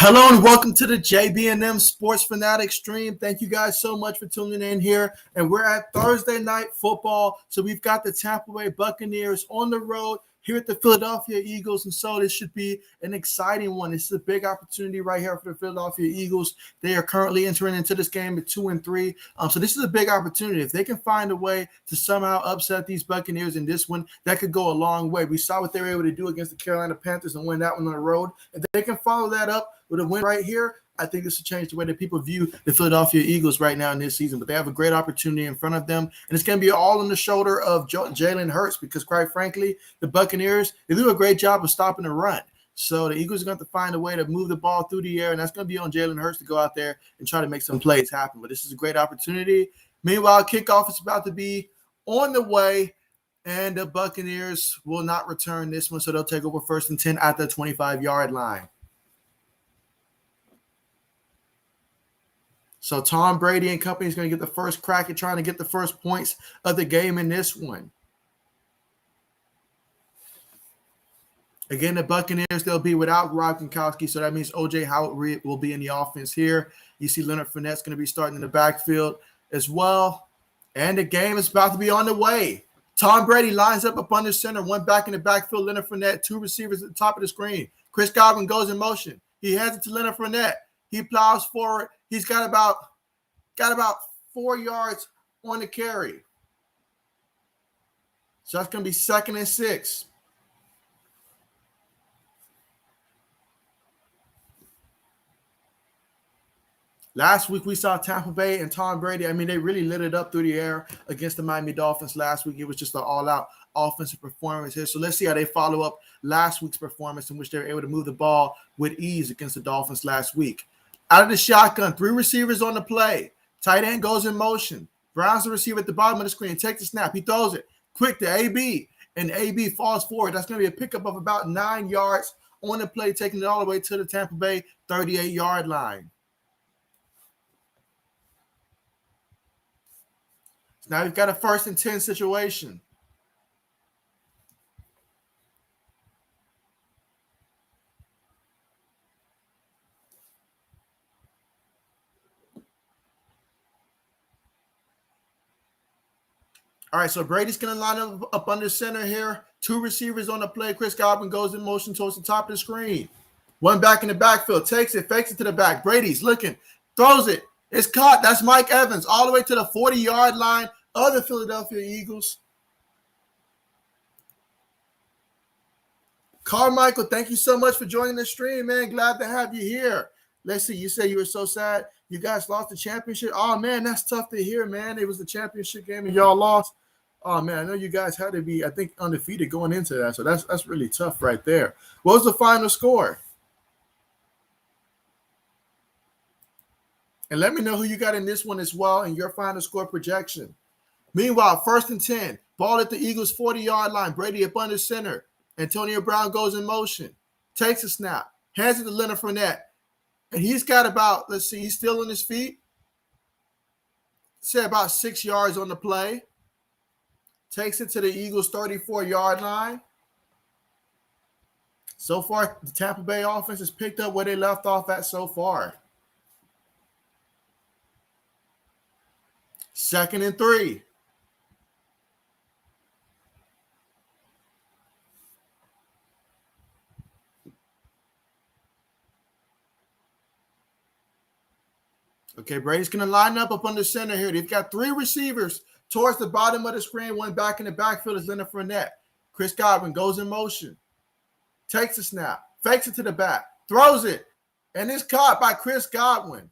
Hello and welcome to the JB&M Sports Fanatic stream. Thank you guys so much for tuning in here. And we're at Thursday night football. So we've got the Tampa Bay Buccaneers on the road here at the Philadelphia Eagles. And so this should be an exciting one. This is a big opportunity right here for the Philadelphia Eagles. They are currently entering into this game at 2-3. So this is a big opportunity. If they can find a way to somehow upset these Buccaneers in this one, that could go a long way. We saw what they were able to do against the Carolina Panthers and win that one on the road. If they can follow that up with a win right here, I think this will change the way that people view the Philadelphia Eagles right now in this season. But they have a great opportunity in front of them, and it's going to be all on the shoulder of Jalen Hurts because, quite frankly, the Buccaneers, they do a great job of stopping the run. So the Eagles are going to find a way to move the ball through the air, and that's going to be on Jalen Hurts to go out there and try to make some plays happen. But this is a great opportunity. Meanwhile, kickoff is about to be on the way, and the Buccaneers will not return this one, so they'll take over 1st and 10 at the 25-yard line. So Tom Brady and company is going to get the first crack at trying to get the first points of the game in this one. Again, the Buccaneers, they'll be without Rob Gronkowski, so that means O.J. Howard will be in the offense here. You see Leonard Fournette's going to be starting in the backfield as well. And the game is about to be on the way. Tom Brady lines up under center, one back in the backfield, Leonard Fournette, two receivers at the top of the screen. Chris Godwin goes in motion. He hands it to Leonard Fournette. He plows forward. He's got about 4 yards on the carry. So that's going to be 2nd and 6. Last week, we saw Tampa Bay and Tom Brady. I mean, they really lit it up through the air against the Miami Dolphins last week. It was just an all-out offensive performance here. So let's see how they follow up last week's performance in which they were able to move the ball with ease against the Dolphins last week. Out of the shotgun, 3 receivers on the play. Tight end goes in motion. Brown's the receiver at the bottom of the screen. Takes the snap. He throws it quick to AB, and AB falls forward. That's going to be a pickup of about 9 yards on the play, taking it all the way to the Tampa Bay 38-yard line. So now we've got a 1st and 10 situation. All right, so Brady's going to line up under center here. 2 receivers on the play. Chris Godwin goes in motion towards the top of the screen. One back in the backfield. Takes it, fakes it to the back. Brady's looking, throws it. It's caught. That's Mike Evans all the way to the 40-yard line of the Philadelphia Eagles. Carmichael, thank you so much for joining the stream, man. Glad to have you here. Let's see. You said you were so sad you guys lost the championship. Oh, man, that's tough to hear, man. It was the championship game and y'all lost. Oh, man, I know you guys had to be, I think, undefeated going into that. So that's really tough right there. What was the final score? And let me know who you got in this one as well and your final score projection. Meanwhile, 1st and 10. Ball at the Eagles' 40-yard line. Brady up under center. Antonio Brown goes in motion. Takes a snap. Hands it to Leonard Fournette. And he's got about, let's see, he's still on his feet. Say about 6 yards on the play. Takes it to the Eagles' 34-yard line. So far, the Tampa Bay offense has picked up where they left off at so far. 2nd and 3. Okay, Brady's going to line up under center here. They've got 3 receivers towards the bottom of the screen. One back in the backfield is Leonard Fournette. Chris Godwin goes in motion. Takes a snap. Fakes it to the back. Throws it. And it's caught by Chris Godwin.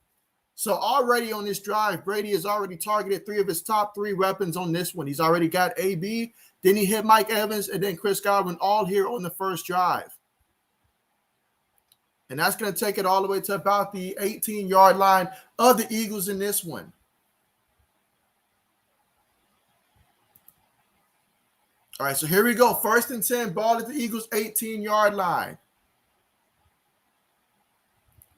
So already on this drive, Brady has already targeted 3 of his top 3 weapons on this one. He's already got AB. Then he hit Mike Evans and then Chris Godwin all here on the first drive. And that's going to take it all the way to about the 18-yard line of the Eagles in this one. All right, so here we go. 1st and 10, ball at the Eagles' 18-yard line.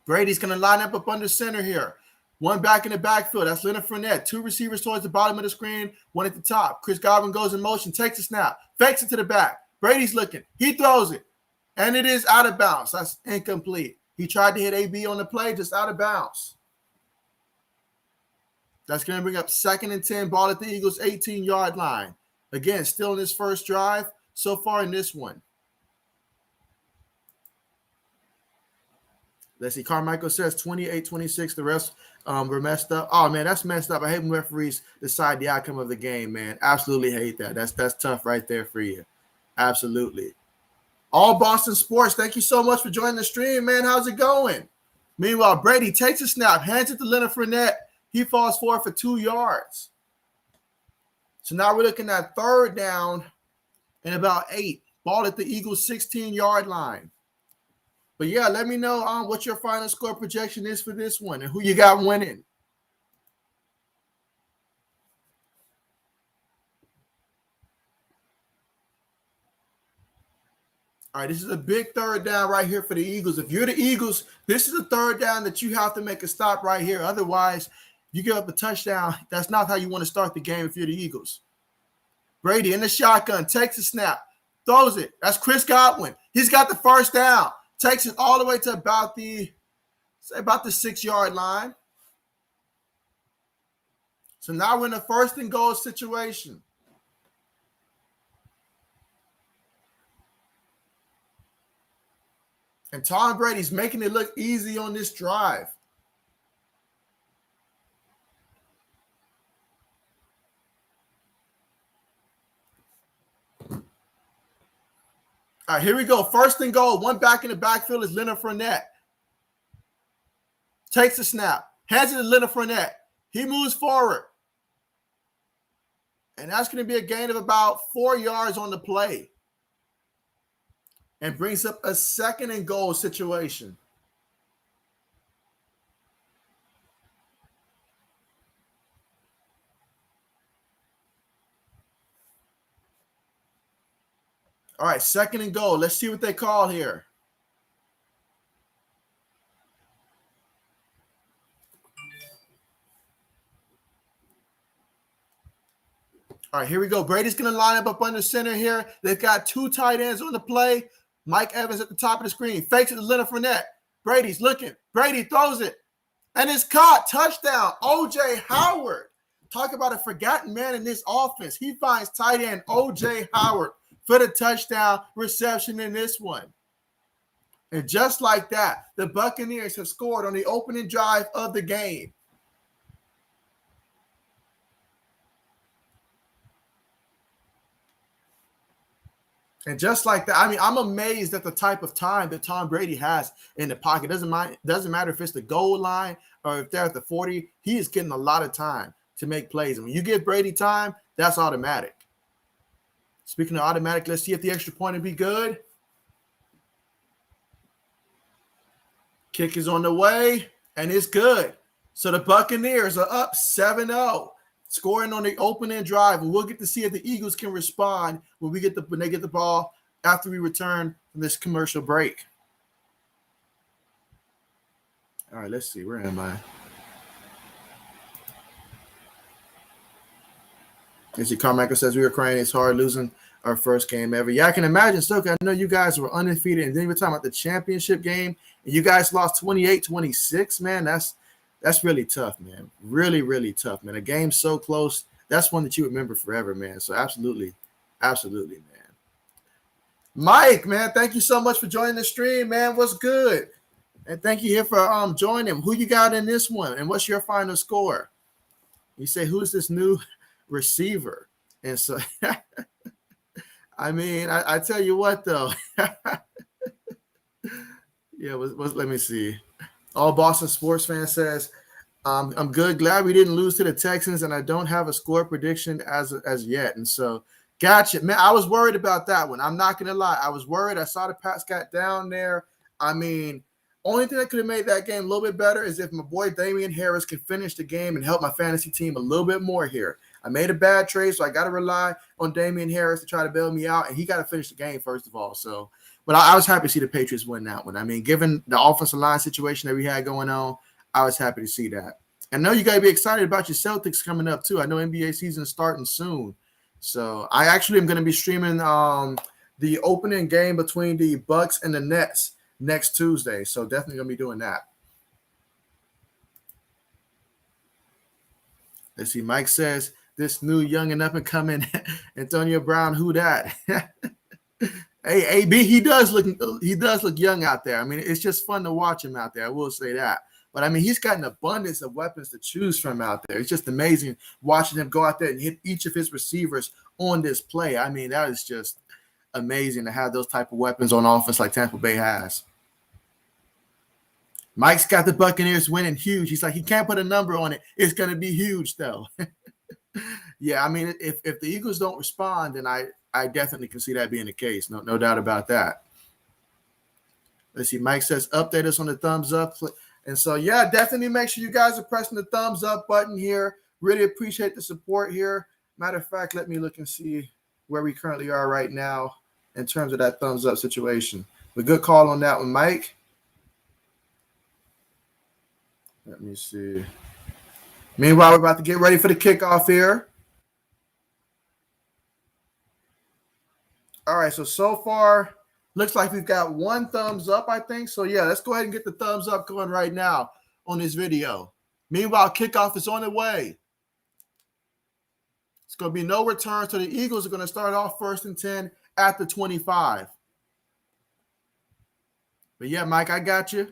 Brady's going to line up under center here. One back in the backfield. That's Leonard Fournette. 2 receivers towards the bottom of the screen, one at the top. Chris Godwin goes in motion, takes a snap, fakes it to the back. Brady's looking. He throws it. And it is out of bounds. That's incomplete. He tried to hit AB on the play, just out of bounds. That's going to bring up 2nd and 10, ball at the Eagles' 18-yard line. Again, still in his first drive so far in this one. Let's see. Carmichael says 28-26. The rest were messed up. Oh, man, that's messed up. I hate when referees decide the outcome of the game, man. Absolutely hate that. That's tough right there for you. Absolutely. All Boston Sports, thank you so much for joining the stream, man. How's it going? Meanwhile, Brady takes a snap, hands it to Leonard Fournette. He falls forward for 2 yards. So now we're looking at 3rd down and about 8. Ball at the Eagles' 16-yard line. But, yeah, let me know what your final score projection is for this one and who you got winning. All right, this is a big 3rd down right here for the Eagles. If you're the Eagles, this is a 3rd down that you have to make a stop right here. Otherwise, you give up a touchdown. That's not how you want to start the game if you're the Eagles. Brady in the shotgun, takes a snap, throws it. That's Chris Godwin. He's got the 1st down, takes it all the way to about the 6-yard line. So now we're in a 1st and goal situation. And Tom Brady's making it look easy on this drive. All right, here we go. 1st and goal. One back in the backfield is Leonard Fournette. Takes the snap. Hands it to Leonard Fournette. He moves forward. And that's going to be a gain of about 4 yards on the play. And brings up a 2nd and goal situation. All right, 2nd and goal. Let's see what they call here. All right, here we go. Brady's going to line up under center here. They've got 2 tight ends on the play. Mike Evans at the top of the screen. Fakes it to Leonard Fournette. Brady's looking. Brady throws it. And it's caught. Touchdown. O.J. Howard. Talk about a forgotten man in this offense. He finds tight end O.J. Howard for the touchdown reception in this one. And just like that, the Buccaneers have scored on the opening drive of the game. And just like that, I mean, I'm amazed at the type of time that Tom Brady has in the pocket. Doesn't matter if it's the goal line or if they're at the 40. He is getting a lot of time to make plays. And when you give Brady time, that's automatic. Speaking of automatic, let's see if the extra point will be good. Kick is on the way, and it's good. So the Buccaneers are up 7-0. Scoring on the opening drive, and we'll get to see if the Eagles can respond when they get the ball after we return from this commercial break. All right, let's see. Where am I? As Carmichael says, we were crying. It's hard losing our first game ever. Yeah, I can imagine. So I know you guys were undefeated, and then we're talking about the championship game, and you guys lost 28-26. Man, that's really tough, man. Really, really tough, man. A game so close, that's one that you remember forever, man. So absolutely, absolutely, man. Mike, man, thank you so much for joining the stream, man. What's good? And thank you here for joining. Who you got in this one, and what's your final score? You say, who's this new receiver? And so, I mean, I tell you what, though. Yeah, let me see. All Boston sports fan says, I'm good. Glad we didn't lose to the Texans, and I don't have a score prediction as yet. And so, gotcha. Man, I was worried about that one. I'm not going to lie. I was worried. I saw the Pats got down there. I mean, only thing that could have made that game a little bit better is if my boy Damian Harris can finish the game and help my fantasy team a little bit more here. I made a bad trade, so I got to rely on Damian Harris to try to bail me out, and he got to finish the game first of all. So, but I was happy to see the Patriots win that one. I mean, given the offensive line situation that we had going on, I was happy to see that. And I know you got to be excited about your Celtics coming up too. I know NBA season is starting soon. So I actually am going to be streaming the opening game between the Bucks and the Nets next Tuesday. So definitely going to be doing that. Let's see. Mike says, this new young and up and coming Antonio Brown, who that? Hey, AB, he does look young out there. I mean, it's just fun to watch him out there. I will say that. But I mean, he's got an abundance of weapons to choose from out there. It's just amazing watching him go out there and hit each of his receivers on this play. I mean, that is just amazing to have those type of weapons on offense like Tampa Bay has. Mike's got the Buccaneers winning huge. He's like, he can't put a number on it. It's going to be huge, though. Yeah, I mean, if the Eagles don't respond, then I definitely can see that being the case. No doubt about that. Let's see. Mike says, update us on the thumbs up. And so, yeah, definitely make sure you guys are pressing the thumbs up button here. Really appreciate the support here. Matter of fact, let me look and see where we currently are right now in terms of that thumbs up situation. But good call on that one, Mike. Let me see. Meanwhile, we're about to get ready for the kickoff here. All right, so far, looks like we've got one thumbs up, I think. So, yeah, let's go ahead and get the thumbs up going right now on this video. Meanwhile, kickoff is on the way. It's going to be no return, so the Eagles are going to start off 1st and 10 at the 25. But, yeah, Mike, I got you.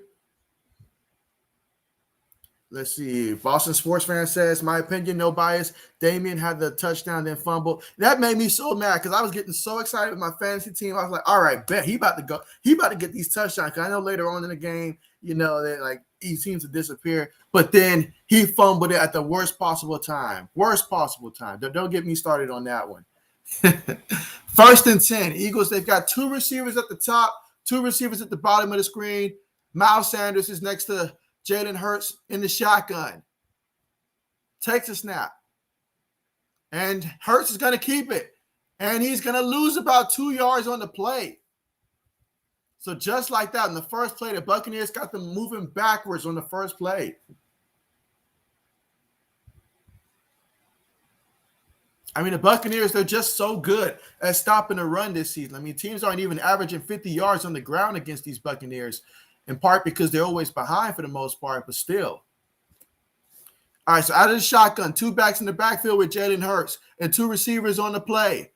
Let's see. Boston Sports Fan says, my opinion, no bias. Damian had the touchdown, then fumble. That made me so mad because I was getting so excited with my fantasy team. I was like, all right, bet he about to go. He about to get these touchdowns. Because I know later on in the game, you know, that like he seems to disappear. But then he fumbled it at the worst possible time. Worst possible time. Don't get me started on that one. 1st and 10. Eagles, they've got 2 receivers at the top, 2 receivers at the bottom of the screen. Miles Sanders is next to Jalen Hurts in the shotgun. Takes a snap. And Hurts is going to keep it. And he's going to lose about 2 yards on the play. So just like that, in the first play, the Buccaneers got them moving backwards on the first play. I mean, the Buccaneers, they're just so good at stopping the run this season. I mean, teams aren't even averaging 50 yards on the ground against these Buccaneers, in part because they're always behind for the most part, but still. All right, so out of the shotgun, 2 backs in the backfield with Jalen Hurts and 2 receivers on the play.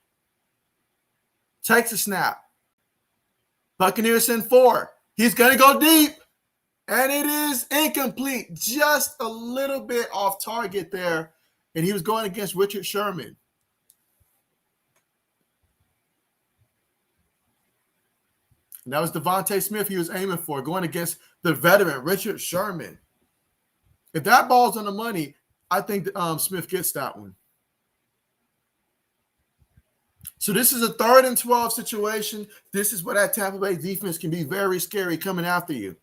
Takes a snap. Buccaneers send 4. He's going to go deep, and it is incomplete. Just a little bit off target there, and he was going against Richard Sherman. And that was Devontae Smith he was aiming for, going against the veteran, Richard Sherman. If that ball's on the money, I think Smith gets that one. So this is a 3rd and 12 situation. This is where that Tampa Bay defense can be very scary coming after you.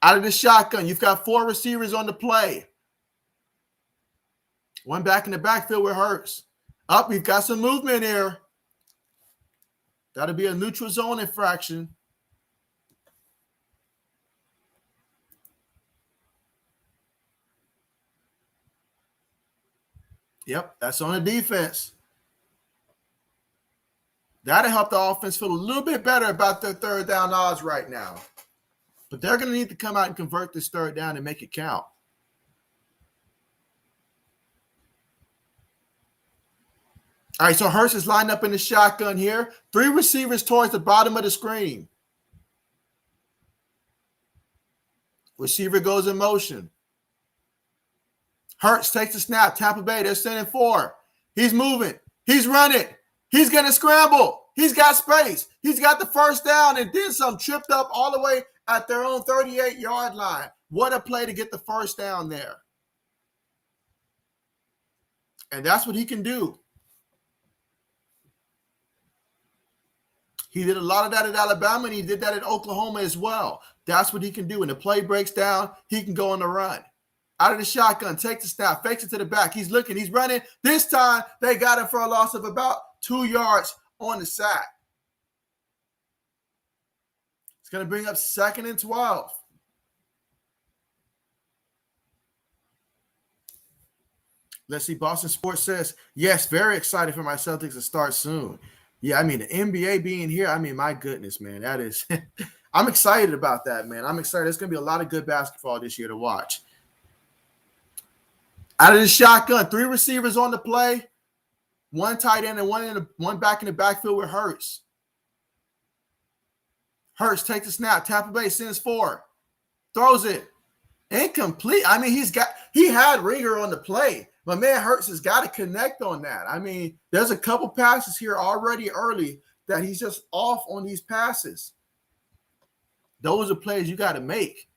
Out of the shotgun, you've got 4 receivers on the play. 1 back in the backfield with Hurts. Up, we've got some movement here. That'll be a neutral zone infraction. Yep, that's on the defense. That'll help the offense feel a little bit better about their 3rd down odds right now. But they're going to need to come out and convert this 3rd down and make it count. All right, so Hurts is lined up in the shotgun here. 3 receivers towards the bottom of the screen. Receiver goes in motion. Hurts takes the snap. Tampa Bay, they're sending 4. He's moving. He's running. He's going to scramble. He's got space. He's got the 1st down and then some, tripped up all the way at their own 38-yard line. What a play to get the 1st down there. And that's what he can do. He did a lot of that at Alabama, and he did that at Oklahoma as well. That's what he can do. When the play breaks down, he can go on the run. Out of the shotgun, takes the snap, fakes it to the back. He's looking, he's running. This time, they got him for a loss of about 2 yards on the sack. It's going to bring up 2nd and 12. Let's see. Boston Sports says, yes, very excited for my Celtics to start soon. Yeah, I mean, the NBA being here, I mean, my goodness, man, that is – I'm excited about that, man. I'm excited. There's going to be a lot of good basketball this year to watch. Out of the shotgun, 3 receivers on the play, 1 tight end and one back in the backfield with Hurts. Hurts takes the snap. Tampa Bay sends 4. Throws it. Incomplete. I mean, he had Ringer on the play, but man, Hurts has got to connect on that. I mean, there's a couple passes here already early that he's just off on these passes. Those are plays you got to make.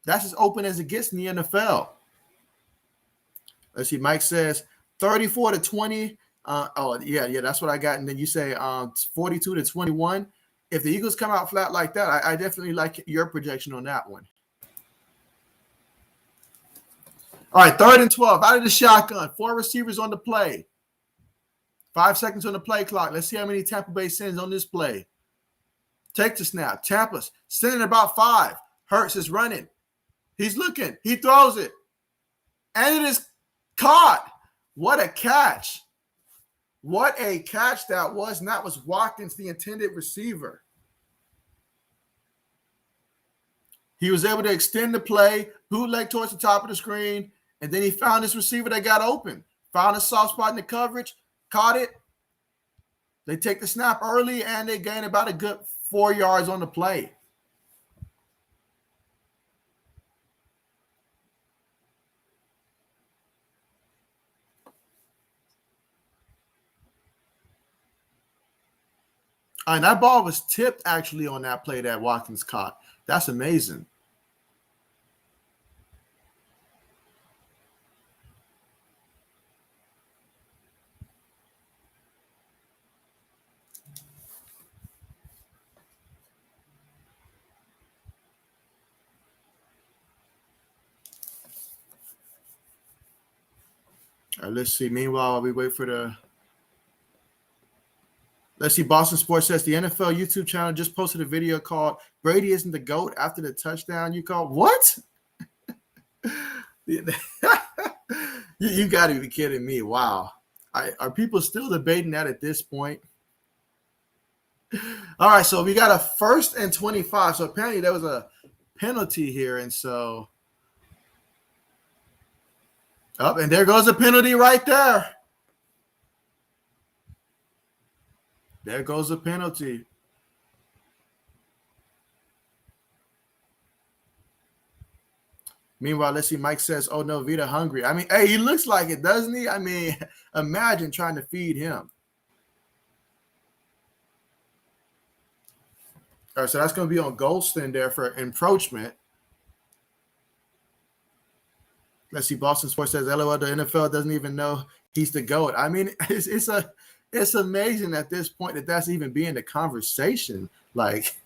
That's as open as it gets in the NFL. Let's see. Mike says 34-20. Yeah, that's what I got. And then you say 42-21. If the Eagles come out flat like that, I definitely like your projection on that one. All right, 3rd and 12. Out of the shotgun. 4 receivers on the play. 5 seconds on the play clock. Let's see how many Tampa Bay sends on this play. Take the snap. Tampa's sending about 5. Hurts is running. He's looking. He throws it. And it is caught. What a catch. What a catch that was. And that was Watkins, the intended receiver. He was able to extend the play, bootleg towards the top of the screen, and then he found this receiver that got open. Found a soft spot in the coverage, caught it. They take the snap early, and they gain about a good 4 yards on the play. And that ball was tipped actually on that play that Watkins caught. That's amazing. All right, let's see. Meanwhile, while we wait for the... Let's see. Boston Sports says the NFL YouTube channel just posted a video called "Brady Isn't the GOAT" after the touchdown you called. What? You got to be kidding me. Wow. Are people still debating that at this point? All right, so we got a 1st and 25. So apparently there was a penalty here, and so and there goes a penalty right there. There goes a penalty. Meanwhile, let's see. Mike says, "Oh no, Vita hungry." I mean, hey, he looks like it, doesn't he? I mean, imagine trying to feed him. All right, so that's going to be on Goldston there for encroachment. Let's see. Boston Sports says, "LOL, the NFL doesn't even know he's the GOAT." I mean, it's amazing at this point that that's even being the conversation. Like,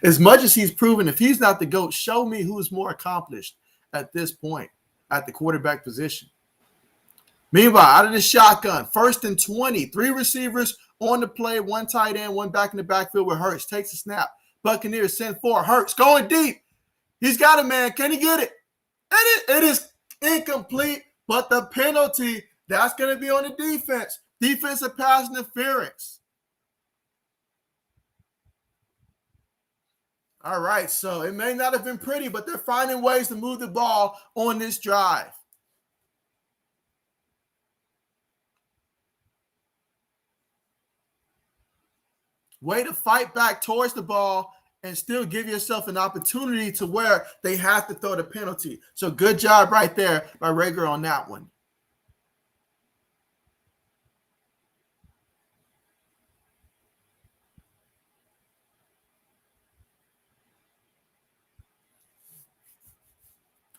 as much as he's proven, if he's not the GOAT, show me who's more accomplished at this point at the quarterback position. Meanwhile, out of the shotgun, 1st and 20, 3 receivers on the play, 1 tight end, 1 back in the backfield with Hurts. Takes a snap. Buccaneers send 4. Hurts going deep. He's got it, man. Can he get it? And it is incomplete, but the penalty, that's going to be on the defense. Defensive pass interference. All right, so it may not have been pretty, but they're finding ways to move the ball on this drive. Way to fight back towards the ball and still give yourself an opportunity to where they have to throw the penalty. So good job right there by Rager on that one.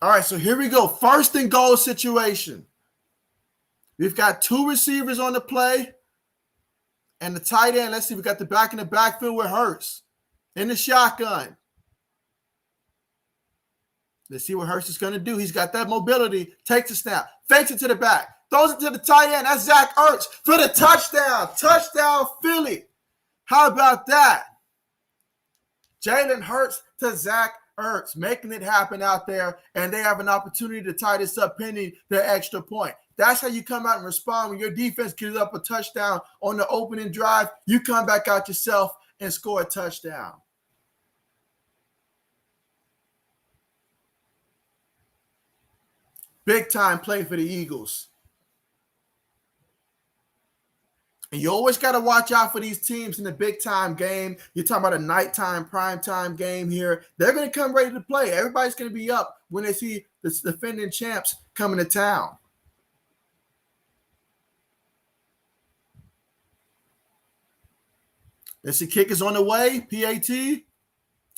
All right, so here we go. 1st and goal situation. We've got 2 receivers on the play and the tight end. Let's see, we got the back in the backfield with Hurts in the shotgun. Let's see what Hurts is going to do. He's got that mobility. Takes a snap. Fakes it to the back. Throws it to the tight end. That's Zach Ertz for the touchdown. Touchdown, Philly. How about that? Jalen Hurts to Zach Ertz, making it happen out there, and they have an opportunity to tie this up pending the extra point. That's how you come out and respond when your defense gives up a touchdown on the opening drive. You come back out yourself and score a touchdown. Big time play for the Eagles. And you always got to watch out for these teams in the big time game. You're talking about a nighttime, prime time game here. They're going to come ready to play. Everybody's going to be up when they see the defending champs coming to town. Let's see, kick is on the way, PAT.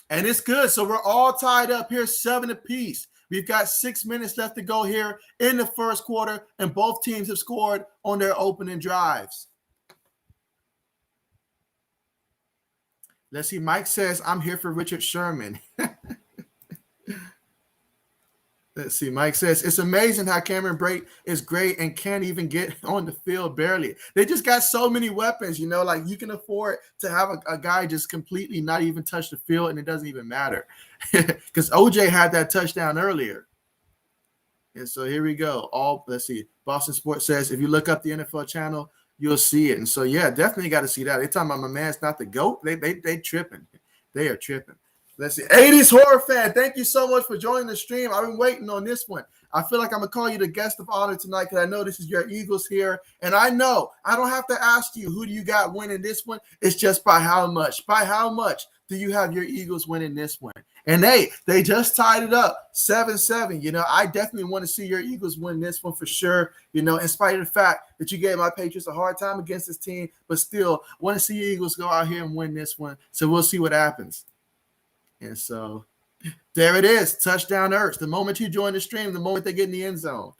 And it's good. So we're all tied up here, 7 apiece. We've got 6 minutes left to go here in the first quarter, and both teams have scored on their opening drives. Let's see. Mike says, I'm here for Richard Sherman. Let's see. Mike says, it's amazing how Cameron Brate is great and can't even get on the field barely. They just got so many weapons, like you can afford to have a guy just completely not even touch the field, and it doesn't even matter. Because OJ had that touchdown earlier. And so here we go. Let's see. Boston Sports says, if you look up the NFL channel, you'll see it. And so, yeah, definitely got to see that. They talking about my man's not the GOAT. They tripping. They are tripping. Let's see. 80s horror fan, thank you so much for joining the stream. I've been waiting on this one. I feel like I'm going to call you the guest of honor tonight because I know this is your Eagles here. And I know I don't have to ask you who do you got winning this one. It's just by how much. By how much do you have your Eagles winning this one? And they just tied it up 7-7. I definitely want to see your Eagles win this one for sure. In spite of the fact that you gave my Patriots a hard time against this team, but still want to see your Eagles go out here and win this one. So we'll see what happens. And so there it is. Touchdown Ertz. The moment you join the stream, the moment they get in the end zone.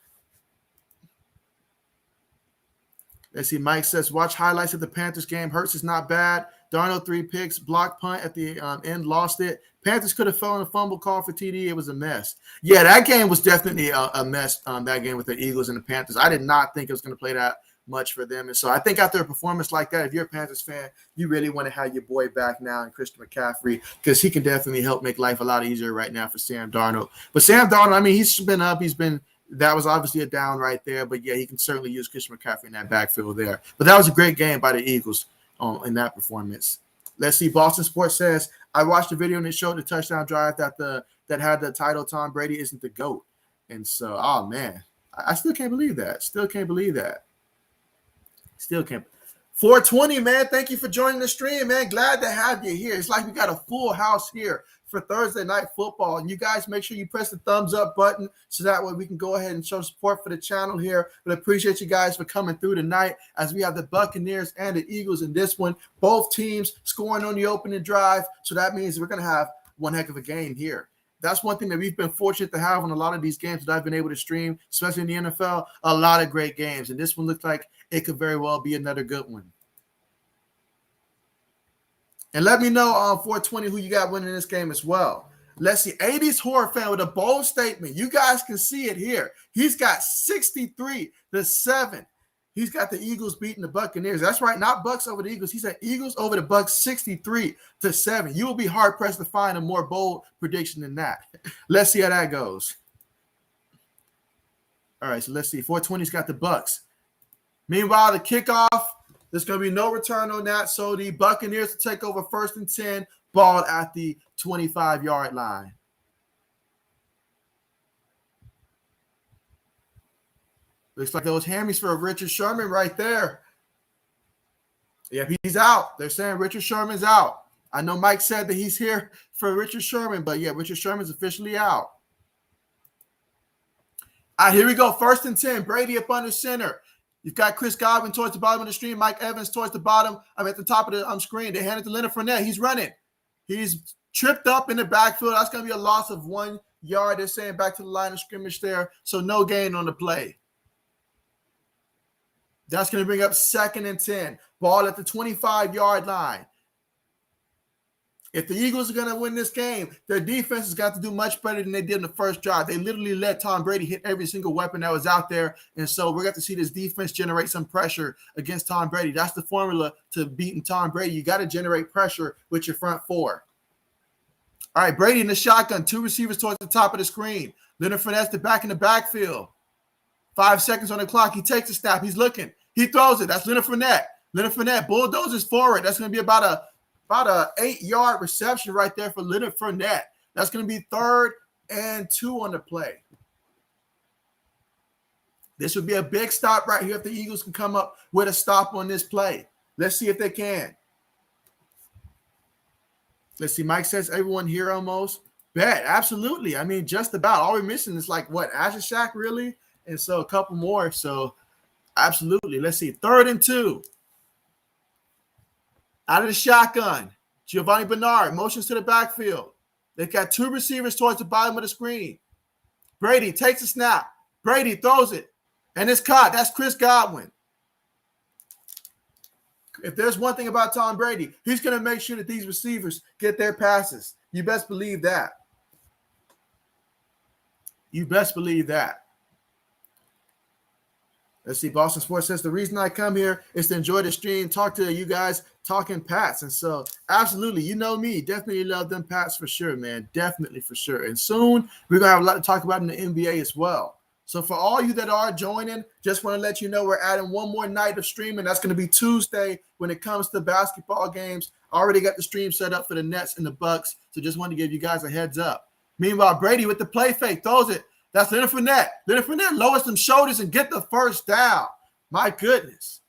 Let's see. Mike says, watch highlights of the Panthers game. Hurts is not bad. Darnold 3 picks, block punt at the end, lost it. Panthers could have thrown a fumble call for TD. It was a mess. Yeah, that game was definitely a mess, that game with the Eagles and the Panthers. I did not think it was going to play that much for them. And so I think after a performance like that, if you're a Panthers fan, you really want to have your boy back now and Christian McCaffrey because he can definitely help make life a lot easier right now for Sam Darnold. But Sam Darnold, he's been up. That was obviously a down right there. But, yeah, he can certainly use Christian McCaffrey in that backfield there. But that was a great game by the Eagles in that performance. Let's see. Boston Sports says, I watched the video and it showed the touchdown drive that had the title Tom Brady isn't the GOAT. And so, oh, man, I still can't believe that. Still can't believe that. Still can't. 420, man. Thank you for joining the stream, man. Glad to have you here. It's like we got a full house here for Thursday Night Football. And you guys make sure you press the thumbs up button so that way we can go ahead and show support for the channel here. But I appreciate you guys for coming through tonight as we have the Buccaneers and the Eagles in this one. Both teams scoring on the opening drive. So that means we're going to have one heck of a game here. That's one thing that we've been fortunate to have on a lot of these games that I've been able to stream, especially in the NFL, a lot of great games. And this one looks like it could very well be another good one. And let me know on 420 who you got winning this game as well. Let's see. 80s horror fan with a bold statement. You guys can see it here. He's got 63-7. He's got the Eagles beating the Buccaneers. That's right, not Bucks over the Eagles. He said Eagles over the Bucks 63-7. You will be hard-pressed to find a more bold prediction than that. Let's see how that goes. All right, so let's see. 420's got the Bucks. Meanwhile, the kickoff, there's going to be no return on that. So the Buccaneers will take over 1st and 10, ball at the 25-yard line. Looks like those hammies for Richard Sherman right there. Yep, he's out. They're saying Richard Sherman's out. I know Mike said that he's here for Richard Sherman, but yeah, Richard Sherman's officially out. All right, here we go. 1st and 10. Brady up under center. You've got Chris Godwin towards the bottom of the stream. Mike Evans towards the bottom. I'm at the top of the screen. They hand it to Leonard Fournette. He's running. He's tripped up in the backfield. That's going to be a loss of 1 yard. They're saying back to the line of scrimmage there. So no gain on the play. That's going to bring up 2nd and 10. Ball at the 25-yard line. If the Eagles are going to win this game, their defense has got to do much better than they did in the first drive. They literally let Tom Brady hit every single weapon that was out there. And so we're going to see this defense generate some pressure against Tom Brady. That's the formula to beating Tom Brady. You got to generate pressure with your front four. All right, Brady in the shotgun. 2 receivers towards the top of the screen. Leonard Fournette's the back in the backfield. 5 seconds on the clock. He takes a snap. He's looking. He throws it. That's Leonard Fournette. Leonard Fournette bulldozes forward. That's going to be about a 8-yard reception right there for Leonard Fournette. That's going to be 3rd and 2 on the play. This would be a big stop right here if the Eagles can come up with a stop on this play. Let's see if they can. Let's see. Mike says everyone here almost. Bet. Absolutely. I mean, just about. All we're missing is like what? Azure Shack, really? And so a couple more. So absolutely. Let's see. 3rd and 2. Out of the shotgun. Giovanni Bernard motions to the backfield. They've got 2 receivers towards the bottom of the screen. Brady takes a snap. Brady throws it. And it's caught. That's Chris Godwin. If there's one thing about Tom Brady, he's going to make sure that these receivers get their passes. You best believe that. You best believe that. Let's see. Boston Sports says the reason I come here is to enjoy the stream, talk to you guys, talking Pats. And so, absolutely, you know me, definitely love them Pats for sure, man. Definitely for sure. And soon, we're going to have a lot to talk about in the NBA as well. So for all you that are joining, just want to let you know we're adding one more night of streaming. That's going to be Tuesday when it comes to basketball games. I already got the stream set up for the Nets and the Bucks, so just wanted to give you guys a heads up. Meanwhile, Brady with the play fake throws it. That's Leonard Fournette. Leonard Fournette lowers some shoulders and get the first down. My goodness.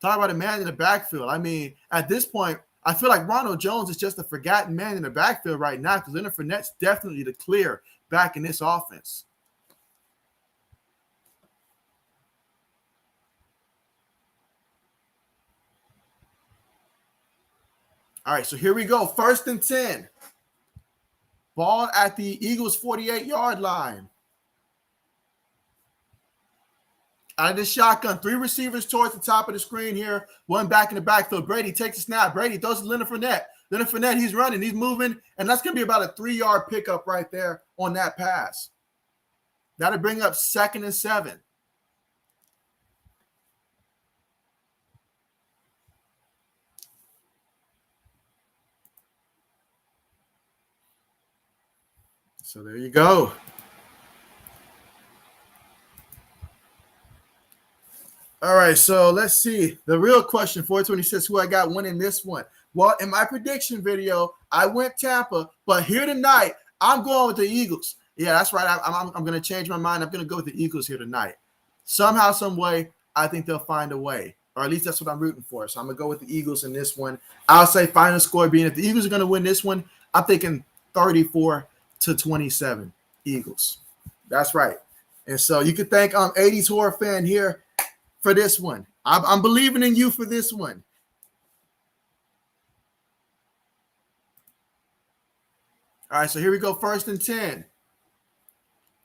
Talk about a man in the backfield. I mean, at this point, I feel like Ronald Jones is just a forgotten man in the backfield right now because Leonard Fournette's definitely the clear back in this offense. All right, so here we go. 1st and 10. Ball at the Eagles' 48-yard line. Out of the shotgun, 3 receivers towards the top of the screen here. 1 back in the backfield. Brady takes a snap. Brady throws to Leonard Fournette. Leonard Fournette, he's running. He's moving. And that's going to be about a 3-yard pickup right there on that pass. That'll bring up 2nd and 7. So there you go. All right, so let's see. The real question, 426, who I got winning this one. Well, in my prediction video, I went Tampa, but here tonight, I'm going with the Eagles. Yeah, that's right. I'm going to change my mind. I'm going to go with the Eagles here tonight. Somehow, some way, I think they'll find a way, or at least that's what I'm rooting for. So I'm going to go with the Eagles in this one. I'll say final score being if the Eagles are going to win this one, I'm thinking 34-27 Eagles. That's right. And so you could thank 80s horror fan here for this one. I'm believing in you for this one. All right, so here we go. 1st and 10.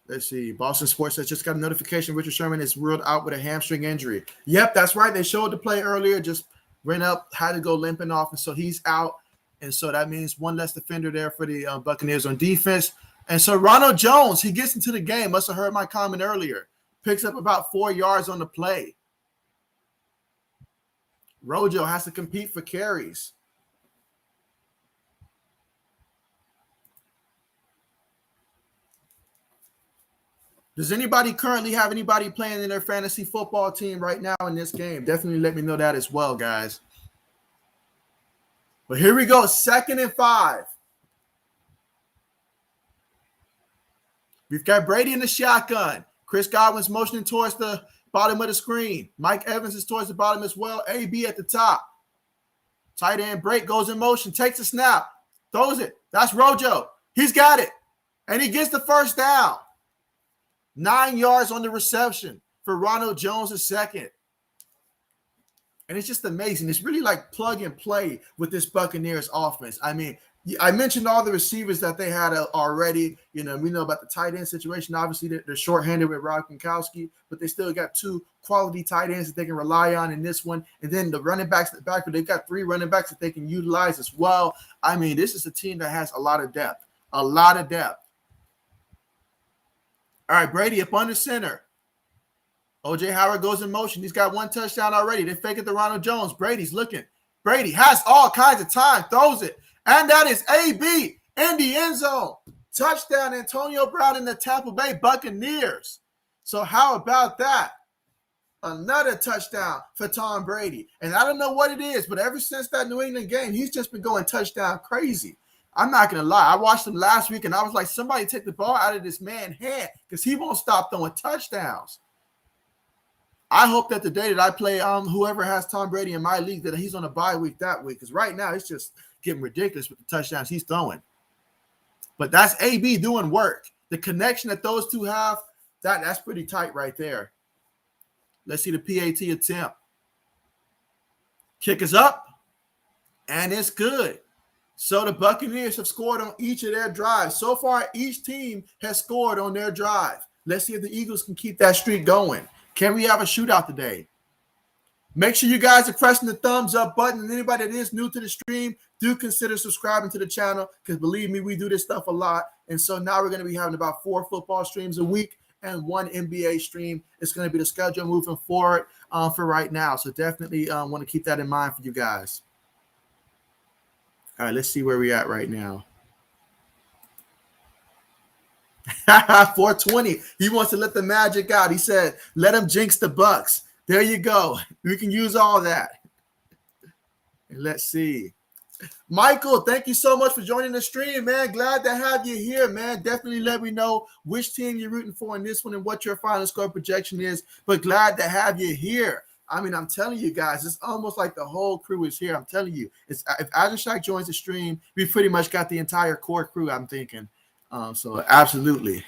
Let's see. Boston Sports says just got a notification. Richard Sherman is ruled out with a hamstring injury. Yep, that's right. They showed the play earlier. Just ran up, had to go limping off, and so he's out. And so that means one less defender there for the Buccaneers on defense. And so Ronald Jones, he gets into the game. Must have heard my comment earlier. Picks up about 4 yards on the play. Rojo has to compete for carries. Does anybody currently have anybody playing in their fantasy football team right now in this game? Definitely let me know that as well, guys. But here we go, 2nd and 5. We've got Brady in the shotgun. Chris Godwin's motioning towards the bottom of the screen. Mike Evans is towards the bottom as well. AB at the top. Tight end break goes in motion, takes a snap, throws it. That's Rojo. He's got it. And he gets the first down. 9 yards on the reception for Ronald Jones II. And it's just amazing. It's really like plug and play with this Buccaneers offense. I mean, I mentioned all the receivers that they had already. You know, we know about the tight end situation. Obviously, they're shorthanded with Rob Gronkowski, but they still got 2 quality tight ends that they can rely on in this one. And then the running backs at the back, but they've got 3 running backs that they can utilize as well. I mean, this is a team that has a lot of depth. A lot of depth. All right, Brady up under center. O.J. Howard goes in motion. He's got 1 touchdown already. They fake it to Ronald Jones. Brady's looking. Brady has all kinds of time, throws it. And that is AB in the end zone. Touchdown, Antonio Brown and the Tampa Bay Buccaneers. So how about that? Another touchdown for Tom Brady. And I don't know what it is, but ever since that New England game, he's just been going touchdown crazy. I'm not going to lie. I watched him last week, and I was like, somebody take the ball out of this man's hand because he won't stop throwing touchdowns. I hope that the day that I play whoever has Tom Brady in my league, that he's on a bye week that week. Because right now it's just getting ridiculous with the touchdowns he's throwing. But that's AB doing work. The connection that those two have, that's pretty tight right there. Let's see the PAT attempt. Kick is up, and it's good. So the Buccaneers have scored on each of their drives. So far, each team has scored on their drive. Let's see if the Eagles can keep that streak going. Can we have a shootout today? Make sure you guys are pressing the thumbs up button. And anybody that is new to the stream, do consider subscribing to the channel because believe me, we do this stuff a lot. And so now we're going to be having about 4 football streams a week and 1 NBA stream. It's going to be the schedule moving forward for right now. So definitely want to keep that in mind for you guys. All right, let's see where we're at right now. 420. He wants to let the magic out. He said, let him jinx the Bucks. There you go. We can use all that. And let's see. Michael, thank you so much for joining the stream, man. Glad to have you here, man. Definitely let me know which team you're rooting for in this one and what your final score projection is. But glad to have you here. I mean, I'm telling you guys, it's almost like the whole crew is here. I'm telling you, if Azashak joins the stream, we pretty much got the entire core crew, I'm thinking. So absolutely.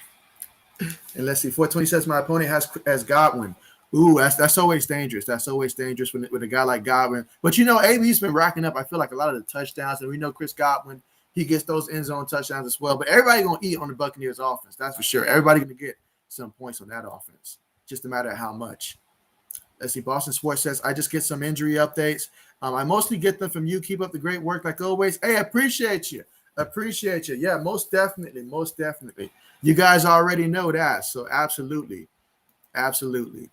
And let's see, 420 says my opponent has Godwin. Ooh, that's always dangerous. That's always dangerous with a guy like Godwin. But, you know, AB's been racking up, I feel like, a lot of the touchdowns. And we know Chris Godwin, he gets those end zone touchdowns as well. But everybody going to eat on the Buccaneers offense. That's for sure. Everybody going to get some points on that offense. Just a matter of how much. Let's see, Boston Sports says, I just get some injury updates. I mostly get them from you. Keep up the great work like always. Hey, I appreciate you. Appreciate you. Yeah, most definitely. Most definitely. You guys already know that. So absolutely. Absolutely.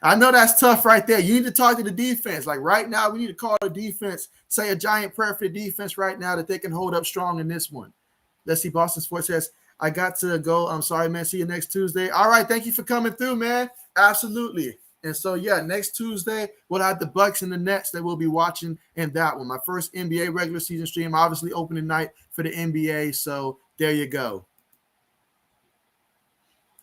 I know that's tough right there. You need to talk to the defense. Like right now, we need to call the defense, say a giant prayer for the defense right now that they can hold up strong in this one. Let's see. Boston Sports says, I got to go. I'm sorry, man. See you next Tuesday. All right. Thank you for coming through, man. Absolutely. And so, yeah, next Tuesday, we'll have the Bucks and the Nets that we'll be watching in that one. My first NBA regular season stream, obviously opening night for the NBA. So there you go.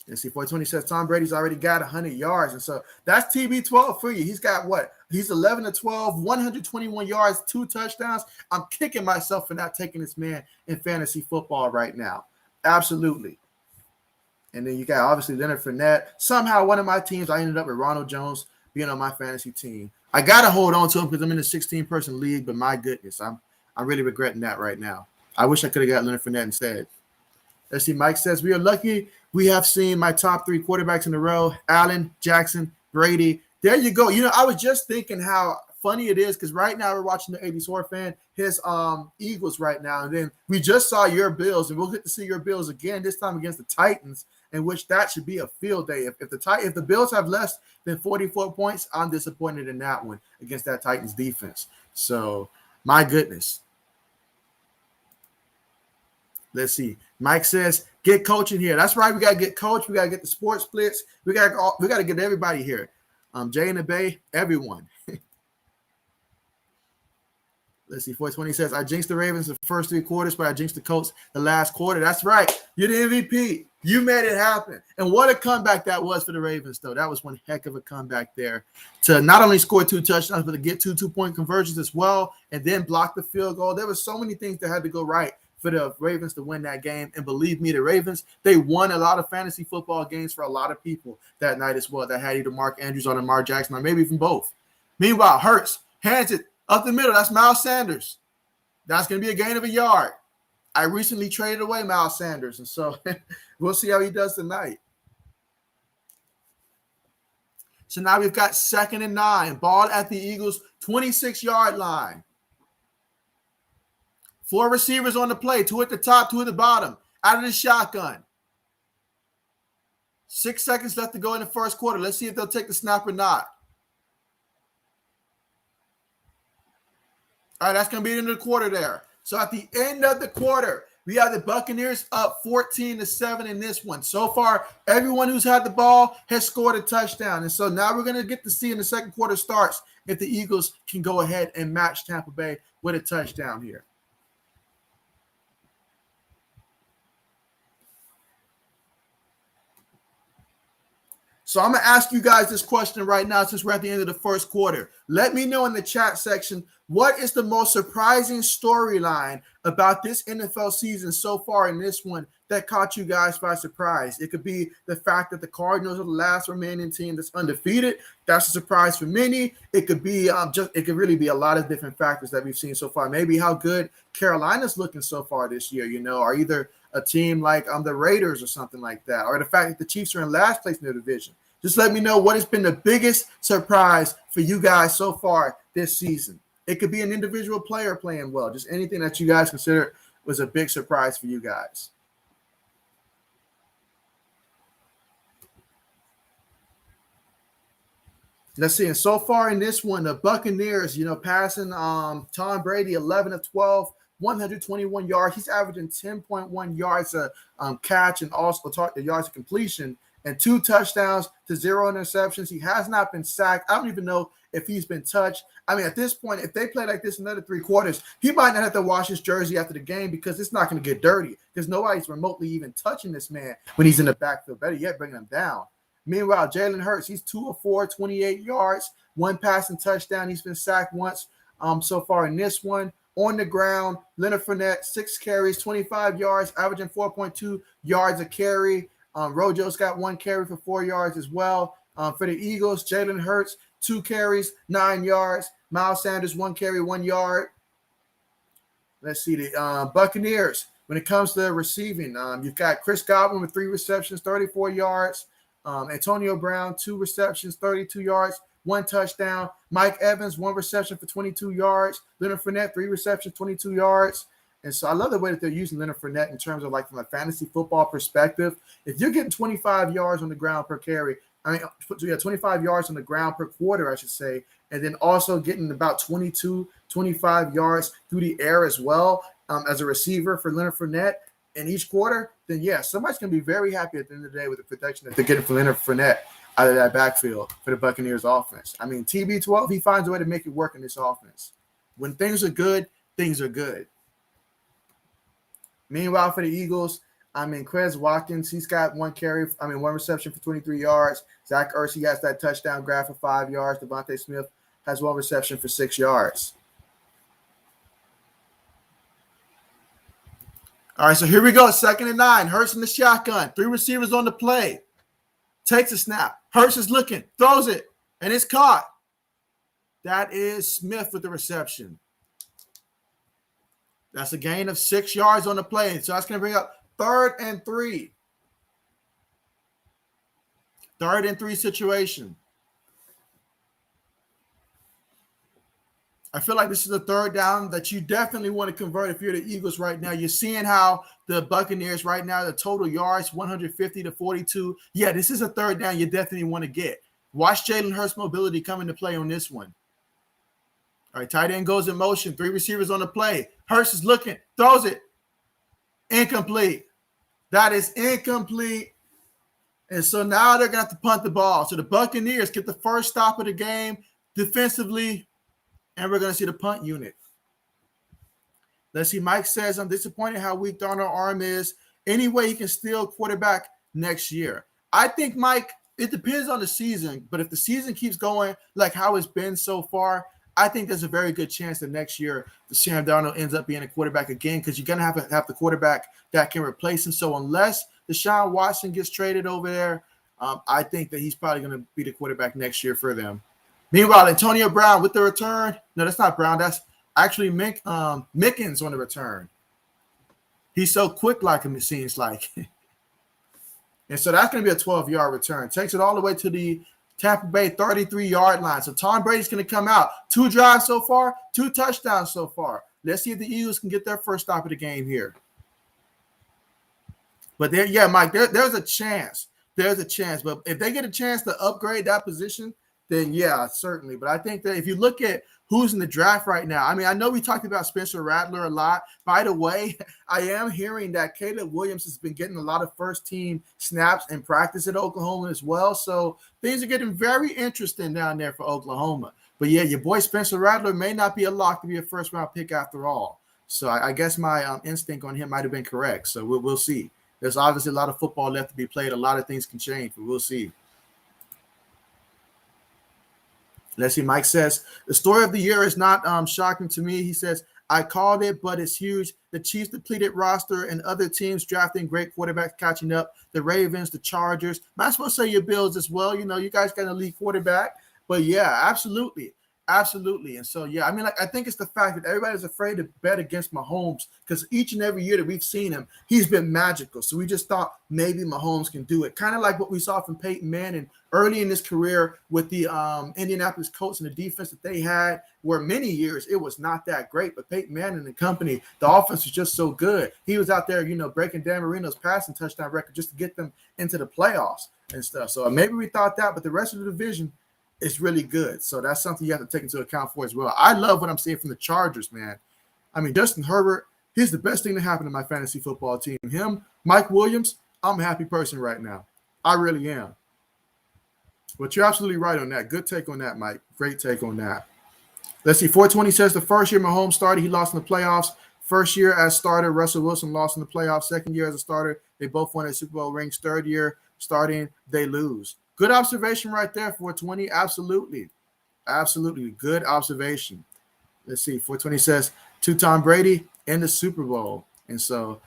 And see, 420 says Tom Brady's already got 100 yards. And so that's TB12 for you. He's got what? He's 11 to 12, 121 yards, 2 touchdowns. I'm kicking myself for not taking this man in fantasy football right now. Absolutely. And then you got obviously Leonard Fournette. Somehow one of my teams, I ended up with Ronald Jones being on my fantasy team. I got to hold on to him because I'm in a 16-person league, but my goodness, I'm really regretting that right now. I wish I could have got Leonard Fournette instead. Let's see, Mike says, we are lucky we have seen my top 3 quarterbacks in a row, Allen, Jackson, Brady. There you go. You know, I was just thinking how funny it is because right now we're watching the 80s horror fan, his Eagles right now. And then we just saw your Bills, and we'll get to see your Bills again, this time against the Titans, in which that should be a field day. If the Bills have less than 44 points, I'm disappointed in that one against that Titans defense. So, my goodness. Let's see. Mike says, get coaching here. That's right. We got to get coach. We got to get the sports splits. We got to get everybody here. Jay in the Bay, everyone. Let's see. 420 says, I jinxed the Ravens the first 3 quarters, but I jinxed the Colts the last quarter. That's right. You're the MVP. You made it happen. And what a comeback that was for the Ravens, though. That was one heck of a comeback there to not only score 2 touchdowns, but to get 2 two-point conversions as well and then block the field goal. There were so many things that had to go right for the Ravens to win that game. And believe me, the Ravens, they won a lot of fantasy football games for a lot of people that night as well that had either Mark Andrews or Lamar Jackson or maybe even both. Meanwhile, Hurts hands it up the middle. That's Miles Sanders. That's going to be a gain of a yard. I recently traded away Miles Sanders, and so we'll see how he does tonight. So now we've got 2nd and 9. Ball at the Eagles' 26-yard line. 4 receivers on the play, 2 at the top, 2 at the bottom, out of the shotgun. 6 seconds left to go in the first quarter. Let's see if they'll take the snap or not. All right, that's going to be the end of the quarter there. So at the end of the quarter, we have the Buccaneers up 14-7 in this one. So far, everyone who's had the ball has scored a touchdown. And so now we're going to get to see in the second quarter starts if the Eagles can go ahead and match Tampa Bay with a touchdown here. So I'm going to ask you guys this question right now since we're at the end of the first quarter. Let me know in the chat section, what is the most surprising storyline about this NFL season so far in this one that caught you guys by surprise? It could be the fact that the Cardinals are the last remaining team that's undefeated. That's a surprise for many. It could be it could really be a lot of different factors that we've seen so far. Maybe how good Carolina's looking so far this year, or either a team like the Raiders or something like that, or the fact that the Chiefs are in last place in their division. Just let me know what has been the biggest surprise for you guys so far this season. It could be an individual player playing well, just anything that you guys consider was a big surprise for you guys. Let's see. And so far in this one, the Buccaneers, passing Tom Brady 11 of 12, 121 yards. He's averaging 10.1 yards a catch and also the yards of completion, and 2 touchdowns to 0 interceptions. He has not been sacked. I don't even know if he's been touched. I mean, at this point, if they play like this another 3 quarters, he might not have to wash his jersey after the game because it's not going to get dirty because nobody's remotely even touching this man when he's in the backfield. Better yet, bringing him down. Meanwhile, Jalen Hurts, he's 2 of 4, 28 yards, 1 passing touchdown. He's been sacked once so far in this one. On the ground, Leonard Fournette, 6 carries, 25 yards, averaging 4.2 yards a carry. Rojo's got 1 carry for 4 yards as well. For the Eagles, Jalen Hurts, 2 carries, 9 yards. Miles Sanders, 1 carry, 1 yard. Let's see the Buccaneers. When it comes to receiving, you've got Chris Godwin with 3 receptions, 34 yards. Antonio Brown, 2 receptions, 32 yards, 1 touchdown. Mike Evans, 1 reception for 22 yards. Leonard Fournette, 3 receptions, 22 yards. And so I love the way that they're using Leonard Fournette in terms of from a fantasy football perspective. If you're getting 25 yards on the ground per carry, 25 yards on the ground per quarter, I should say, and then also getting about 22, 25 yards through the air as well as a receiver for Leonard Fournette in each quarter, then somebody's going to be very happy at the end of the day with the protection that they're getting from Leonard Fournette out of that backfield for the Buccaneers offense. I mean, TB12, he finds a way to make it work in this offense. When things are good, things are good. Meanwhile, for the Eagles, Quez Watkins, he's got 1 reception for 23 yards. Zach Ertz, he has that touchdown grab for 5 yards. Devontae Smith has 1 reception for 6 yards. All right, so here we go. 2nd and 9. Hurts in the shotgun. 3 receivers on the play. Takes a snap. Hurts is looking. Throws it. And it's caught. That is Smith with the reception. That's a gain of 6 yards on the play. So that's going to bring up 3rd and 3. 3rd and 3 situation. I feel like this is a 3rd down that you definitely want to convert if you're the Eagles right now. You're seeing how the Buccaneers right now, the total yards, 150 to 42. Yeah, this is a 3rd down you definitely want to get. Watch Jalen Hurts' mobility come into play on this one. All right, tight end goes in motion. 3 receivers on the play. Hurts is looking, throws it. Incomplete. That is incomplete. And so now they're going to have to punt the ball. So the Buccaneers get the first stop of the game defensively, and we're going to see the punt unit. Let's see. Mike says, I'm disappointed how weak Darnold's arm is. Anyway, he can steal quarterback next year. I think, Mike, it depends on the season. But if the season keeps going like how it's been so far, I think there's a very good chance that next year Sam Darnold ends up being a quarterback again because you're going to have the quarterback that can replace him. So unless Deshaun Watson gets traded over there, I think that he's probably going to be the quarterback next year for them. Meanwhile, Antonio Brown with the return. No, that's not Brown. That's actually Mickens on the return. He's so quick like him, it seems like. And so that's going to be a 12-yard return. Takes it all the way to the Tampa Bay 33-yard line. So Tom Brady's going to come out. 2 drives so far, 2 touchdowns so far. Let's see if the Eagles can get their first stop of the game here. But Mike, there's a chance. There's a chance. But if they get a chance to upgrade that position, then certainly. But I think that if you look at who's in the draft right now, I know we talked about Spencer Rattler a lot. By the way, I am hearing that Caleb Williams has been getting a lot of first-team snaps and practice at Oklahoma as well. So things are getting very interesting down there for Oklahoma. But your boy Spencer Rattler may not be a lock to be a first-round pick after all. So I guess my instinct on him might have been correct. So we'll see. There's obviously a lot of football left to be played. A lot of things can change, but we'll see. Let's see. Mike says the story of the year is not shocking to me. He says I called it, but it's huge. The Chiefs' depleted roster and other teams drafting great quarterbacks catching up. The Ravens, the Chargers. Might as well say your Bills as well. You know, you guys got an elite quarterback. But yeah, absolutely. Absolutely. And so, yeah, I mean, like, I think it's the fact that everybody's afraid to bet against Mahomes because each and every year that we've seen him, he's been magical. So we just thought maybe Mahomes can do it. Kind of like what we saw from Peyton Manning early in his career with the Indianapolis Colts and the defense that they had, where many years it was not that great. But Peyton Manning and company, the offense was just so good. He was out there, you know, breaking Dan Marino's passing touchdown record just to get them into the playoffs and stuff. So maybe we thought that, but the rest of the division, it's really good. So that's something you have to take into account for as well. I love what I'm seeing from the Chargers, man. I mean, Justin Herbert, he's the best thing to happen to my fantasy football team. Him, Mike Williams, I'm a happy person right now. I really am. But you're absolutely right on that. Good take on that, Mike. Great take on that. Let's see. 420 says the first year Mahomes started, he lost in the playoffs. First year as starter, Russell Wilson lost in the playoffs. Second year as a starter, they both won a Super Bowl rings. Third year starting, they lose. Good observation right there, 420. Absolutely. Absolutely. Good observation. Let's see. 420 says to Tom Brady in the Super Bowl. And so,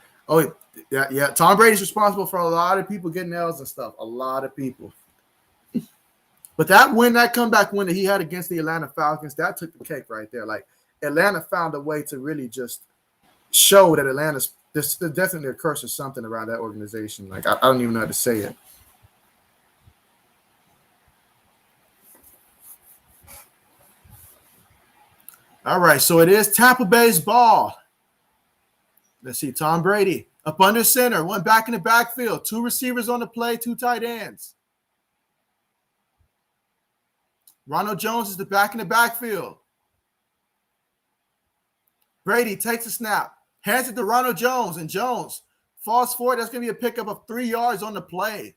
yeah. Tom Brady's responsible for a lot of people getting L's and stuff. A lot of people. But that comeback win that he had against the Atlanta Falcons, that took the cake right there. Like, Atlanta found a way to really just show that there's definitely a curse or something around that organization. Like, I don't even know how to say it. All right, so it is Tampa Bay's ball. Let's see, Tom Brady up under center, one back in the backfield, two receivers on the play, two tight ends. Ronald Jones is the back in the backfield. Brady takes a snap, hands it to Ronald Jones, and Jones falls forward. That's going to be a pickup of 3 yards on the play.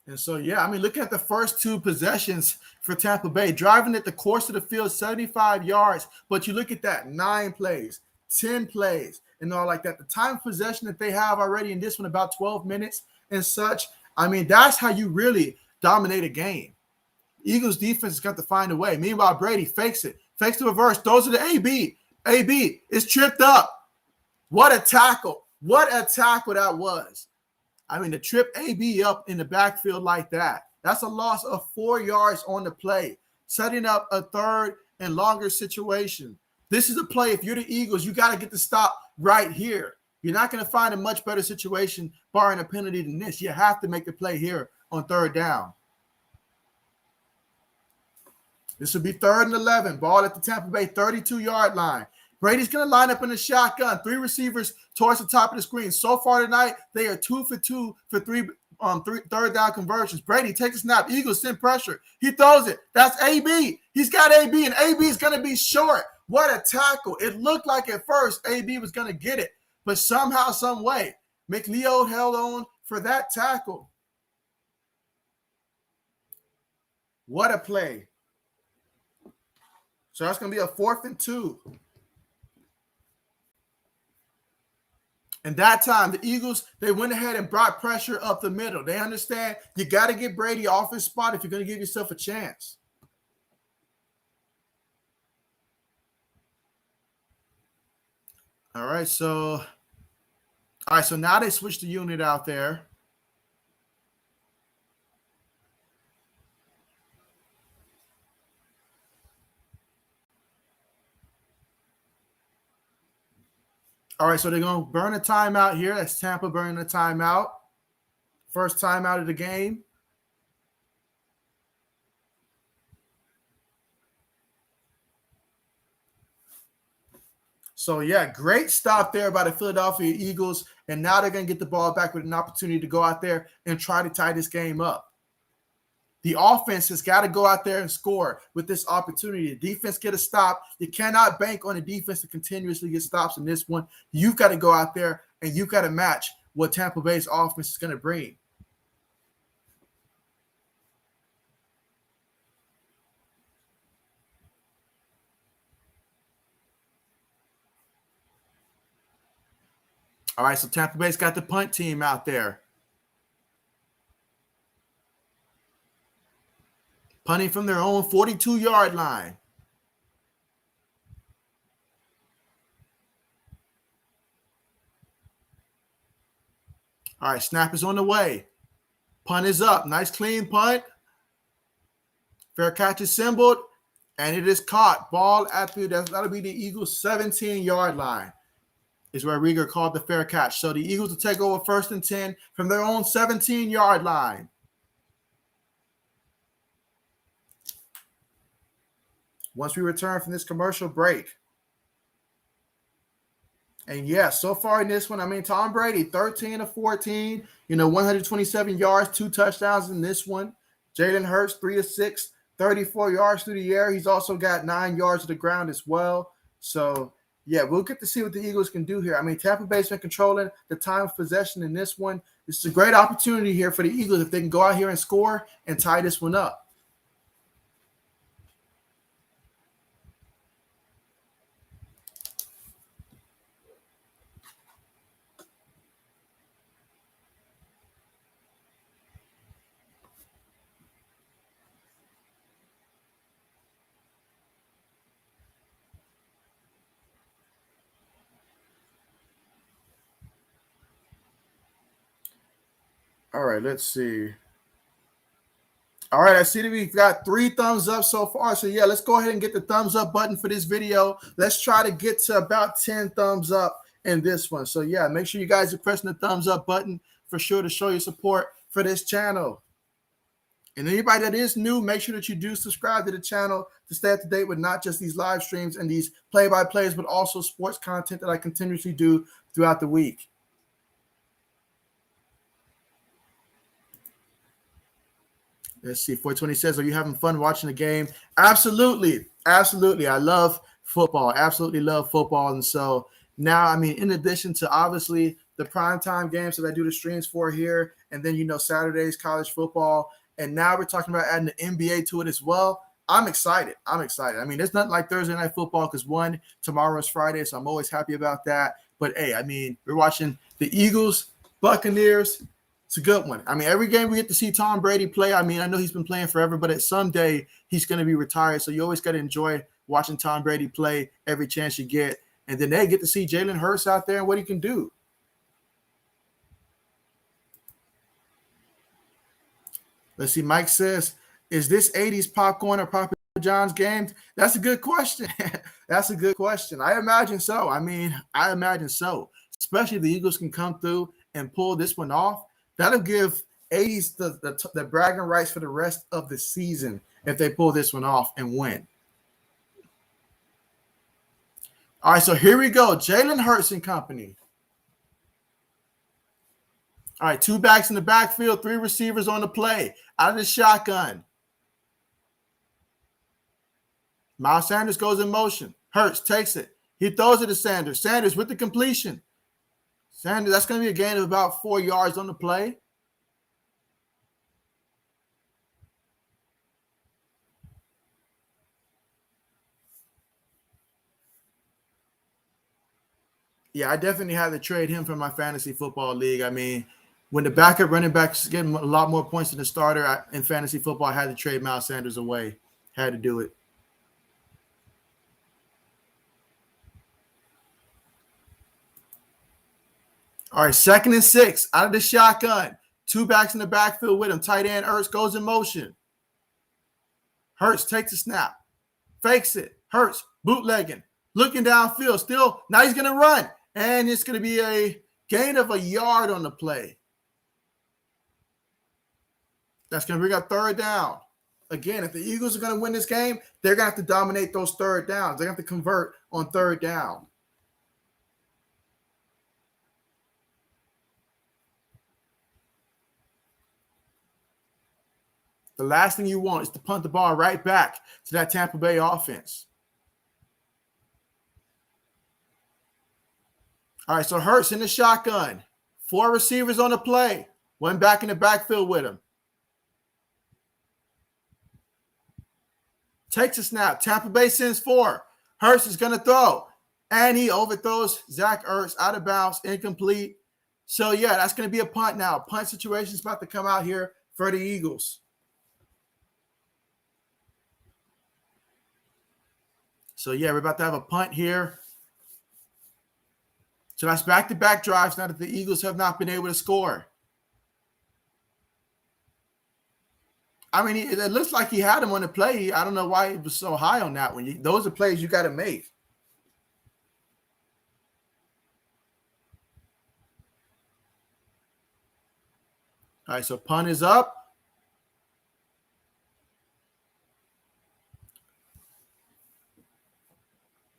And so, yeah, I mean, looking at the first two possessions for Tampa Bay, driving at the course of the field, 75 yards. But you look at that, 9 plays, 10 plays, and all like that. The time of possession that they have already in this one, about 12 minutes and such. I mean, that's how you really dominate a game. Eagles defense has got to find a way. Meanwhile, Brady fakes the reverse, throws it to AB. AB is tripped up. What a tackle. What a tackle that was. I mean, to trip AB up in the backfield like that, that's a loss of 4 yards on the play, setting up a third and longer situation. This is a play. If you're the Eagles, you got to get the stop right here. You're not going to find a much better situation barring a penalty than this. You have to make the play here on third down. This will be 3rd and 11. Ball at the Tampa Bay 32-yard line. Brady's going to line up in the shotgun. 3 receivers towards the top of the screen. So far tonight, they are 2 for 2 for three third down conversions. Brady takes a snap. Eagles send pressure. He throws it. That's AB. He's got AB, and AB is going to be short. What a tackle. It looked like at first AB was going to get it, but somehow, some way, McLeod held on for that tackle. What a play. So that's going to be a 4th and 2. And that time, the Eagles, they went ahead and brought pressure up the middle. They understand you got to get Brady off his spot if you're going to give yourself a chance. All right, so now they switched the unit out there. All right, so they're going to burn a timeout here. That's Tampa burning a timeout. First timeout of the game. So, yeah, great stop there by the Philadelphia Eagles. And now they're going to get the ball back with an opportunity to go out there and try to tie this game up. The offense has got to go out there and score with this opportunity. The defense get a stop. You cannot bank on the defense to continuously get stops in this one. You've got to go out there and you've got to match what Tampa Bay's offense is going to bring. All right, so Tampa Bay's got the punt team out there. Punting from their own 42-yard line. All right, snap is on the way. Punt is up. Nice clean punt. Fair catch is assembled, and it is caught. Ball at that'll be the Eagles' 17-yard line. Is where Rieger called the fair catch. So the Eagles will take over 1st and 10 from their own 17-yard line. Once we return from this commercial break. And yeah, so far in this one, I mean, Tom Brady, 13 of 14, 127 yards, 2 touchdowns in this one. Jalen Hurts, 3 of 6, 34 yards through the air. He's also got 9 yards to the ground as well. So, yeah, we'll get to see what the Eagles can do here. I mean, Tampa Bay's been controlling the time of possession in this one. This is a great opportunity here for the Eagles if they can go out here and score and tie this one up. All right, let's see. All right, I see that we've got 3 thumbs up so far. So, yeah, let's go ahead and get the thumbs up button for this video. Let's try to get to about 10 thumbs up in this one. So, yeah, make sure you guys are pressing the thumbs up button for sure to show your support for this channel. And anybody that is new, make sure that you do subscribe to the channel to stay up to date with not just these live streams and these play-by-plays, but also sports content that I continuously do throughout the week. Let's see. 420 says, are you having fun watching the game? Absolutely. Absolutely. I love football. Absolutely love football. And so now, I mean, in addition to obviously the primetime games that I do the streams for here, and then, Saturdays, college football, and now we're talking about adding the NBA to it as well. I'm excited. I mean, there's nothing like Thursday night football because tomorrow is Friday, so I'm always happy about that. But, hey, I mean, we're watching the Eagles, Buccaneers. It's a good one. I mean, every game we get to see Tom Brady play. I mean, I know he's been playing forever, but at some day he's going to be retired. So you always got to enjoy watching Tom Brady play every chance you get. And then they get to see Jalen Hurts out there and what he can do. Let's see. Mike says, is this 80s popcorn or Papa John's game? That's a good question. That's a good question. I imagine so. I mean, I imagine so. Especially if the Eagles can come through and pull this one off. That'll give 80s the bragging rights for the rest of the season if they pull this one off and win. All right, so here we go. Jalen Hurts and company. All right, 2 backs in the backfield, 3 receivers on the play. Out of the shotgun. Miles Sanders goes in motion. Hurts takes it. He throws it to Sanders. Sanders with the completion. Sanders, that's going to be a gain of about 4 yards on the play. Yeah, I definitely had to trade him from my fantasy football league. I mean, when the backup running back's getting a lot more points than the starter in fantasy football, I had to trade Miles Sanders away. Had to do it. All right, 2nd and 6 out of the shotgun. 2 backs in the backfield with him. Tight end Hurts goes in motion. Hurts takes a snap. Fakes it. Hurts bootlegging. Looking downfield. Still, now he's going to run. And it's going to be a gain of a yard on the play. That's going to bring up 3rd down. Again, if the Eagles are going to win this game, they're going to have to dominate those 3rd downs. They're going to have to convert on 3rd down. The last thing you want is to punt the ball right back to that Tampa Bay offense. All right, so Hurts in the shotgun. 4 receivers on the play. 1 back in the backfield with him. Takes a snap. Tampa Bay sends 4. Hurts is going to throw. And he overthrows Zach Ertz out of bounds, incomplete. So, yeah, that's going to be a punt now. Punt situation is about to come out here for the Eagles. So, yeah, we're about to have a punt here. So that's back-to-back drives now that the Eagles have not been able to score. I mean, it looks like he had him on the play. I don't know why it was so high on that one. Those are plays you got to make. All right, so punt is up.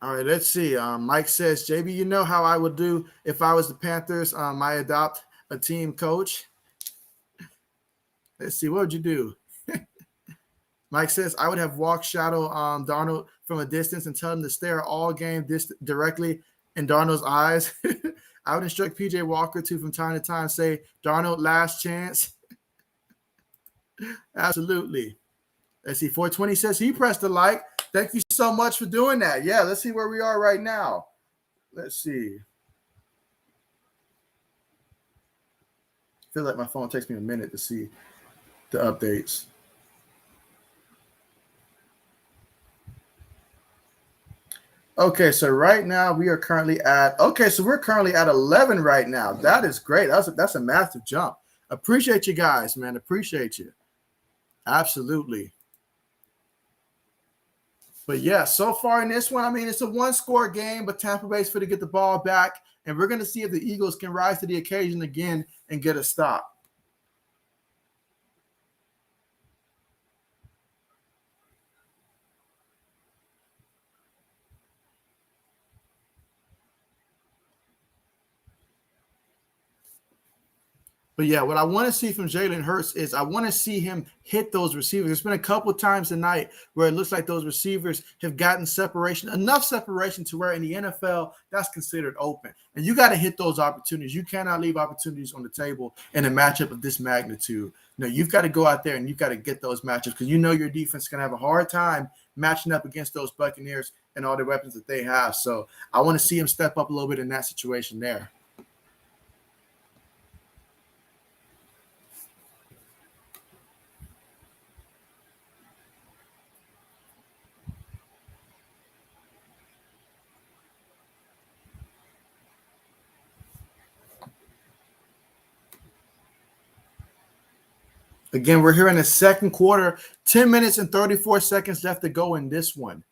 All right, let's see. Mike says, JB, you know how I would do if I was the Panthers. I adopt a team coach. Let's see. What would you do? Mike says, I would have walked shadow Darnold from a distance and tell him to stare all game directly in Darnold's eyes. I would instruct PJ Walker to, from time to time, say, Darnold, last chance. Absolutely. Let's see. 420 says he pressed the like. Thank you so much for doing that. Yeah, let's see where we are right now. Let's see. I feel like my phone takes me a minute to see the updates. Okay, so right now we're currently at 11 right now. That is great. That's a massive jump. Appreciate you guys, man. Appreciate you. Absolutely. But yeah, so far in this one, I mean, it's a one-score game, but Tampa Bay's for to get the ball back, and we're going to see if the Eagles can rise to the occasion again and get a stop. But yeah, what I want to see from Jalen Hurts is I want to see him hit those receivers. There's been a couple of times tonight where it looks like those receivers have gotten separation, enough separation to where in the NFL that's considered open. And you got to hit those opportunities. You cannot leave opportunities on the table in a matchup of this magnitude. No, you've got to go out there and you've got to get those matchups because you know your defense is going to have a hard time matching up against those Buccaneers and all the weapons that they have. So I want to see him step up a little bit in that situation there. Again, we're here in the second quarter, 10 minutes and 34 seconds left to go in this one.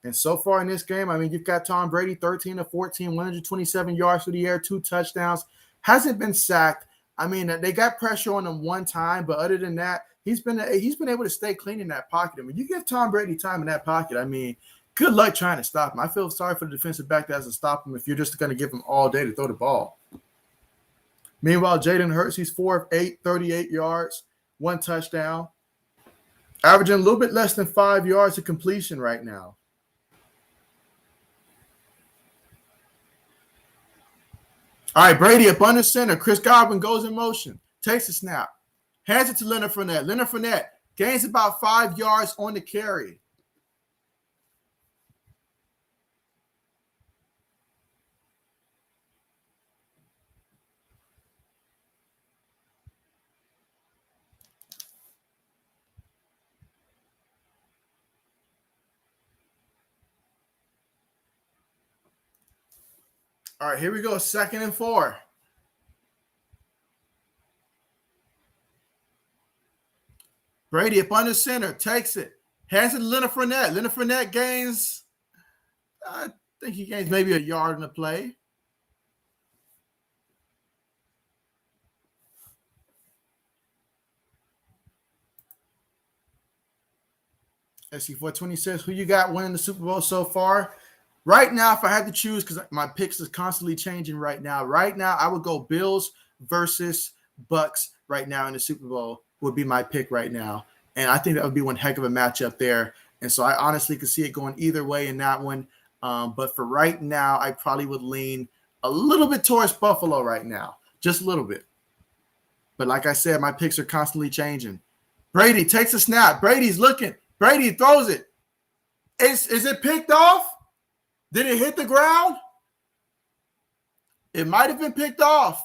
And so far in this game, I mean, you've got Tom Brady, 13 of 14, 127 yards through the air, 2 touchdowns. Hasn't been sacked. I mean, they got pressure on him one time, but other than that, he's been able to stay clean in that pocket. I mean, you give Tom Brady time in that pocket, I mean, good luck trying to stop him. I feel sorry for the defensive back that has to stop him if you're just going to give him all day to throw the ball. Meanwhile, Jalen Hurts, he's 4 of 8, 38 yards. 1 touchdown, averaging a little bit less than 5 yards of completion right now. All right, Brady up under center. Chris Godwin goes in motion, takes a snap, hands it to Leonard Fournette. Leonard Fournette gains about 5 yards on the carry. All right, here we go. 2nd and 4. Brady up under center, takes it, hands it to Leonard Fournette. Leonard Fournette gains, I think he gains maybe a yard in the play. Let's see, 420 says, who you got winning the Super Bowl so far? Right now, if I had to choose, because my picks is constantly changing right now, I would go Bills versus Bucks right now in the Super Bowl would be my pick right now. And I think that would be one heck of a matchup there. And so I honestly could see it going either way in that one. But for right now, I probably would lean a little bit towards Buffalo right now, just a little bit. But like I said, my picks are constantly changing. Brady takes a snap. Brady's looking. Brady throws it. Is it picked off? Did it hit the ground? It might have been picked off.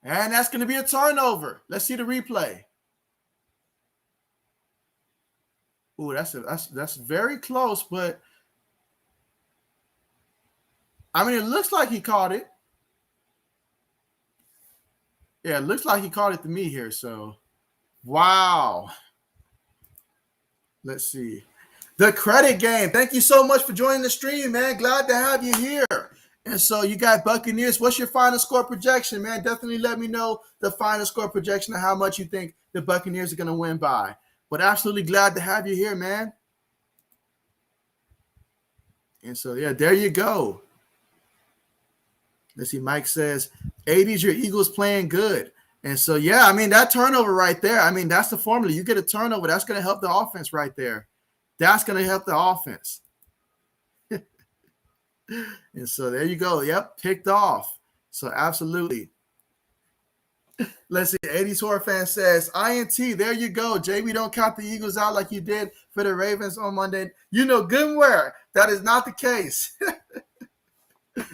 And that's going to be a turnover. Let's see the replay. Ooh, that's very close, but I mean, it looks like he caught it. Yeah, it looks like he caught it to me here. So, wow. Let's see. The credit game. Thank you so much for joining the stream, man. Glad to have you here. And so you got Buccaneers. What's your final score projection, man? Definitely let me know the final score projection of how much you think the Buccaneers are going to win by. But absolutely glad to have you here, man. And so, yeah, there you go. Let's see. Mike says, 80s, your Eagles playing good. And so, yeah, I mean, that turnover right there, I mean, that's the formula. You get a turnover, that's going to help the offense right there. That's going to help the offense. And so there you go. Yep, picked off. So absolutely. Let's see. 80s horror fan says, INT, there you go. JB, don't count the Eagles out like you did for the Ravens on Monday. You know good and well, that is not the case.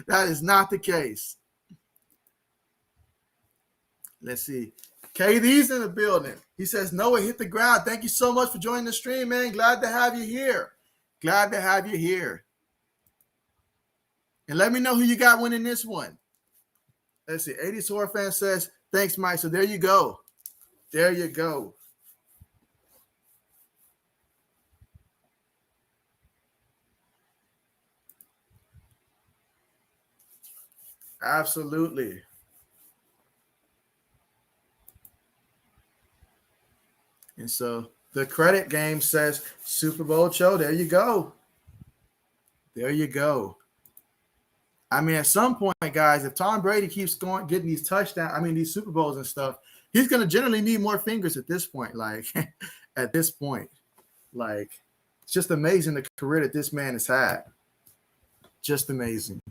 That is not the case. Let's see. KD's in the building. He says, Noah hit the ground. Thank you so much for joining the stream, man. Glad to have you here. Glad to have you here. And let me know who you got winning this one. Let's see. 80s horror fan says, thanks, Mike. So there you go. There you go. Absolutely. And so the credit game says Super Bowl show. There you go. There you go. I mean, at some point, guys, if Tom Brady keeps getting these touchdowns, I mean, these Super Bowls and stuff, he's going to generally need more fingers at this point. Like, at this point, like, it's just amazing the career that this man has had. Just amazing.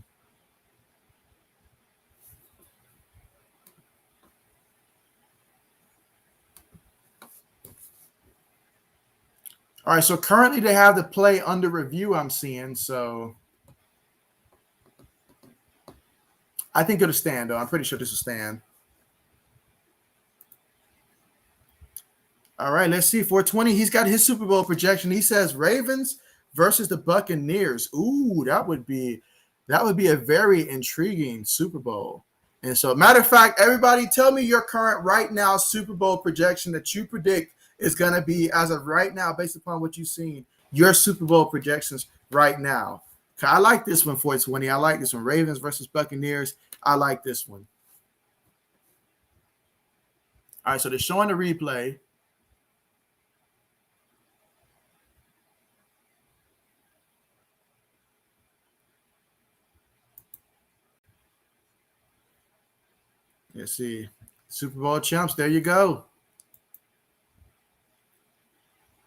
All right, so currently they have the play under review, I'm seeing. So I think it'll stand, though. I'm pretty sure this will stand. All right, let's see. 420, he's got his Super Bowl projection. He says Ravens versus the Buccaneers. Ooh, that would be a very intriguing Super Bowl. And so, matter of fact, everybody tell me your current right now Super Bowl projection that you predict is going to be as of right now, based upon what you've seen, your Super Bowl projections right now. I like this one, 420. I like this one. Ravens versus Buccaneers. I like this one. All right, so they're showing the replay. Let's see. Super Bowl champs. There you go.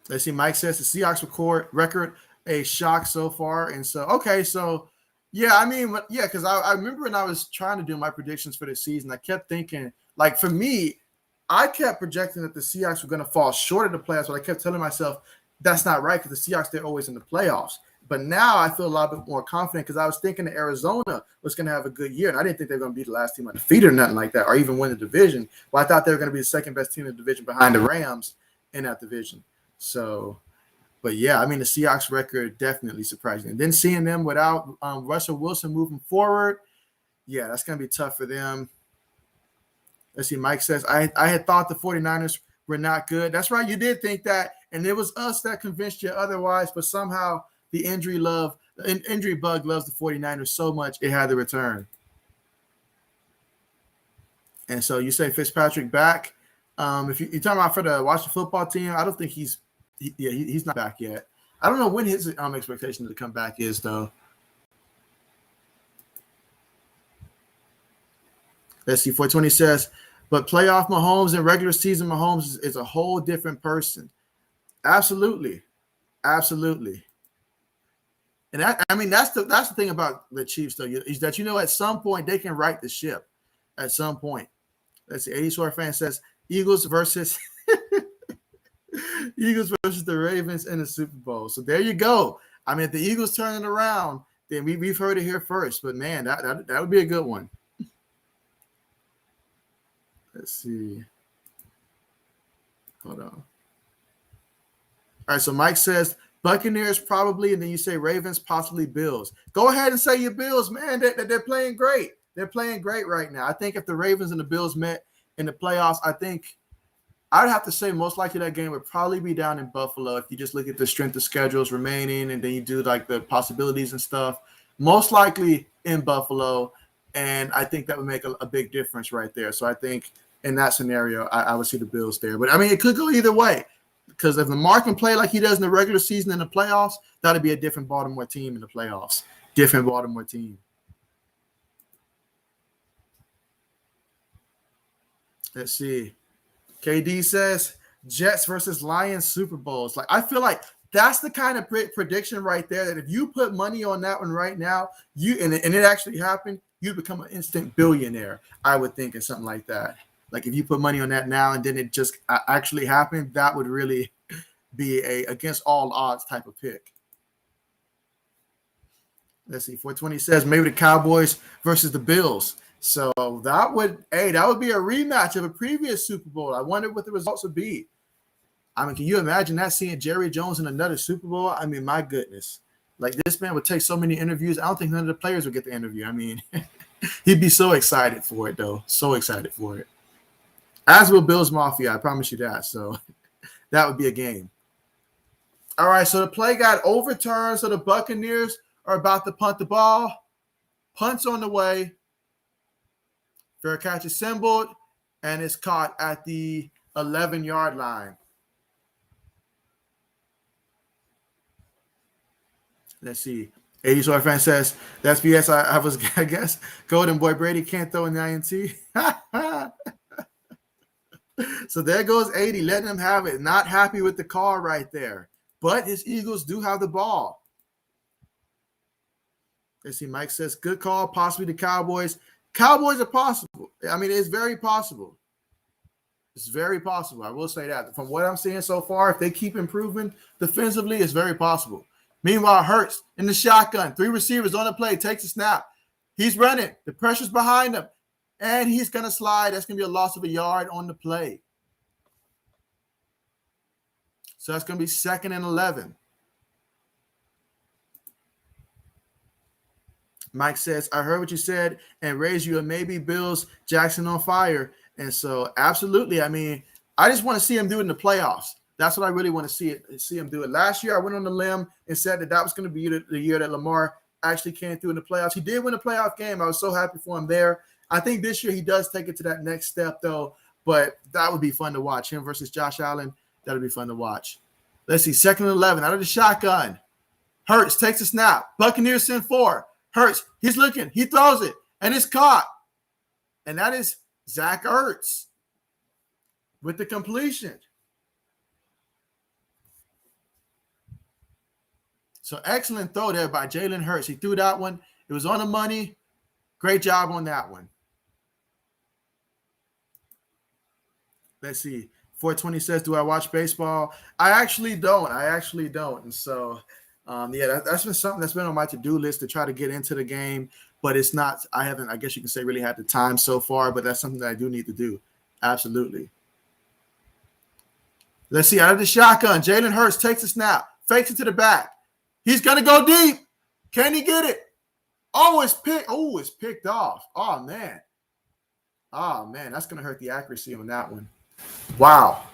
Let's see. Mike says the Seahawks record a shock so far. And so, okay. So, yeah, I mean, yeah, because I remember when I was trying to do my predictions for the season, I kept thinking, like, for me, I kept projecting that the Seahawks were going to fall short of the playoffs, but I kept telling myself that's not right because the Seahawks, they're always in the playoffs. But now I feel a lot bit more confident because I was thinking that Arizona was going to have a good year, and I didn't think they were going to be the last team undefeated or nothing like that, or even win the division. Well, I thought they were going to be the second best team in the division behind the Rams in that division. So, but yeah, I mean, the Seahawks record definitely surprising. And then seeing them without Russell Wilson moving forward, yeah, that's going to be tough for them. Let's see, Mike says, I had thought the 49ers were not good. That's right, you did think that, and it was us that convinced you otherwise, but somehow the injury bug loves the 49ers so much it had to return. And so you say Fitzpatrick back. If you're talking about for the Washington football team, I don't think he's not back yet. I don't know when his expectation to come back is, though. Let's see, 420 says, but playoff Mahomes and regular season Mahomes is a whole different person. Absolutely. Absolutely. And that's the thing about the Chiefs, though, is that, at some point they can right the ship. At some point. Let's see, 80 Short fan says Eagles versus Eagles versus the Ravens in the Super Bowl. So there you go. I mean, if the Eagles turn it around, then we've heard it here first. But man, that would be a good one. Let's see. Hold on. All right, so Mike says Buccaneers probably, and then you say Ravens, possibly Bills. Go ahead and say your Bills, man. They're playing great. They're playing great right now. I think if the Ravens and the Bills met in the playoffs, I think I'd have to say most likely that game would probably be down in Buffalo if you just look at the strength of schedules remaining and then you do like the possibilities and stuff. Most likely in Buffalo, and I think that would make a big difference right there. So I think in that scenario, I would see the Bills there. But, I mean, it could go either way because if Lamar can play like he does in the regular season in the playoffs, that would be a different Baltimore team in the playoffs. Different Baltimore team. Let's see. KD says Jets versus Lions Super Bowls. Like I feel like that's the kind of prediction right there that if you put money on that one right now, and it actually happened, you'd become an instant billionaire. I would think, or something like that. Like if you put money on that now and then it just actually happened, that would really be a against all odds type of pick. Let's see. 420 says maybe the Cowboys versus the Bills. So that would be a rematch of a previous Super Bowl. I wonder what the results would be. I mean, can you imagine that, seeing Jerry Jones in another Super Bowl? I mean, my goodness. Like this man would take so many interviews. I don't think none of the players would get the interview. I mean, he'd be so excited for it, though. So excited for it. As will Bills Mafia, I promise you that. So that would be a game. All right, so the play got overturned. So the Buccaneers are about to punt the ball. Punt's on the way. Fair catch assembled, and it's caught at the 11-yard line. Let's see. 80 Soy fan says, that's BS. I guess Golden Boy Brady can't throw an INT. So there goes 80, letting him have it. Not happy with the call right there. But his Eagles do have the ball. Let's see. Mike says, good call, possibly the Cowboys. Cowboys are possible. I mean, it's very possible. It's very possible. I will say that. From what I'm seeing so far, if they keep improving defensively, it's very possible. Meanwhile, Hurts in the shotgun. 3 receivers on the play. Takes a snap. He's running. The pressure's behind him. And he's going to slide. That's going to be a loss of a yard on the play. So that's going to be 2nd and 11. Mike says, I heard what you said and raised you a maybe Bills Jackson on fire. And so absolutely. I mean, I just want to see him do it in the playoffs. That's what I really want to see him do it. Last year, I went on the limb and said that was going to be the year that Lamar actually came through in the playoffs. He did win a playoff game. I was so happy for him there. I think this year he does take it to that next step, though. But that would be fun to watch. Him versus Josh Allen, that would be fun to watch. Let's see, 2nd and 11 out of the shotgun. Hurts takes a snap. Buccaneers send 4. Hurts, he's looking, he throws it, and it's caught. And that is Zach Ertz with the completion. So excellent throw there by Jalen Hurts. He threw that one. It was on the money. Great job on that one. Let's see. 420 says, do I watch baseball? I actually don't. And so that's been something that's been on my to-do list to try to get into the game, but it's not, I haven't, I guess you can say, really had the time so far, but that's something that I do need to do. Absolutely. Let's see, out of the shotgun, Jalen Hurts takes a snap, fakes it to the back. He's going to go deep. Can he get it? It's picked off. Oh, man, that's going to hurt the accuracy on that one. Wow.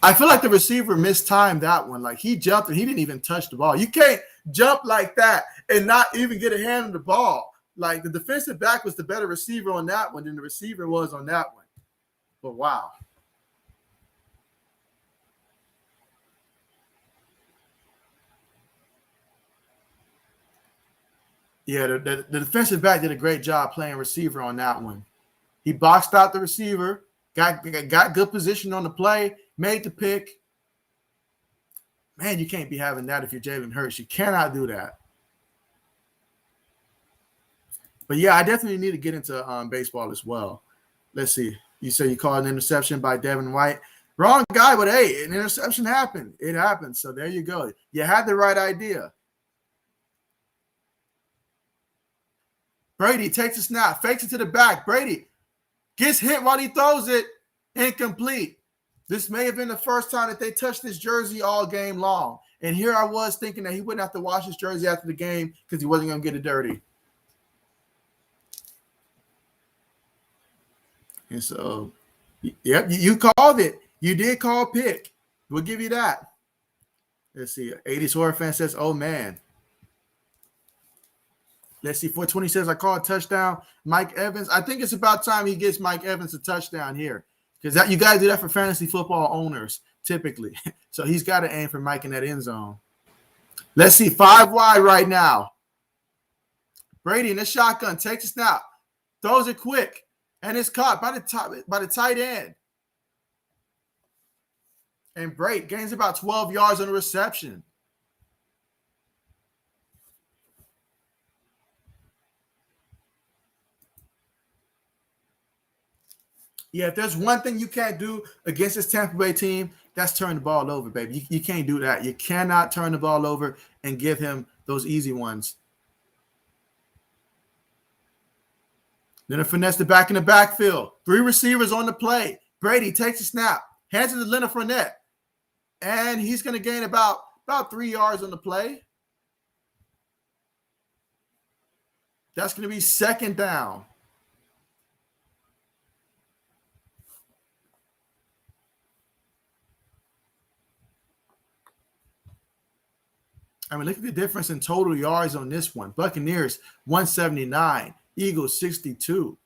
I feel like the receiver mistimed that one. Like he jumped and he didn't even touch the ball. You can't jump like that and not even get a hand on the ball. Like the defensive back was the better receiver on that one than the receiver was on that one. But wow. Yeah, the defensive back did a great job playing receiver on that one. He boxed out the receiver, got good position on the play, made the pick. Man, you can't be having that if you're Jalen Hurts. You cannot do that. But, yeah, I definitely need to get into baseball as well. Let's see. You say you called an interception by Devin White. Wrong guy, but hey, an interception happened. It happened. So there you go. You had the right idea. Brady takes a snap, fakes it to the back. Brady gets hit while he throws it. Incomplete. This may have been the first time that they touched his jersey all game long. And here I was thinking that he wouldn't have to wash his jersey after the game because he wasn't going to get it dirty. And so, yep, you called it. You did call pick. We'll give you that. Let's see. 80s horror fan says, oh, man. Let's see. 420 says, I call a touchdown. Mike Evans. I think it's about time he gets Mike Evans a touchdown here because you got to do that for fantasy football owners typically. So he's got to aim for Mike in that end zone. Let's see. 5 wide right now. Brady in the shotgun takes a snap, throws it quick, and it's caught by the tight end. And Brady gains about 12 yards on the reception. Yeah, if there's one thing you can't do against this Tampa Bay team, that's turn the ball over, baby. You can't do that. You cannot turn the ball over and give him those easy ones. Leonard Fournette the back in the backfield. 3 receivers on the play. Brady takes a snap, hands it to Leonard Fournette, and he's going to gain about 3 yards on the play. That's going to be second down. I mean, look at the difference in total yards on this one. Buccaneers, 179. Eagles, 62.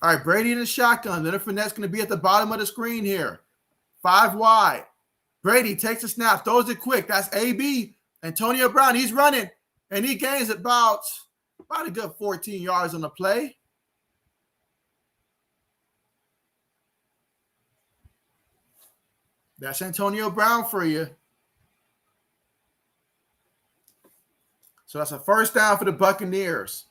All right, Brady in the shotgun. Leonard Fournette's going to be at the bottom of the screen here. 5 wide. Brady takes a snap, throws it quick. That's AB. Antonio Brown, he's running, and he gains about a good 14 yards on the play. That's Antonio Brown for you. So that's a first down for the Buccaneers.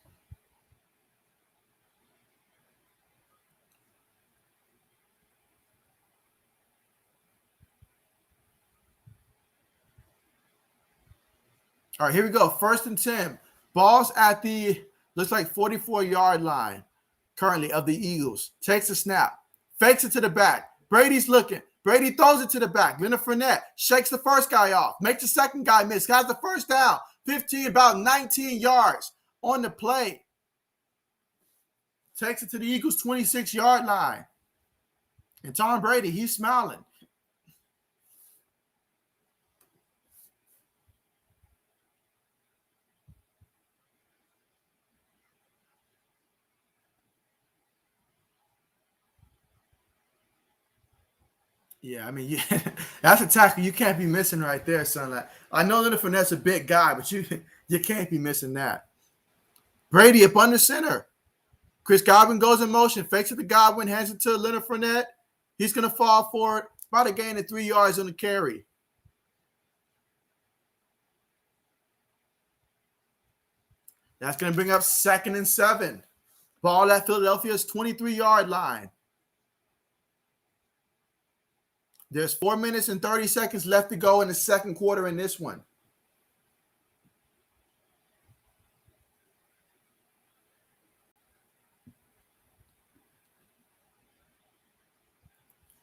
All right, here we go. 1st and 10. Ball's at the, looks like 44-yard line currently of the Eagles. Takes a snap. Fakes it to the back. Brady's looking. Brady throws it to the back. Leonard Fournette shakes the first guy off. Makes the second guy miss. Got the first down. 15, about 19 yards on the play. Takes it to the Eagles' 26-yard line. And Tom Brady, he's smiling. Yeah, I mean, that's a tackle you can't be missing right there, son. Like, I know Leonard Fournette's a big guy, but you can't be missing that. Brady up under center. Chris Godwin goes in motion, fakes it to Godwin, hands it to Leonard Fournette. He's going to fall forward, about a gain of 3 yards on the carry. That's going to bring up 2nd and 7. Ball at Philadelphia's 23-yard line. There's 4 minutes and 30 seconds left to go in the second quarter in this one.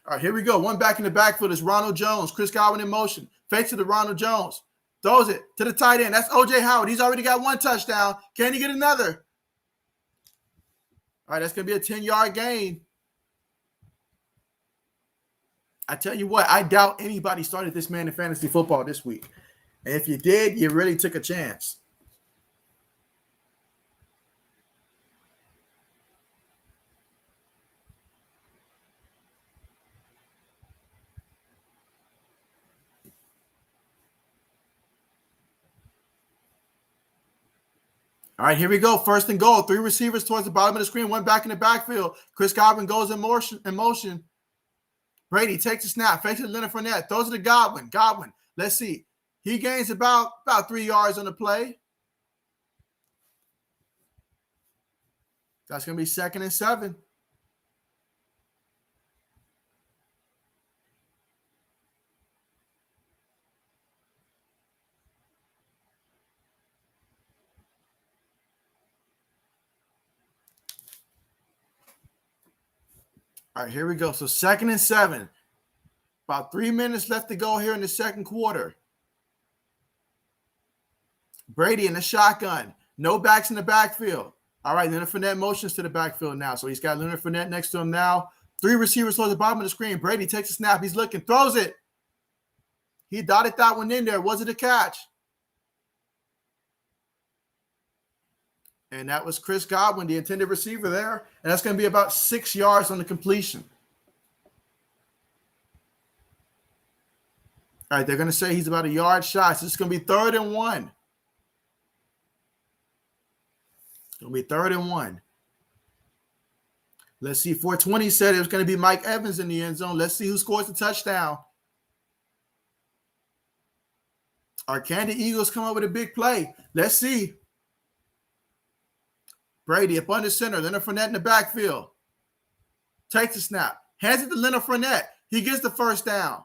All right, here we go. One back in the backfield is Ronald Jones. Chris Godwin in motion. Fakes it to Ronald Jones. Throws it to the tight end. That's O.J. Howard. He's already got 1 touchdown. Can he get another? All right, that's going to be a 10-yard gain. I tell you what, I doubt anybody started this man in fantasy football this week. And if you did, you really took a chance. All right, here we go. 1st and goal. 3 receivers towards the bottom of the screen. 1 back in the backfield. Chris Godwin goes in motion. Brady takes a snap. Fakes it to Leonard Fournette. Throws it to Godwin. Godwin, let's see. He gains about 3 yards on the play. That's going to be 2nd and 7. All right, here we go. So 2nd and 7. About 3 minutes left to go here in the second quarter. Brady in the shotgun. No backs in the backfield. All right, Leonard Fournette motions to the backfield now. So he's got Leonard Fournette next to him now. 3 receivers towards the bottom of the screen. Brady takes a snap. He's looking, throws it. He dotted that one in there. Was it a catch? And that was Chris Godwin, the intended receiver there. And that's going to be about 6 yards on the completion. All right, they're going to say he's about a yard shy. So it's going to be 3rd and 1. It's going to be 3rd and 1. Let's see. 420 said it was going to be Mike Evans in the end zone. Let's see who scores the touchdown. Can the Eagles come up with a big play? Let's see. Brady up under center. Leonard Fournette in the backfield. Takes the snap. Hands it to Leonard Fournette. He gets the first down.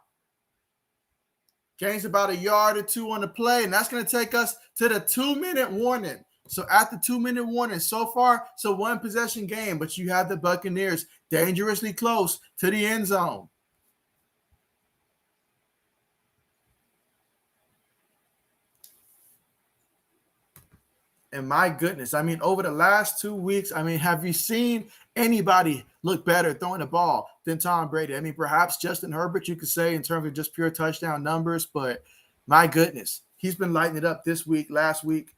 Gains about a yard or 2 on the play, and that's going to take us to the 2-minute warning. So at the 2-minute warning, so far, it's a 1-possession game, but you have the Buccaneers dangerously close to the end zone. And my goodness, I mean, over the last 2 weeks, I mean, have you seen anybody look better throwing the ball than Tom Brady? I mean, perhaps Justin Herbert, you could say, in terms of just pure touchdown numbers, but my goodness, he's been lighting it up this week, last week.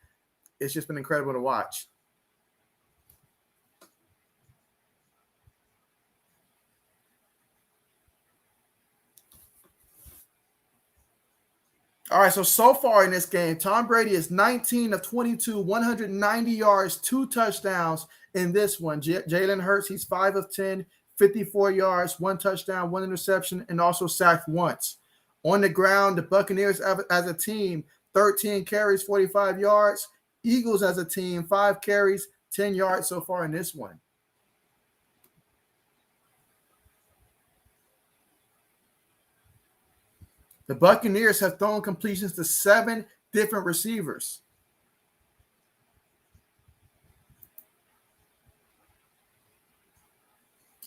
It's just been incredible to watch. All right, so far in this game, Tom Brady is 19 of 22, 190 yards, 2 touchdowns in this one. Jalen Hurts, he's 5 of 10, 54 yards, 1 touchdown, 1 interception, and also sacked once. On the ground, the Buccaneers as a team, 13 carries, 45 yards. Eagles as a team, 5 carries, 10 yards so far in this one. The Buccaneers have thrown completions to 7 different receivers.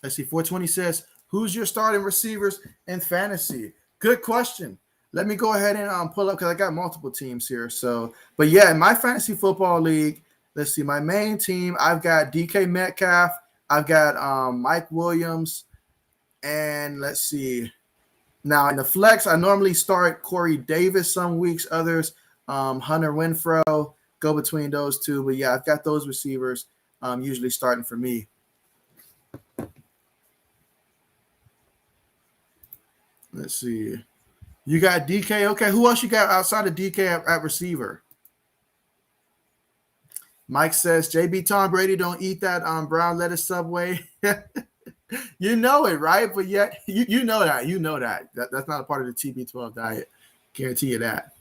Let's see, 420 says, who's your starting receivers in fantasy? Good question. Let me go ahead and pull up because I got multiple teams here. So, but yeah, in my fantasy football league, let's see, my main team, I've got DK Metcalf, I've got Mike Williams, and let's see. Now, in the flex, I normally start Corey Davis some weeks, others, Hunter Renfrow, go between those two. But, yeah, I've got those receivers usually starting for me. Let's see. You got DK. Okay, who else you got outside of DK at receiver? Mike says, JB Tom Brady don't eat that brown lettuce Subway. You know it, right? But yet, you know that. You know that. That's not a part of the TB12 diet. Guarantee you that.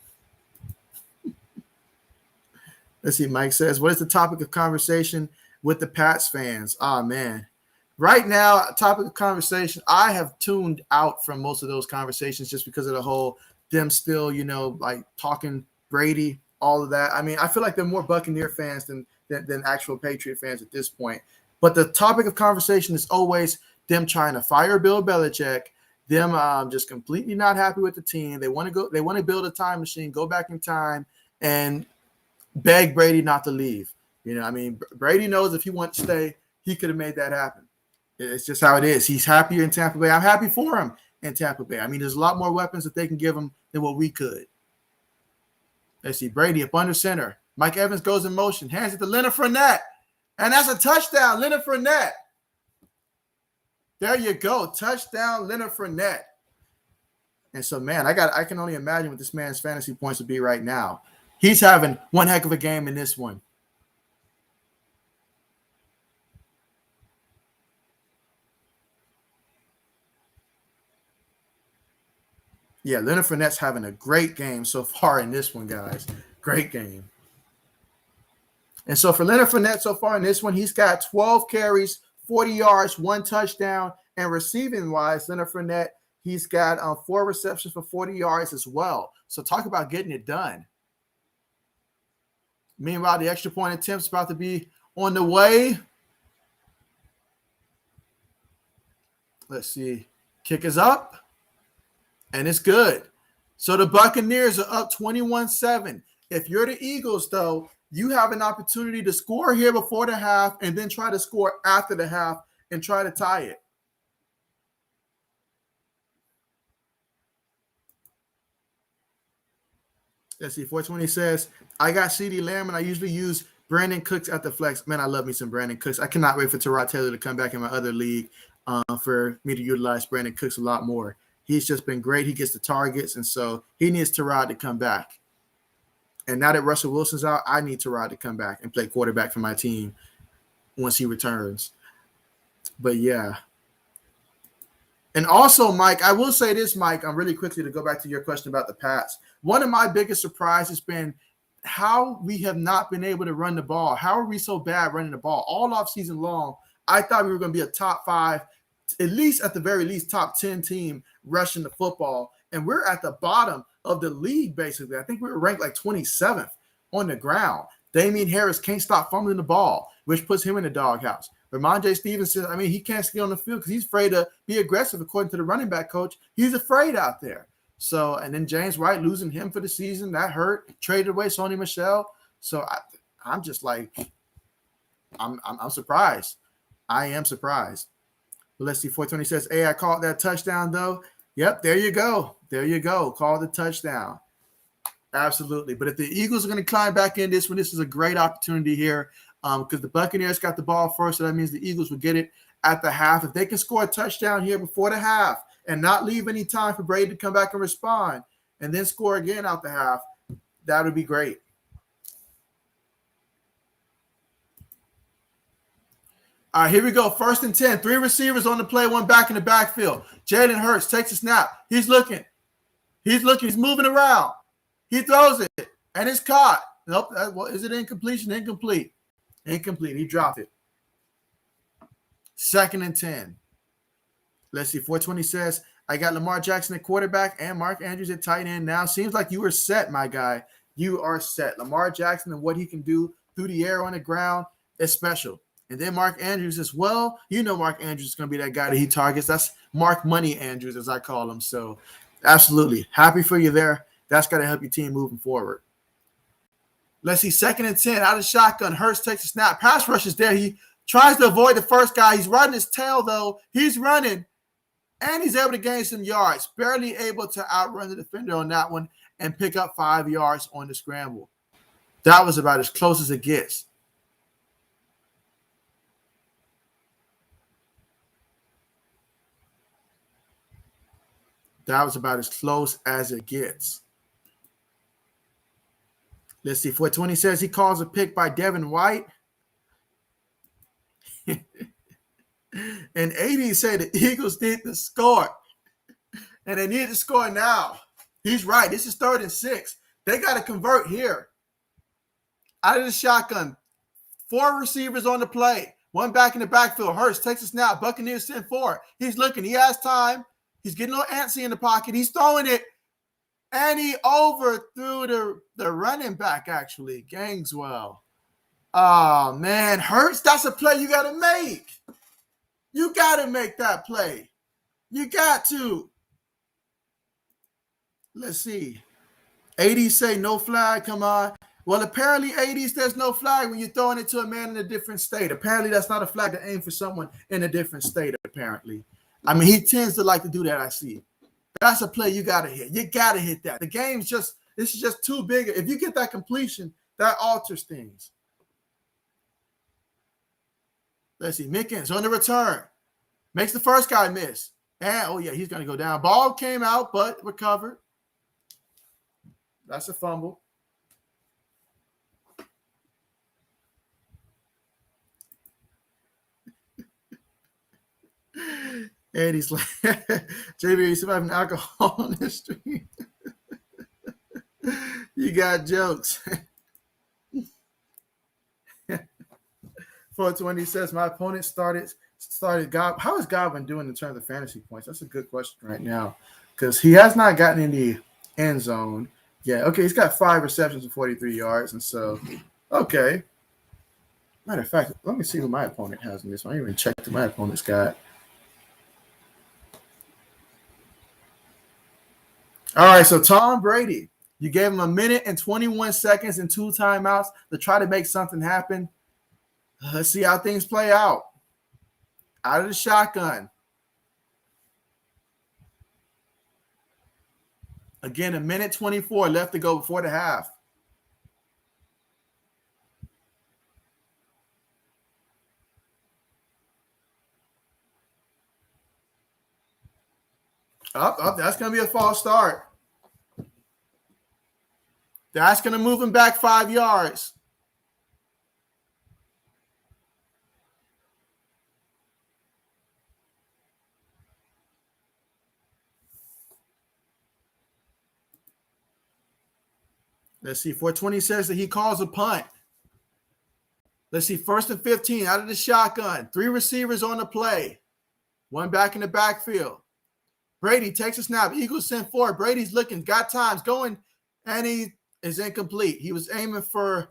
Let's see. Mike says, what is the topic of conversation with the Pats fans? Oh, man. Right now, topic of conversation, I have tuned out from most of those conversations just because of the whole them still, like talking Brady, all of that. I mean, I feel like they're more Buccaneer fans than actual Patriot fans at this point. But the topic of conversation is always them trying to fire Bill Belichick, them just completely not happy with the team. They want to build a time machine, go back in time, and beg Brady not to leave. I mean, Brady knows if he wanted to stay, he could have made that happen. It's just how it is. He's happier in Tampa Bay. I'm happy for him in Tampa Bay. I mean, there's a lot more weapons that they can give him than what we could. Let's see. Brady up under center. Mike Evans goes in motion. Hands it to Leonard Fournette. And that's a touchdown, Leonard Fournette. There you go. Touchdown, Leonard Fournette. And so, man, I can only imagine what this man's fantasy points would be right now. He's having one heck of a game in this one. Yeah, Leonard Fournette's having a great game so far in this one, guys. Great game. And so for Leonard Fournette so far in this one, he's got 12 carries, 40 yards, 1 touchdown. And receiving-wise, Leonard Fournette, he's got 4 receptions for 40 yards as well. So talk about getting it done. Meanwhile, the extra point attempts about to be on the way. Let's see. Kick is up, and it's good. So the Buccaneers are up 21-7. If you're the Eagles, though, you have an opportunity to score here before the half and then try to score after the half and try to tie it. Let's see. 420 says, I got CeeDee Lamb, and I usually use Brandon Cooks at the flex. Man, I love me some Brandon Cooks. I cannot wait for Tyrod Taylor to come back in my other league for me to utilize Brandon Cooks a lot more. He's just been great. He gets the targets, and so he needs Tyrod to come back. And now that Russell Wilson's out, I need Tyrod to come back and play quarterback for my team once he returns. But, yeah. And also, Mike, I will say this, Mike, really quickly to go back to your question about the Pats. One of my biggest surprises has been how we have not been able to run the ball. How are we so bad running the ball? All offseason long, I thought we were going to be a top 5, at least at the very least, top 10 team rushing the football. And we're at the bottom of the league, basically. I think we were ranked like 27th on the ground. Damian Harris can't stop fumbling the ball, which puts him in the doghouse. Ramondre Stevenson, I mean, he can't stay on the field because he's afraid to be aggressive, according to the running back coach. He's afraid out there. So, and then James White losing him for the season, that hurt. Traded away Sony Michel. So I'm just like, I'm surprised. I am surprised. But let's see. 420 says, hey, I caught that touchdown though. Yep, there you go. There you go. Call the touchdown. Absolutely. But if the Eagles are going to climb back in this one, this is a great opportunity here because the Buccaneers got the ball first, so that means the Eagles will get it at the half. If they can score a touchdown here before the half and not leave any time for Brady to come back and respond and then score again out the half, that would be great. All right, here we go. 1st and 10. 3 receivers on the play, 1 back in the backfield. Jalen Hurts takes a snap. He's looking. He's moving around. He throws it, and it's caught. Nope. Is it incompletion? Incomplete. Incomplete. He dropped it. 2nd and 10. Let's see. 420 says, I got Lamar Jackson at quarterback and Mark Andrews at tight end now. Seems like you are set, my guy. You are set. Lamar Jackson and what he can do through the air on the ground is special. And then Mark Andrews as well. You know Mark Andrews is going to be that guy that he targets. That's Mark Money Andrews, as I call him. So, absolutely. Happy for you there. That's got to help your team moving forward. Let's see. 2nd and 10. Out of shotgun. Hurts takes a snap. Pass rush is there. He tries to avoid the first guy. He's running his tail, though. He's running. And he's able to gain some yards. Barely able to outrun the defender on that one and pick up 5 yards on the scramble. That was about as close as it gets. That was about as close as it gets. Let's see. 420 says he calls a pick by Devin White. And 80 said the Eagles need to score. And they need to score now. He's right. This is 3rd and 6. They got to convert here. Out of the shotgun. 4 receivers on the play. 1 back in the backfield. Hurts takes a snap. Buccaneers send 4. He's looking. He has time. He's getting a little antsy in the pocket. He's throwing it. And he overthrew the running back, actually. Gangswell. Oh, man. Hurts, that's a play you got to make. You got to make that play. You got to. Let's see. 80s say no flag. Come on. Well, apparently, 80s, there's no flag when you're throwing it to a man in a different state. Apparently, that's not a flag to aim for someone in a different state, apparently. I mean, he tends to like to do that, I see. That's a play you got to hit. You got to hit that. The game's this is just too big. If you get that completion, that alters things. Let's see. Mickens on the return. Makes the first guy miss. And, oh, yeah, he's going to go down. Ball came out, but recovered. That's a fumble. And he's like, JB, you surviving alcohol on this stream. You got jokes. 420 says my opponent started God. How is Godwin doing in terms of fantasy points? That's a good question right now because he has not gotten in the end zone. Yeah, okay, he's got 5 receptions and 43 yards, and so okay. Matter of fact, let me see who my opponent has in this one. I didn't even check who my opponent's got. All right, so Tom Brady, you gave him 1 minute and 21 seconds and 2 timeouts to try to make something happen. Let's see how things play out. Out of the shotgun. Again, 1 minute 24 left to go before the half. That's going to be a false start. That's going to move him back 5 yards. Let's see. 420 says that he calls a punt. Let's see. 1st and 15 out of the shotgun. 3 receivers on the play. 1 back in the backfield. Brady takes a snap. Eagles send 4. Brady's looking. Got times going. And he is incomplete. He was aiming for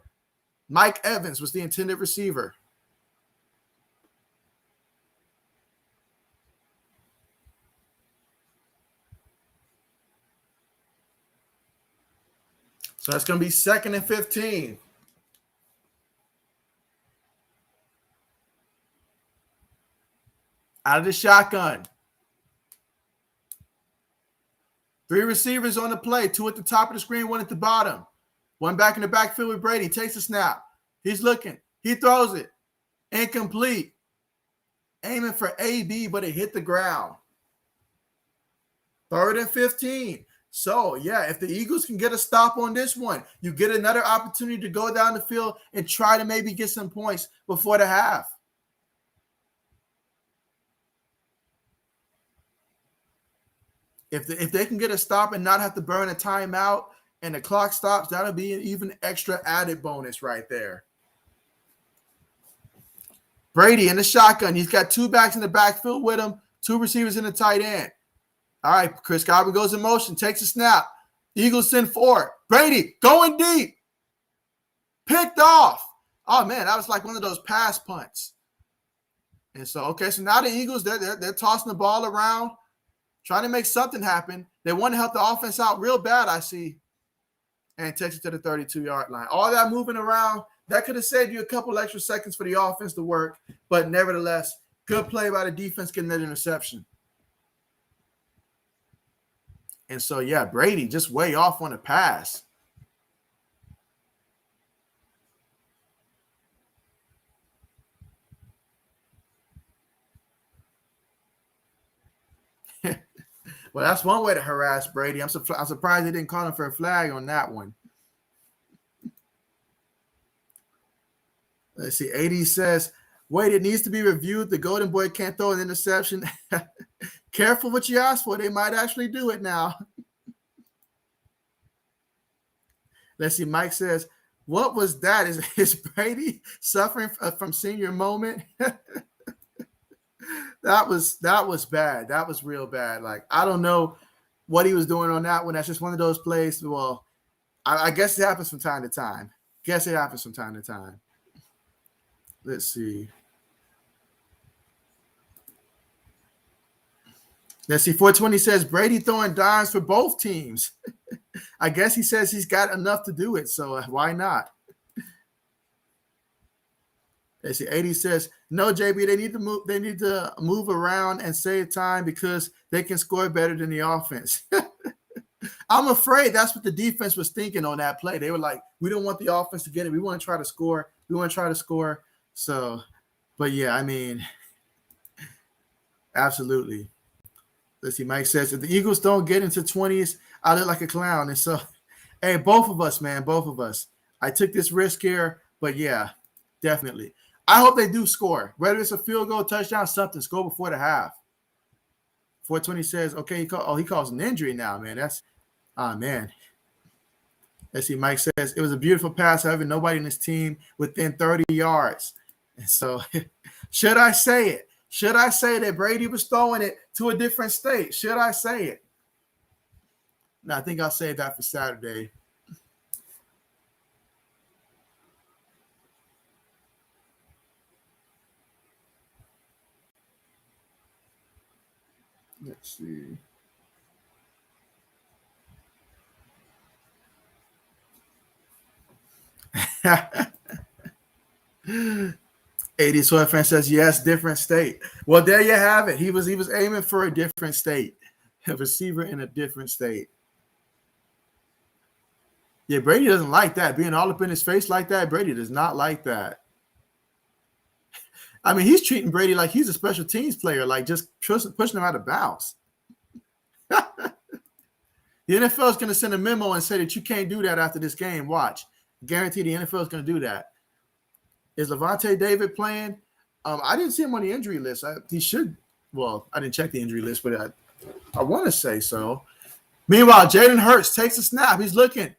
Mike Evans was the intended receiver. So that's going to be 2nd and 15. Out of the shotgun. 3 receivers on the play. 2 at the top of the screen, 1 at the bottom. 1 back in the backfield with Brady. Takes a snap. He's looking. He throws it. Incomplete. Aiming for AB, but it hit the ground. 3rd and 15. So, yeah, if the Eagles can get a stop on this one, you get another opportunity to go down the field and try to maybe get some points before the half. If they can get a stop and not have to burn a timeout and the clock stops, that'll be an even extra added bonus right there. Brady in the shotgun. He's got 2 backs in the backfield with him, 2 receivers in the tight end. All right, Chris Godwin goes in motion, takes a snap. Eagles send 4. Brady going deep. Picked off. Oh, man, that was like one of those pass punts. And so, okay, so now the Eagles, they're tossing the ball around, trying to make something happen. They want to help the offense out real bad, I see. And takes it to the 32-yard line. All that moving around, that could have saved you a couple extra seconds for the offense to work. But nevertheless, good play by the defense getting that interception. And so, yeah, Brady just way off on the pass. Well, that's one way to harass Brady. I'm surprised they didn't call him for a flag on that one. Let's see. AD says, wait, it needs to be reviewed. The Golden Boy can't throw an interception. Careful what you ask for. They might actually do it now. Let's see. Mike says, what was that? Is Brady suffering from senior moment? That was bad. That was real bad. Like, I don't know what he was doing on that one. That's just one of those plays. Well, I guess it happens from time to time. Let's see. 420 says Brady throwing dimes for both teams. I guess he says he's got enough to do it, so why not? Let's see. 80 says, no, JB, they need to move around and save time because they can score better than the offense. I'm afraid that's what the defense was thinking on that play. They were like, we don't want the offense to get it. We want to try to score. So, but yeah, I mean, absolutely. Let's see. Mike says, if the Eagles don't get into 20s, I look like a clown. And so, hey, both of us, man, both of us. I took this risk here, but yeah, definitely. I hope they do score. Whether it's a field goal, touchdown, something, score before the half. 420 says, okay, he calls an injury now, man. Man. Let's see. Mike says, it was a beautiful pass. However, nobody in this team within 30 yards. And so should I say it? Should I say that Brady was throwing it to a different state? Should I say it? No, I think I'll save that for Saturday. Let's see. AD Sweat fan says yes, different state. Well, there you have it. He was aiming for a different state, a receiver in a different state. Yeah, Brady doesn't like that. Being all up in his face like that, Brady does not like that. I mean, he's treating Brady like he's a special teams player, like just pushing him out of bounds. The NFL is going to send a memo and say that you can't do that after this game. Watch. Guarantee the NFL is going to do that. Is Levante David playing? I didn't see him on the injury list. He should. Well, I didn't check the injury list, but I want to say so. Meanwhile, Jalen Hurts takes a snap. He's looking.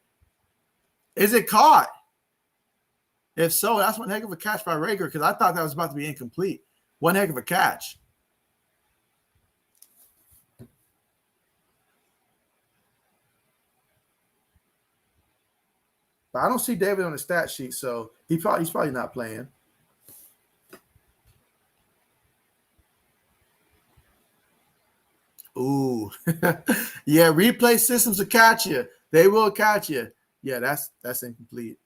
Is it caught? If so, that's one heck of a catch by Rager because I thought that was about to be incomplete. One heck of a catch. But I don't see David on the stat sheet, so he's probably not playing. Ooh. Yeah, replay systems will catch you. They will catch you. Yeah, that's incomplete.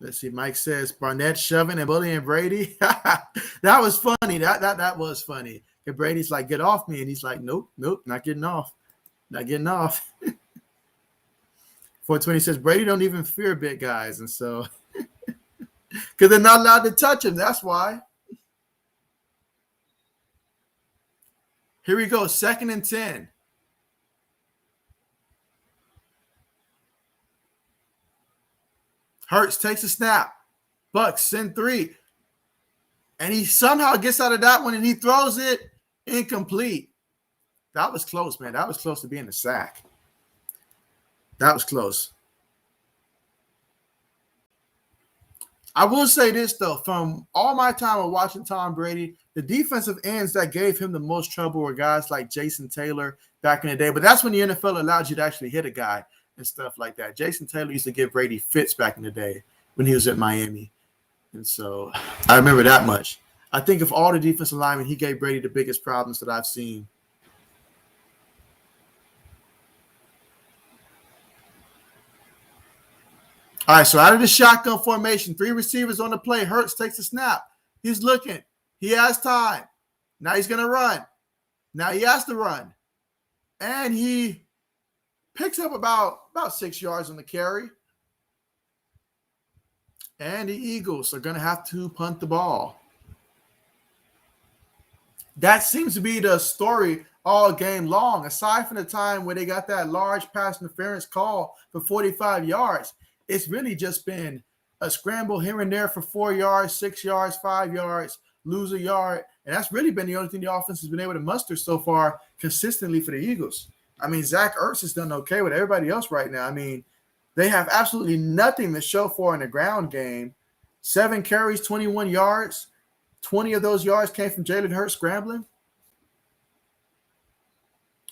Let's see. Mike says Barnett shoving and bullying Brady. That was funny. That was funny. And Brady's like, get off me. And he's like, nope, not getting off. Not getting off. 420 says Brady don't even fear big guys. And so because they're not allowed to touch him. That's why. Here we go. 2nd and 10. Hurts takes a snap. Bucks send 3. And he somehow gets out of that one and he throws it incomplete. That was close, man. That was close to being a sack. That was close. I will say this, though. From all my time of watching Tom Brady, the defensive ends that gave him the most trouble were guys like Jason Taylor back in the day. But that's when the NFL allowed you to actually hit a guy and stuff like that. Jason Taylor used to give Brady fits back in the day when he was at Miami. And so I remember that much. I think of all the defensive linemen, he gave Brady the biggest problems that I've seen. All right, so out of the shotgun formation, 3 receivers on the play. Hurts takes a snap. He's looking. He has time. Now he's going to run. Now he has to run. And he picks up about 6 yards on the carry. And the Eagles are going to have to punt the ball. That seems to be the story all game long, aside from the time where they got that large pass interference call for 45 yards. It's really just been a scramble here and there for 4 yards, 6 yards, 5 yards, lose a yard. And that's really been the only thing the offense has been able to muster so far consistently for the Eagles. I mean, Zach Ertz has done okay with everybody else right now. I mean, they have absolutely nothing to show for in the ground game. 7 carries, 21 yards. 20 of those yards came from Jalen Hurts scrambling.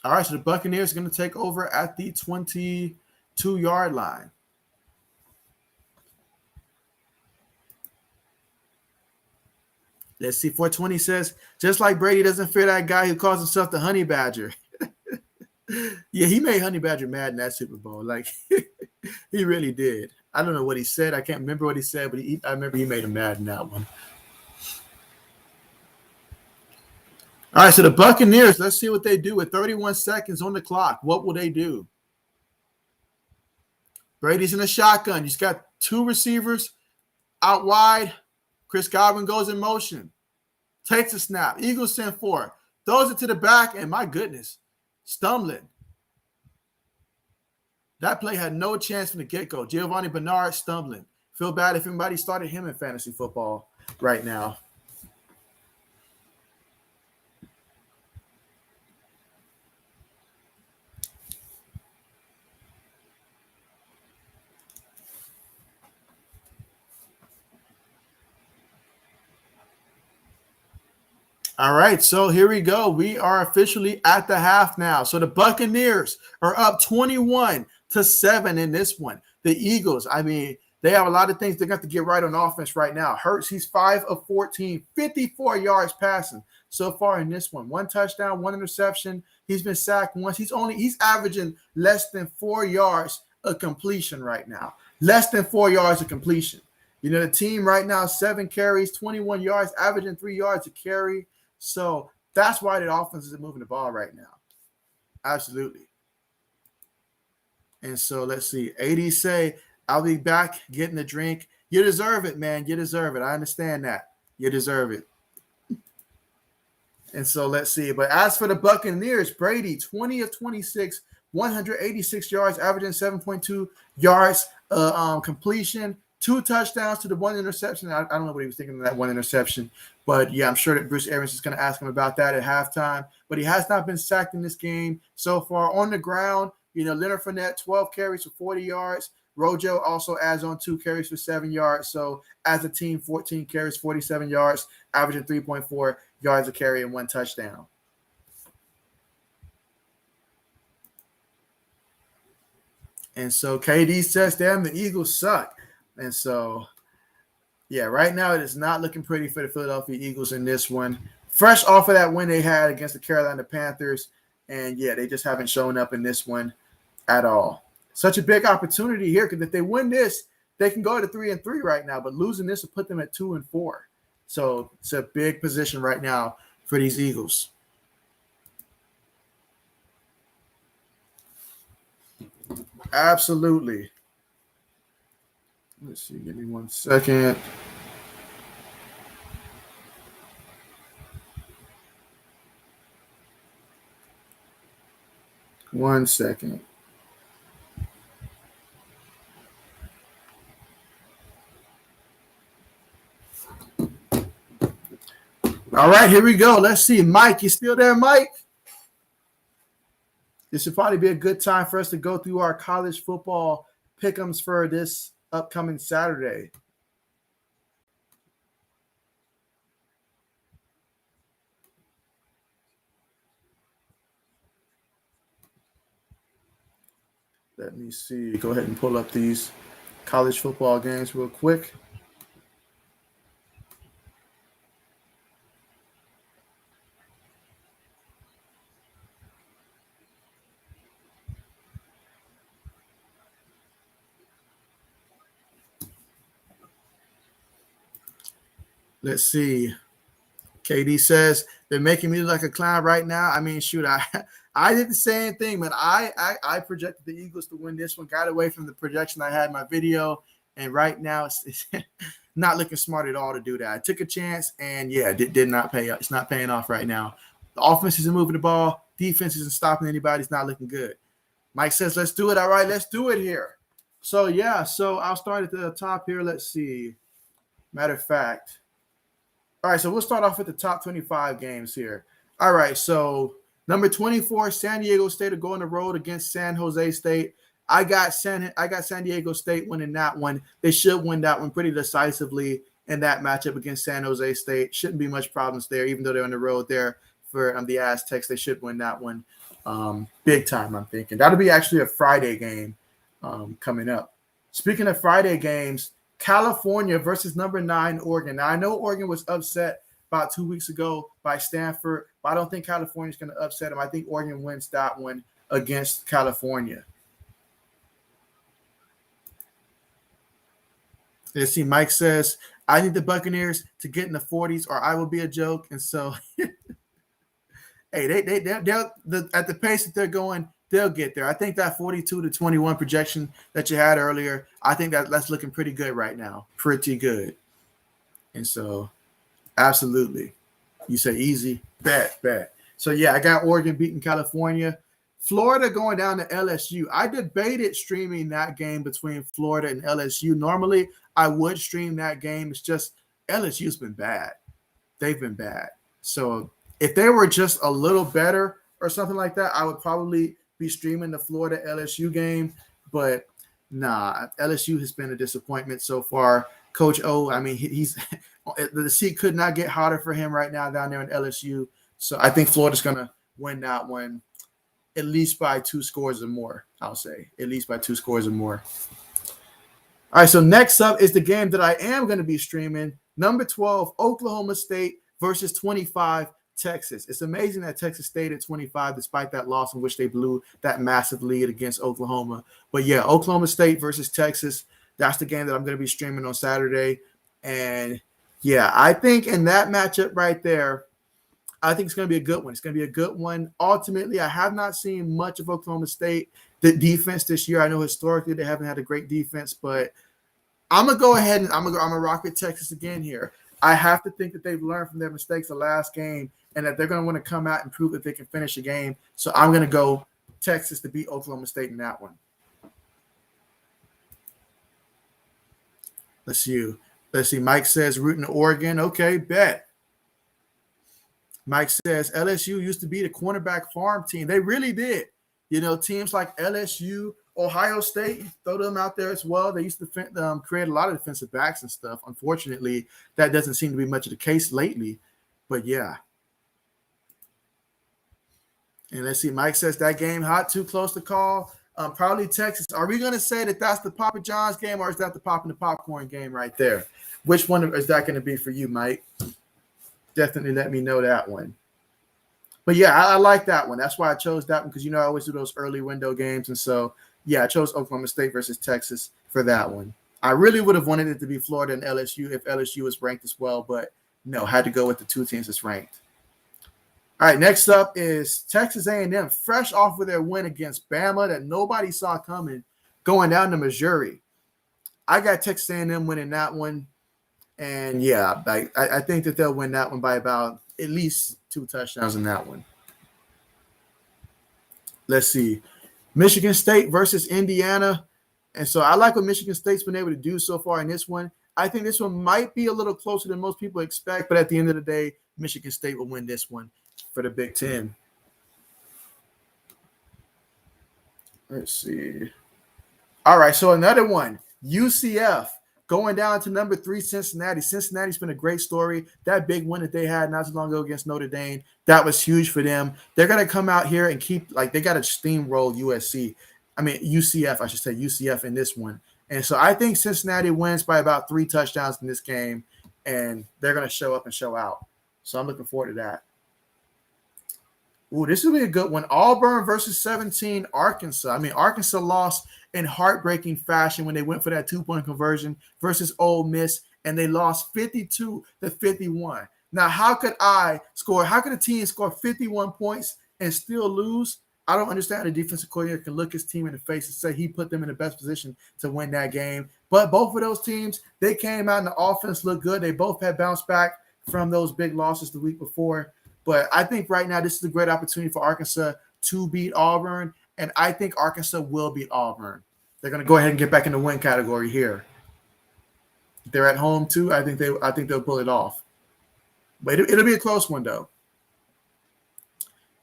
All right, so the Buccaneers are going to take over at the 22-yard line. Let's see. 420 says, just like Brady doesn't fear that guy who calls himself the Honey Badger. Yeah, he made Honey Badger mad in that Super Bowl. Like, he really did. I don't know what he said. I can't remember what he said, but I remember he made him mad in that one. All right, so the Buccaneers, let's see what they do with 31 seconds on the clock. What will they do? Brady's in a shotgun. He's got 2 receivers out wide. Chris Godwin goes in motion. Takes a snap. Eagles send 4. Throws it to the back, and my goodness, stumbling. That play had no chance from the get-go. Giovanni Bernard stumbling. Feel bad if anybody started him in fantasy football right now. All right, so here we go. We are officially at the half now. So the Buccaneers are up 21-7 in this one. The Eagles, I mean, they have a lot of things they got to get right on offense right now. Hurts, he's 5 of 14, 54 yards passing so far in this one. 1 touchdown, 1 interception. He's been sacked once. He's averaging less than 4 yards of completion right now. Less than 4 yards of completion. You know, the team right now, 7 carries, 21 yards, averaging 3 yards a carry. So that's why the offense is moving the ball right now. Absolutely. And so let's see. AD say, I'll be back getting a drink. You deserve it, man. You deserve it. I understand that. You deserve it. And so let's see. But as for the Buccaneers, Brady, 20 of 26, 186 yards, averaging 7.2 yards completion. 2 touchdowns to the 1 interception. I don't know what he was thinking of that 1 interception. But, yeah, I'm sure that Bruce Arians is going to ask him about that at halftime. But he has not been sacked in this game so far. On the ground, you know, Leonard Fournette, 12 carries for 40 yards. Rojo also adds on 2 carries for 7 yards. So, as a team, 14 carries, 47 yards, averaging 3.4 yards a carry and 1 touchdown. And so, KD says, damn, the Eagles suck. And so, yeah, right now it is not looking pretty for the Philadelphia Eagles in this one. Fresh off of that win they had against the Carolina Panthers. And, yeah, they just haven't shown up in this one at all. Such a big opportunity here because if they win this, they can go to 3-3 right now. But losing this will put them at 2-4. So it's a big position right now for these Eagles. Absolutely. Let's see. Give me 1 second. One second. All right, here we go. Let's see. Mike, you still there, Mike? This should probably be a good time for us to go through our college football pick'ems for this upcoming Saturday. Let me see. Go ahead and pull up these college football games real quick. Let's see. KD says they're making me look like a clown right now. I mean, shoot, I did the same thing, but I projected the Eagles to win this one. Got away from the projection I had in my video, and right now it's not looking smart at all to do that. I took a chance, and yeah, did not pay. It's not paying off right now. The offense isn't moving the ball. Defense isn't stopping anybody. It's not looking good. Mike says, let's do it. All right, let's do it here. So, yeah, so I'll start at the top here. Let's see. Matter of fact. All right, so we'll start off with the top 25 games here. All right, so number 24, San Diego State will go on the road against San Jose State. I got San Diego State winning that one. They should win that one pretty decisively in that matchup against San Jose State. Shouldn't be much problems there, even though they're on the road there for the Aztecs. They should win that one big time, I'm thinking. That'll be actually a Friday game coming up. Speaking of Friday games, California versus number 9 Oregon. Now, I know Oregon was upset about 2 weeks ago by Stanford, but I don't think California's going to upset them. I think Oregon wins that one against California. Let's see. Mike says, I need the Buccaneers to get in the 40s or I will be a joke. And so, hey, they'll at the pace that they're going, they'll get there. I think that 42-21 projection that you had earlier, I think that's looking pretty good right now. Pretty good. And so, absolutely. You say easy, bet. So, yeah, I got Oregon beating California. Florida going down to LSU. I debated streaming that game between Florida and LSU. Normally, I would stream that game. It's just LSU's been bad. They've been bad. So, if they were just a little better or something like that, I would probably be streaming the Florida LSU game, but nah, LSU has been a disappointment so far Coach O, I mean, he's the seat could not get hotter for him right now down there in LSU. So I think Florida's going to win that one at least by 2 scores or more, I'll say. At least by 2 scores or more. All right, so next up is the game that I am going to be streaming. Number 12, Oklahoma State versus 25, Texas. It's amazing that Texas stayed at 25 despite that loss in which they blew that massive lead against Oklahoma. But yeah, Oklahoma State versus Texas, that's the game that I'm going to be streaming on Saturday. And yeah, I think in that matchup right there, I think it's going to be a good one. It's going to be a good one. Ultimately, I have not seen much of Oklahoma State, the defense this year. I know historically they haven't had a great defense, but I'm going to go ahead and I'm going to rock with Texas again here. I have to think that they've learned from their mistakes the last game and that they're going to want to come out and prove that they can finish a game. So I'm going to go Texas to beat Oklahoma State in that one. Let's see. Mike says rooting Oregon. Okay, bet. Mike says LSU used to be the cornerback farm team. They really did. You know, teams like LSU, Ohio State, throw them out there as well. They used to create a lot of defensive backs and stuff. Unfortunately, that doesn't seem to be much of the case lately. But yeah. And let's see. Mike says that game hot, too close to call. Probably Texas. Are we going to say that that's the Papa John's game or is that the Pop and the Popcorn game right there? Which one is that going to be for you, Mike? Definitely let me know that one. But yeah, I like that one. That's why I chose that one because, you know, I always do those early window games. And so, yeah, I chose Oklahoma State versus Texas for that one. I really would have wanted it to be Florida and LSU if LSU was ranked as well. But no, had to go with the 2 teams that's ranked. All right, next up is Texas A&M, fresh off with their win against Bama that nobody saw coming, going down to Missouri. I got Texas A&M winning that one. And, yeah, I think that they'll win that one by about at least 2 touchdowns in that one. Let's see. Michigan State versus Indiana. And so I like what Michigan State's been able to do so far in this one. I think this one might be a little closer than most people expect, but at the end of the day, Michigan State will win this one for the Big Ten. Let's see. All right, so another one, UCF. Going down to number 3, Cincinnati. Cincinnati's been a great story. That big win that they had not too long ago against Notre Dame, that was huge for them. They're going to come out here and they got to steamroll UCF, I should say, UCF in this one. And so I think Cincinnati wins by about 3 touchdowns in this game, and they're going to show up and show out. So I'm looking forward to that. Ooh, this will be a good one. Auburn versus 17, Arkansas. Arkansas lost in heartbreaking fashion when they went for that 2-point conversion versus Ole Miss, and they lost 52-51. Now, how could a team score 51 points and still lose? I don't understand. The defensive coordinator can look his team in the face and say he put them in the best position to win that game. But both of those teams, they came out and the offense looked good. They both had bounced back from those big losses the week before. But I think right now this is a great opportunity for Arkansas to beat Auburn, and I think Arkansas will beat Auburn. They're going to go ahead and get back in the win category here. They're at home too. I think they'll pull it off. But it'll be a close one though.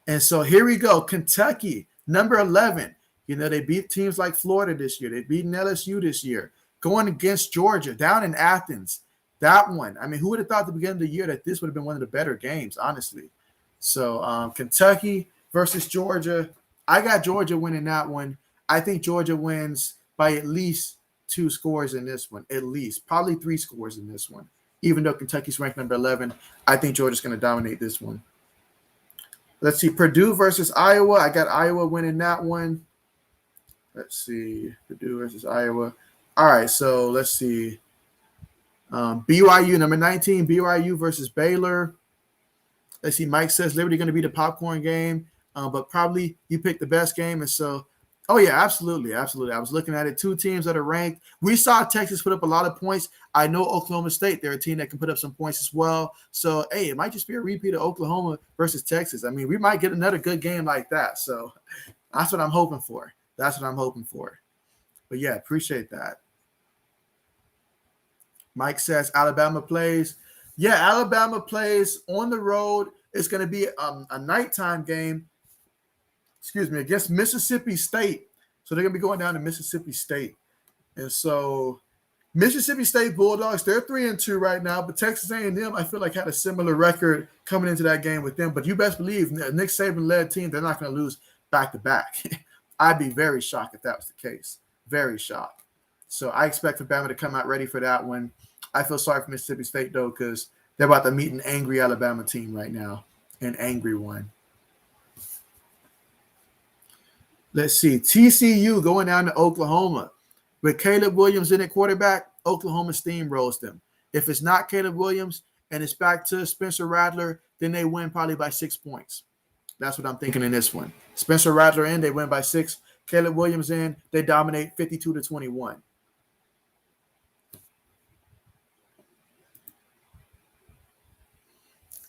And so here we go. Kentucky, number 11. You know, they beat teams like Florida this year. They beat LSU this year. Going against Georgia down in Athens. That one, who would have thought at the beginning of the year that this would have been one of the better games, honestly? So Kentucky versus Georgia. I got Georgia winning that one. I think Georgia wins by at least 2 scores in this one, at least. Probably 3 scores in this one. Even though Kentucky's ranked number 11, I think Georgia's going to dominate this one. Let's see, Purdue versus Iowa. I got Iowa winning that one. Let's see, Purdue versus Iowa. All right, so let's see. BYU, number 19, BYU versus Baylor. Let's see, Mike says Liberty going to be the popcorn game, but probably you picked the best game. And so, oh, yeah, absolutely. I was looking at it. 2 teams that are ranked. We saw Texas put up a lot of points. I know Oklahoma State, they're a team that can put up some points as well. So, hey, it might just be a repeat of Oklahoma versus Texas. We might get another good game like that. So that's what I'm hoping for. But, yeah, appreciate that. Mike says Alabama plays. Yeah, Alabama plays on the road. It's going to be a nighttime game, against Mississippi State. So they're going to be going down to Mississippi State. And so Mississippi State Bulldogs, they're 3-2 right now, but Texas A&M, I feel like, had a similar record coming into that game with them. But you best believe Nick Saban-led team, they're not going to lose back-to-back. I'd be very shocked if that was the case. Very shocked. So I expect for Bama to come out ready for that one. I feel sorry for Mississippi State, though, because they're about to meet an angry Alabama team right now, an angry one. Let's see. TCU going down to Oklahoma. With Caleb Williams in at quarterback, Oklahoma steamrolls them. If it's not Caleb Williams and it's back to Spencer Rattler, then they win probably by 6 points. That's what I'm thinking in this one. Spencer Rattler in, they win by 6. Caleb Williams in, they dominate 52-21.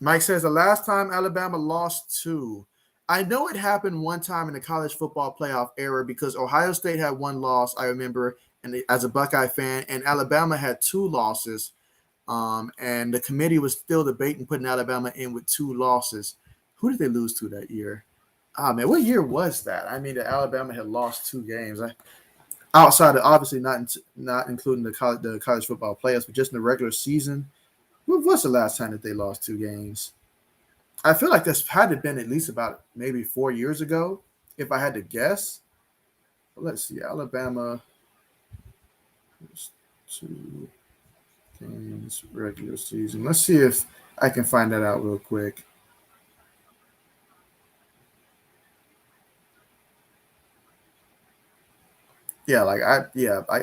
Mike says the last time Alabama lost to, I know it happened one time in the college football playoff era because Ohio State had one loss, I remember, and as a Buckeye fan, and Alabama had 2 losses, and the committee was still debating putting Alabama in with 2 losses. Who did they lose to that year? Man, what year was that? I mean, Alabama had lost 2 games. Outside of, obviously not including the college football playoffs, but just in the regular season. What was the last time that they lost 2 games? I feel like this had to have been at least about maybe 4 years ago, if I had to guess. But let's see, Alabama 2 games regular season. Let's see if I can find that out real quick. Yeah, I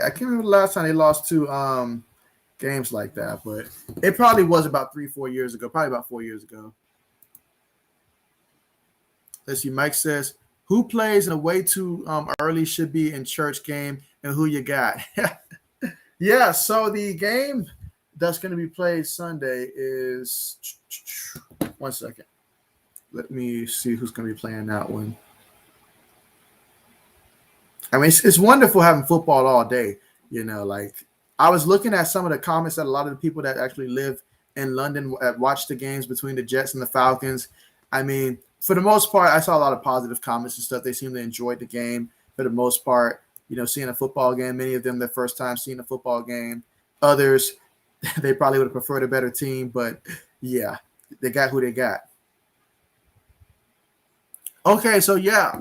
can't remember the last time they lost 2 games like that, but it probably was about 3-4 years ago. Probably about 4 years ago. Let's see. Mike says, who plays in a way too early should be in church game, and who you got? Yeah, so the game that's going to be played Sunday is – one second. Let me see who's going to be playing that one. I mean, it's wonderful having football all day, I was looking at some of the comments that a lot of the people that actually live in London watch the games between the Jets and the Falcons. I mean, for the most part, I saw a lot of positive comments and stuff. They seem to enjoy the game for the most part, seeing a football game. Many of them their first time seeing a football game. Others, they probably would have preferred a better team, but yeah, they got who they got. Okay, so yeah,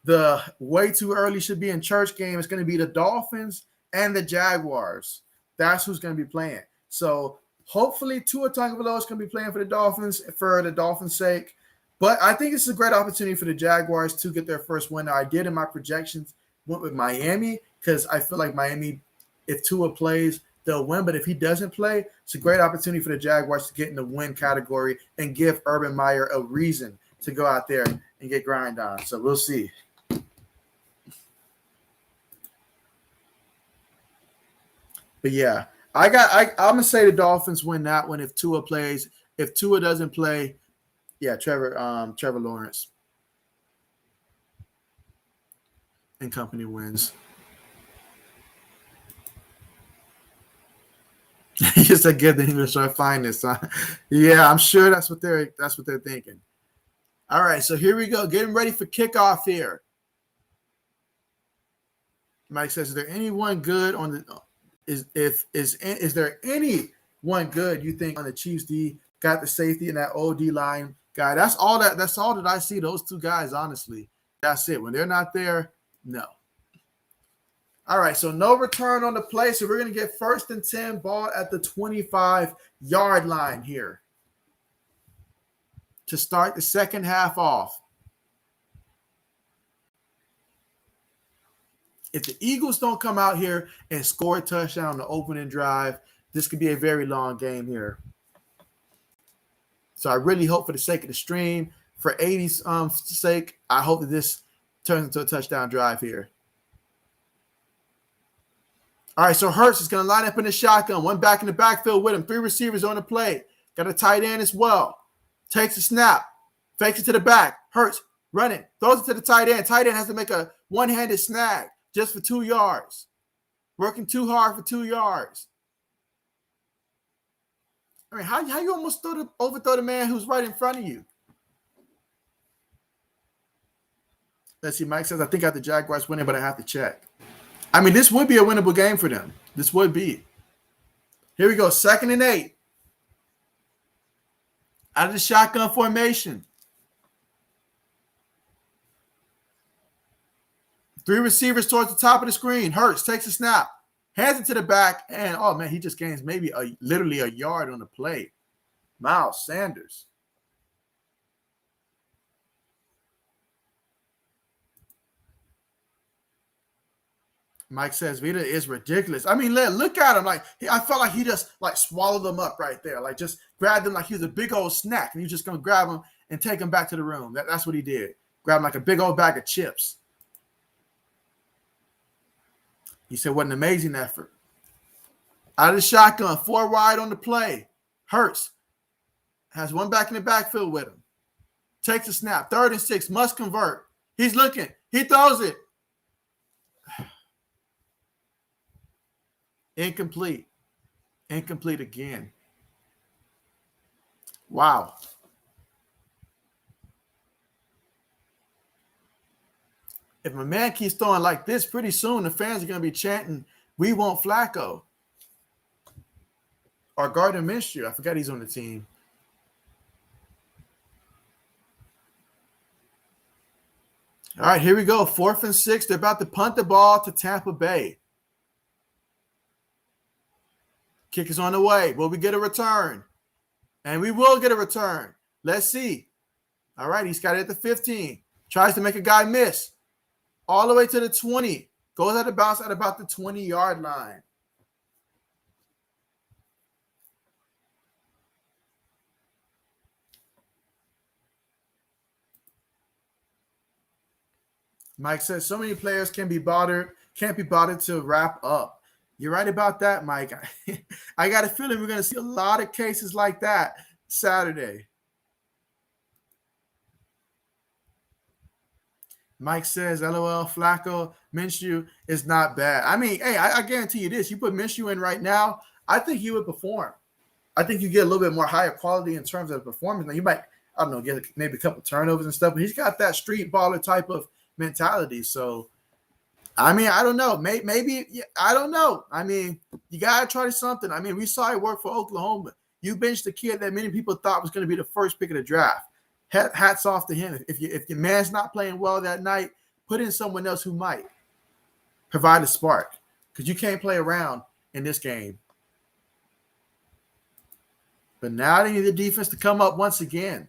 the way too early should be in church game. It's going to be the Dolphins and the Jaguars. That's who's going to be playing. So hopefully Tua Tagovailoa is going to be playing for the Dolphins for the Dolphins' sake. But I think it's a great opportunity for the Jaguars to get their first win. I did in my projections went with Miami because I feel like Miami, if Tua plays, they'll win. But if he doesn't play, it's a great opportunity for the Jaguars to get in the win category and give Urban Meyer a reason to go out there and get grind on. So we'll see. But yeah, I'm gonna say the Dolphins win that one if Tua plays. If Tua doesn't play, yeah, Trevor Lawrence and company wins. Just a good thing to try to find this. Huh? Yeah, I'm sure that's what they're thinking. All right, so here we go, getting ready for kickoff here. Mike says, "Is there anyone good on the?" Is there anyone good you think on the Chiefs D? Got the safety and that OD line guy. That's all that I see. Those 2 guys, honestly. That's it. When they're not there, no. All right, so no return on the play. So we're gonna get 1st and 10, ball at the 25-yard line here to start the second half off. If the Eagles don't come out here and score a touchdown on the opening drive, this could be a very long game here. So I really hope for the sake of the stream, for 80's sake, I hope that this turns into a touchdown drive here. All right, so Hurts is going to line up in the shotgun. 1 back in the backfield with him. 3 receivers on the play. Got a tight end as well. Takes a snap. Fakes it to the back. Hurts running. Throws it to the tight end. Tight end has to make a one-handed snag. Just for 2 yards. Working too hard for 2 yards. I mean, how you almost overthrow the man who's right in front of you? Let's see. Mike says, I think I have the Jaguars winning, but I have to check. I mean, this would be a winnable game for them. This would be. Here we go. 2nd and 8. Out of the shotgun formation. 3 receivers towards the top of the screen. Hurts takes a snap, hands it to the back, and oh man, he just gains maybe literally a yard on the play. Miles Sanders. Mike says Vita is ridiculous. I mean, look at him. Like I felt like he just like swallowed them up right there. Like just grabbed him like he was a big old snack, and you're just gonna grab him and take him back to the room. That's what he did. Grab him like a big old bag of chips. He said, "What an amazing effort." Out of the shotgun, 4 wide on the play. Hurts has one back in the backfield with him. Takes a snap. 3rd and 6. Must convert. He's looking. He throws it. Incomplete. Incomplete again. Wow. If my man keeps throwing like this, pretty soon the fans are going to be chanting, "We want Flacco." Or Gardner Minshew. I forgot he's on the team. All right, here we go. 4th and 6. They're about to punt the ball to Tampa Bay. Kick is on the way. Will we get a return? And we will get a return. Let's see. All right, he's got it at the 15. Tries to make a guy miss. All the way to the 20. Goes out of bounds at about the 20-yard line. Mike says so many players can't be bothered to wrap up. You're right about that, Mike. I got a feeling we're going to see a lot of cases like that Saturday. Mike says, LOL, Flacco, Minshew is not bad. I mean, hey, I guarantee you this. You put Minshew in right now, I think he would perform. I think you get a little bit more higher quality in terms of performance. Now, you might, I don't know, get maybe a couple turnovers and stuff, but he's got that street baller type of mentality. So, I mean, I don't know. Maybe I don't know. I mean, you got to try something. I mean, we saw it work for Oklahoma. You benched the kid that many people thought was going to be the first pick of the draft. Hats off to him. If your man's not playing well that night, put in someone else who might provide a spark, because you can't play around in this game. But now they need the defense to come up once again.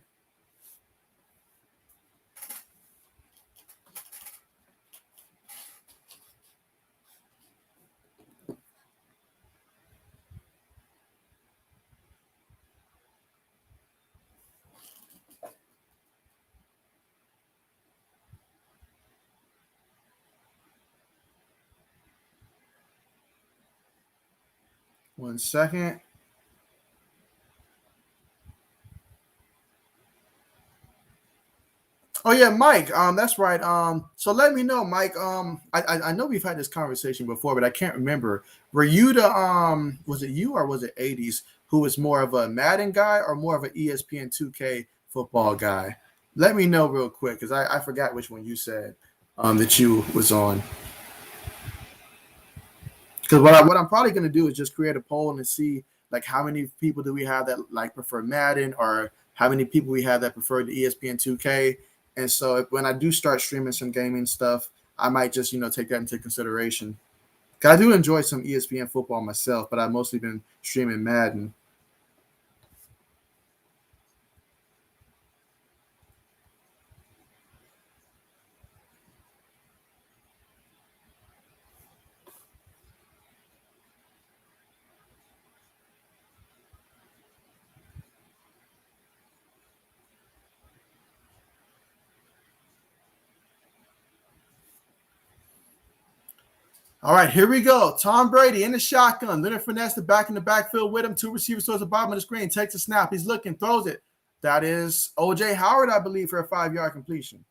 One second. Oh yeah, Mike. That's right. So let me know, Mike. I know we've had this conversation before, but I can't remember. Were you the was it you or was it 80s who was more of a Madden guy or more of an ESPN 2K football guy? Let me know real quick, because I forgot which one you said that you was on. Because what I'm probably gonna do is just create a poll and see like how many people do we have that like prefer Madden, or how many people we have that prefer the ESPN 2K. And so when I do start streaming some gaming stuff, I might just take that into consideration. Cause I do enjoy some ESPN football myself, but I've mostly been streaming Madden. All right, here we go. Tom Brady in the shotgun. Leonard Fournette the back in the backfield with him. 2 receivers towards the bottom of the screen. Takes a snap. He's looking, throws it. That is OJ Howard, I believe, for a 5-yard completion.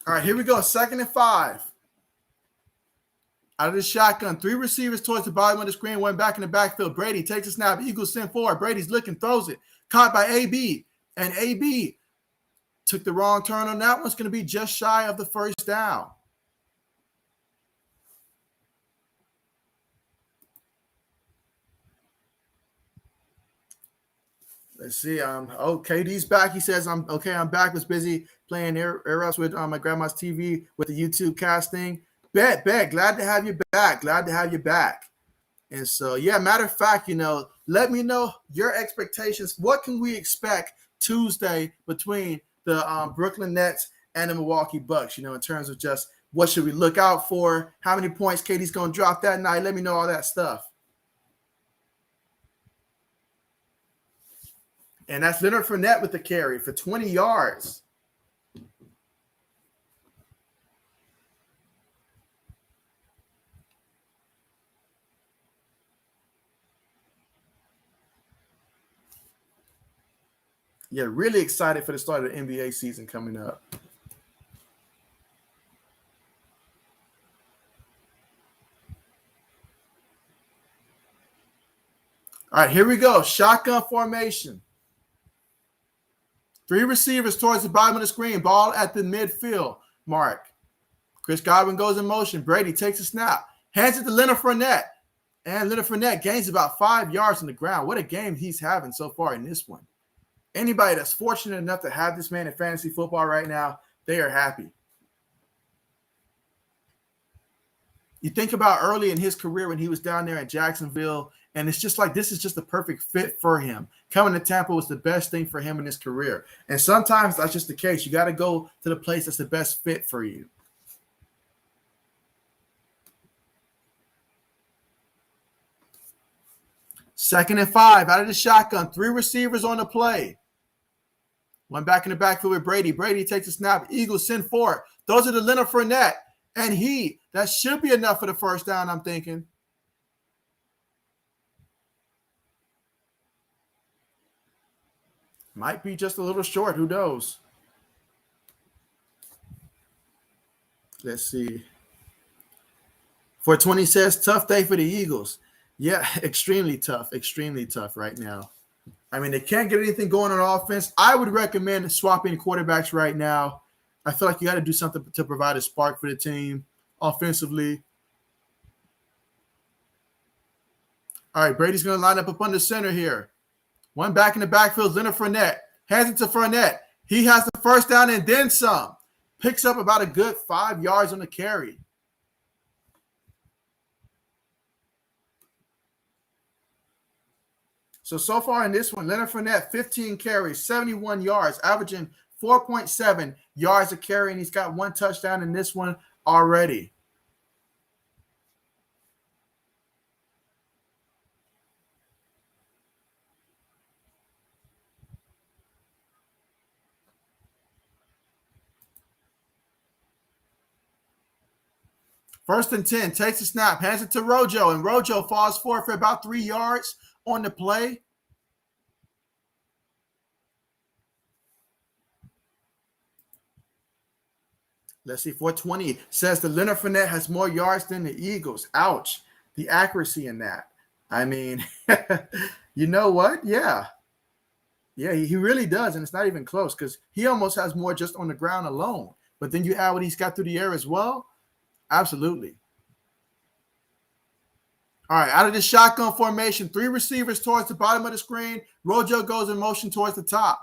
All right, here we go. 2nd and 5. Out of the shotgun, 3 receivers towards the bottom of the screen, 1 back in the backfield. Brady takes a snap. Eagles send forward. Brady's looking, throws it. Caught by AB. And AB took the wrong turn on that one. It's going to be just shy of the first down. Let's see. KD's back. He says, I'm back. Was busy playing air ups with my grandma's TV with the YouTube casting. Bet. Glad to have you back. And so, yeah, matter of fact, let me know your expectations. What can we expect Tuesday between the Brooklyn Nets and the Milwaukee Bucks, in terms of just what should we look out for? How many points KD's going to drop that night? Let me know all that stuff. And that's Leonard Fournette with the carry for 20 yards. Yeah, really excited for the start of the NBA season coming up. All right, here we go. Shotgun formation. 3 receivers towards the bottom of the screen. Ball at the midfield mark. Chris Godwin goes in motion. Brady takes a snap. Hands it to Leonard Fournette. And Leonard Fournette gains about 5 yards on the ground. What a game he's having so far in this one. Anybody that's fortunate enough to have this man in fantasy football right now, they are happy. You think about early in his career when he was down there in Jacksonville, and it's just like this is just the perfect fit for him. Coming to Tampa was the best thing for him in his career. And sometimes that's just the case. You got to go to the place that's the best fit for you. Second and 5 out of the shotgun. 3 receivers on the play. 1 back in the backfield with Brady. Brady takes a snap. Eagles send forward. Those are the Leonard Fournette. And that should be enough for the first down, I'm thinking. Might be just a little short. Who knows? Let's see. 420 says, tough day for the Eagles. Yeah, extremely tough right now. I mean, they can't get anything going on offense. I would recommend swapping quarterbacks right now. I feel like you got to do something to provide a spark for the team offensively. All right, Brady's going to line up under center here. 1 back in the backfield, Leonard Fournette. Hands it to Fournette. He has the first down and then some. Picks up about a good 5 yards on the carry. So far in this one, Leonard Fournette, 15 carries, 71 yards, averaging 4.7 yards a carry, and he's got 1 touchdown in this one already. First and 10, takes a snap, hands it to Rojo, and Rojo falls forward for about 3 yards on the play. Let's see, 420 says the Leonard Fournette has more yards than the Eagles. Ouch. The accuracy in that. I mean, you know what? Yeah. Yeah, he really does, and it's not even close because he almost has more just on the ground alone. But then you add what he's got through the air as well. Absolutely. All right, out of the shotgun formation, 3 receivers towards the bottom of the screen. Rojo goes in motion towards the top.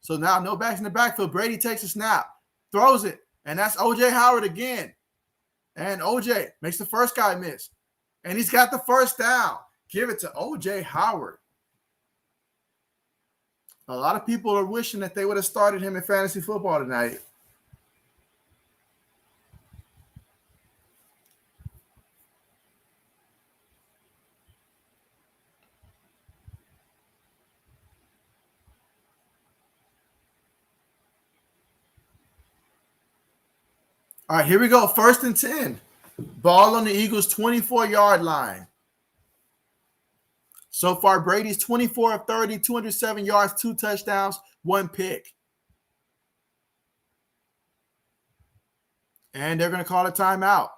So now no backs in the backfield. Brady takes a snap, throws it, and that's O.J. Howard again. And O.J. makes the first guy miss. And he's got the first down. Give it to O.J. Howard. A lot of people are wishing that they would have started him in fantasy football tonight. All right, here we go. First and 10. Ball on the Eagles' 24-yard line. So far, Brady's 24 of 30, 207 yards, 2 touchdowns, 1 pick. And they're going to call a timeout.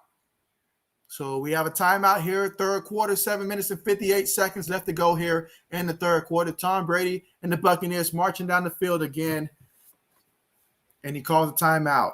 So we have a timeout here, third quarter, 7 minutes and 58 seconds left to go here in the third quarter. Tom Brady and the Buccaneers marching down the field again, and he calls a timeout.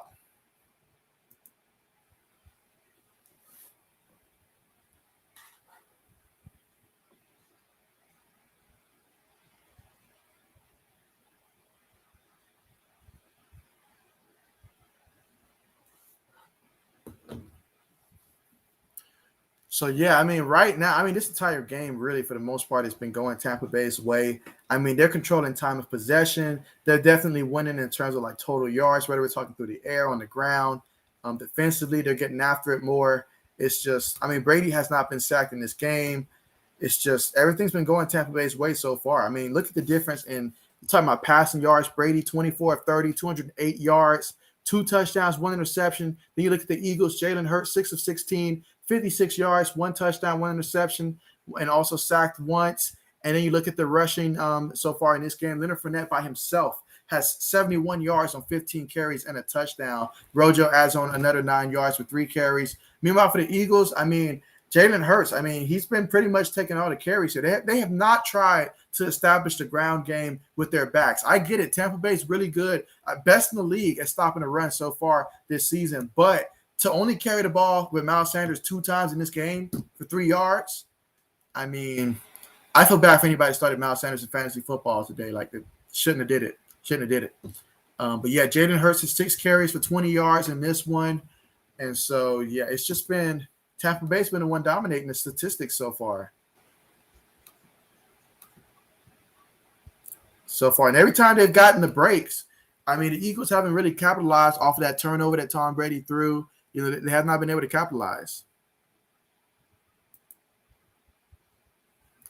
So, yeah, I mean, right now, I mean, this entire game, really, for the most part, has been going Tampa Bay's way. I mean, they're controlling time of possession. They're definitely winning in terms of, like, total yards, whether we're talking through the air, on the ground. Defensively, they're getting after it more. It's just, I mean, Brady has not been sacked in this game. It's just everything's been going Tampa Bay's way so far. I mean, look at the difference in talking about passing yards. Brady, 24 of 30, 208 yards, 2 touchdowns, 1 interception. Then you look at the Eagles, Jalen Hurts, 6 of 16, 56 yards, 1 touchdown, 1 interception, and also sacked once. And then you look at the rushing so far in this game. Leonard Fournette by himself has 71 yards on 15 carries and a touchdown. Rojo adds on another 9 yards with 3 carries. Meanwhile, for the Eagles, I mean, Jalen Hurts, I mean, he's been pretty much taking all the carries here. They have not tried to establish the ground game with their backs. I get it. Tampa Bay's really good, best in the league at stopping the run so far this season. But to only carry the ball with Miles Sanders 2 times in this game for 3 yards, I mean, I feel bad for anybody who started Miles Sanders in fantasy football today. Like, they shouldn't have did it. But, yeah, Jalen Hurts has 6 carries for 20 yards in this one. And so, yeah, it's just been – Tampa Bay's been the one dominating the statistics so far. And every time they've gotten the breaks, I mean, the Eagles haven't really capitalized off of that turnover that Tom Brady threw. You know, they have not been able to capitalize.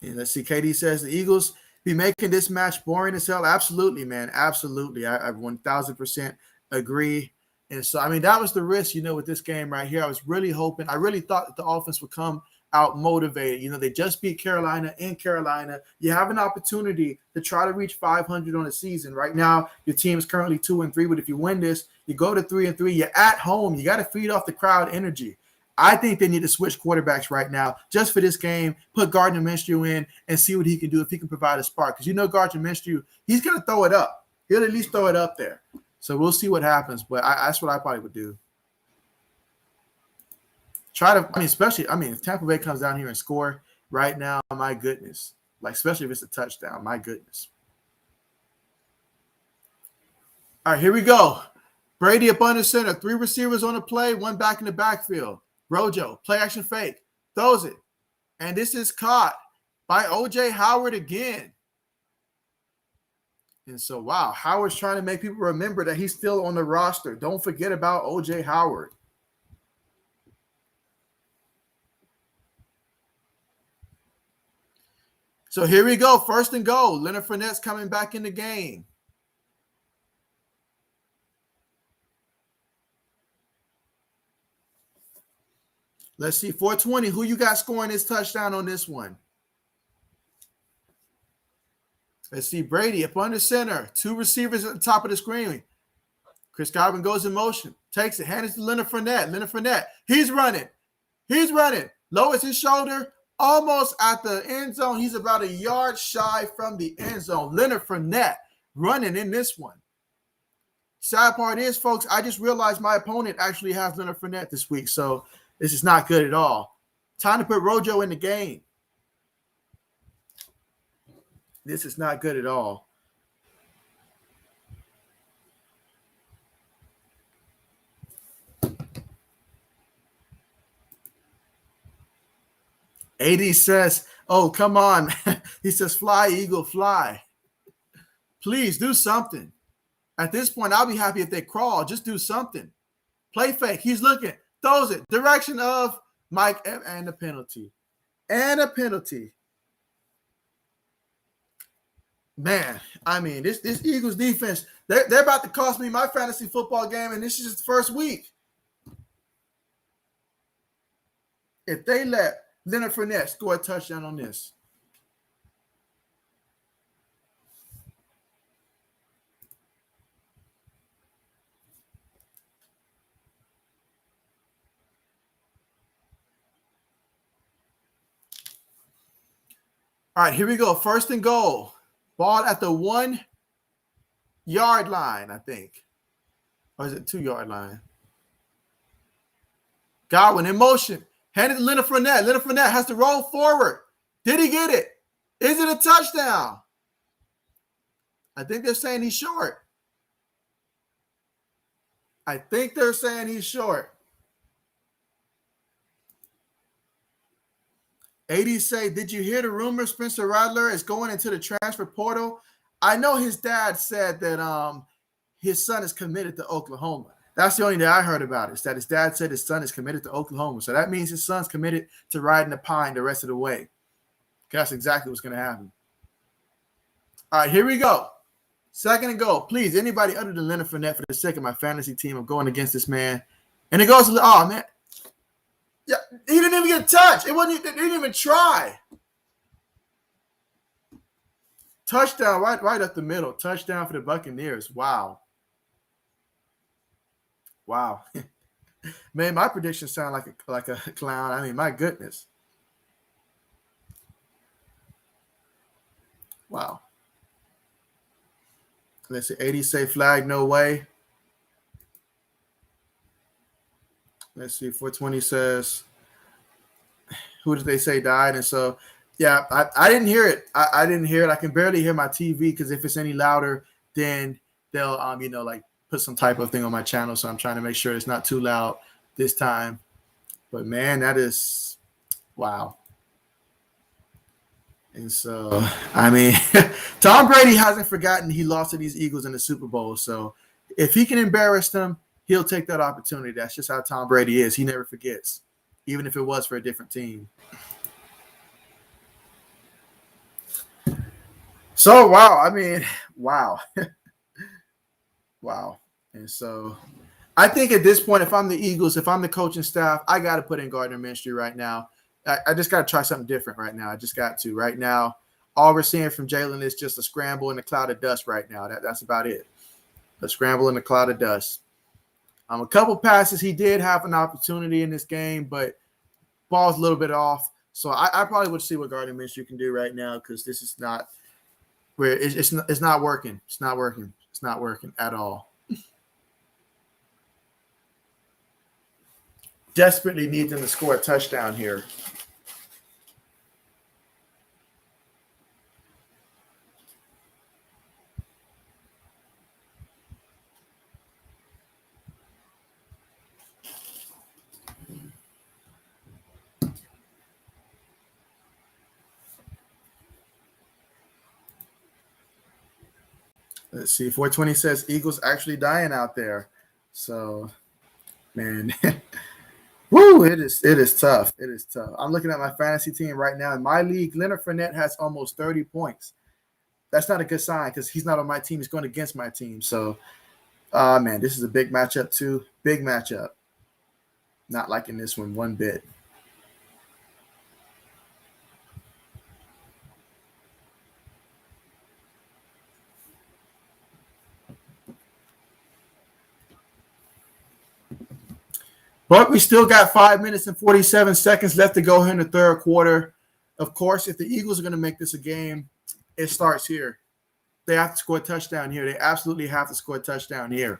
And let's see, KD says the Eagles be making this match boring as hell. Absolutely, man. Absolutely. I 1,000% agree. And so, I mean, that was the risk, you know, with this game right here. I was really hoping, I really thought that the offense would come out motivated. You know, they just beat Carolina in Carolina. You have an opportunity to try to reach 500 on the season. Right now, your team is currently 2-3, but if you win this, you go to 3-3. You're at home. You got to feed off the crowd energy. I think they need to switch quarterbacks right now just for this game. Put Gardner Minshew in and see what he can do if he can provide a spark. Because you know Gardner Minshew, he's going to throw it up. He'll at least throw it up there. So we'll see what happens, but that's what I probably would do. Especially if Tampa Bay comes down here and score right now, my goodness. Like, especially if it's a touchdown, my goodness. All right, here we go. Brady up under center, 3 receivers on the play, 1 back in the backfield. Rojo, play action fake, throws it. And this is caught by O.J. Howard again. And so, wow, Howard's trying to make people remember that he's still on the roster. Don't forget about O.J. Howard. So here we go, 1st and goal. Leonard Fournette's coming back in the game. Let's see, 420. Who you got scoring this touchdown on this one? Let's see, Brady up under center. 2 receivers at the top of the screen. Chris Godwin goes in motion. Takes it. Hands it to Leonard Fournette. Leonard Fournette. He's running. Lowers his shoulder. Almost at the end zone. He's about a yard shy from the end zone. Leonard Fournette running in this one. Sad part is, folks, I just realized my opponent actually has Leonard Fournette this week. So this is not good at all. Time to put Rojo in the game. This is not good at all. AD says, oh, come on. He says, fly, Eagle, fly. Please do something. At this point, I'll be happy if they crawl. Just do something. Play fake. He's looking. Throws it. Direction of Mike and a penalty. Man, I mean, this Eagles defense, they're about to cost me my fantasy football game, and this is just the first week. If they let Leonard Fournette score a touchdown on this. All right, here we go. First and goal. Ball at the 1 yard line, I think. Or is it 2 yard line? Godwin in motion. Handed to Leonard Fournette. Leonard Fournette has to roll forward. Did he get it? Is it a touchdown? I think they're saying he's short. I think they're saying he's short. 80 say, did you hear the rumor Spencer Rattler is going into the transfer portal? I know his dad said that his son is committed to Oklahoma. That's the only thing I heard about it, is that his dad said his son is committed to Oklahoma. So that means his son's committed to riding the pine the rest of the way. That's exactly what's going to happen. All right, here we go. Second and goal. Please, anybody other than Leonard Fournette, for the sake of my fantasy team, I'm going against this man. And it goes to, oh, man. Yeah, he didn't even get touched. They didn't even try. Touchdown right up the middle. Touchdown for the Buccaneers. Wow. Wow. Man, my predictions sound like a clown. I mean, my goodness. Wow. Let's see. 80 say flag, no way. Let's see. 420 says, who did they say died? And so, yeah, I didn't hear it. I didn't hear it. I can barely hear my TV because if it's any louder, then they'll, like put some type of thing on my channel. So I'm trying to make sure it's not too loud this time. But, man, that is, wow. And so, I mean, Tom Brady hasn't forgotten he lost to these Eagles in the Super Bowl. So if he can embarrass them, he'll take that opportunity. That's just how Tom Brady is. He never forgets, even if it was for a different team. So, wow. I mean, wow. Wow. And so I think at this point, if I'm the Eagles, if I'm the coaching staff, I got to put in Gardner Minshew right now. I just got to try something different right now. I just got to. Right now, all we're seeing from Jalen is just a scramble in a cloud of dust right now. That's about it. A scramble in a cloud of dust. A couple passes, he did have an opportunity in this game, but ball's a little bit off. So I probably would see what Gardner Minshew can do right now, because this is not where it's not working. It's not working. It's not working at all. Desperately need them to score a touchdown here. Let's see. 420 says Eagles actually dying out there. So, man, woo! It is tough. It is tough. I'm looking at my fantasy team right now. In my league, Leonard Fournette has almost 30 points. That's not a good sign because he's not on my team. He's going against my team. So, man, this is a big matchup too. Big matchup. Not liking this one bit. But we still got 5 minutes and 47 seconds left to go here in the third quarter. Of course, if the Eagles are going to make this a game, it starts here. They have to score a touchdown here. They absolutely have to score a touchdown here.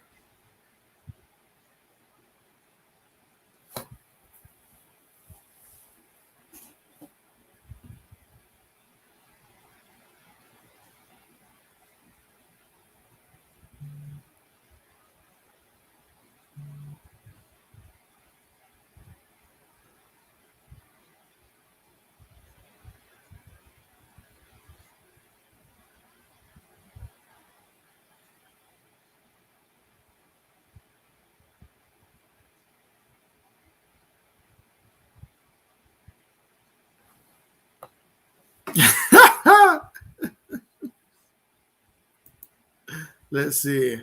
Let's see.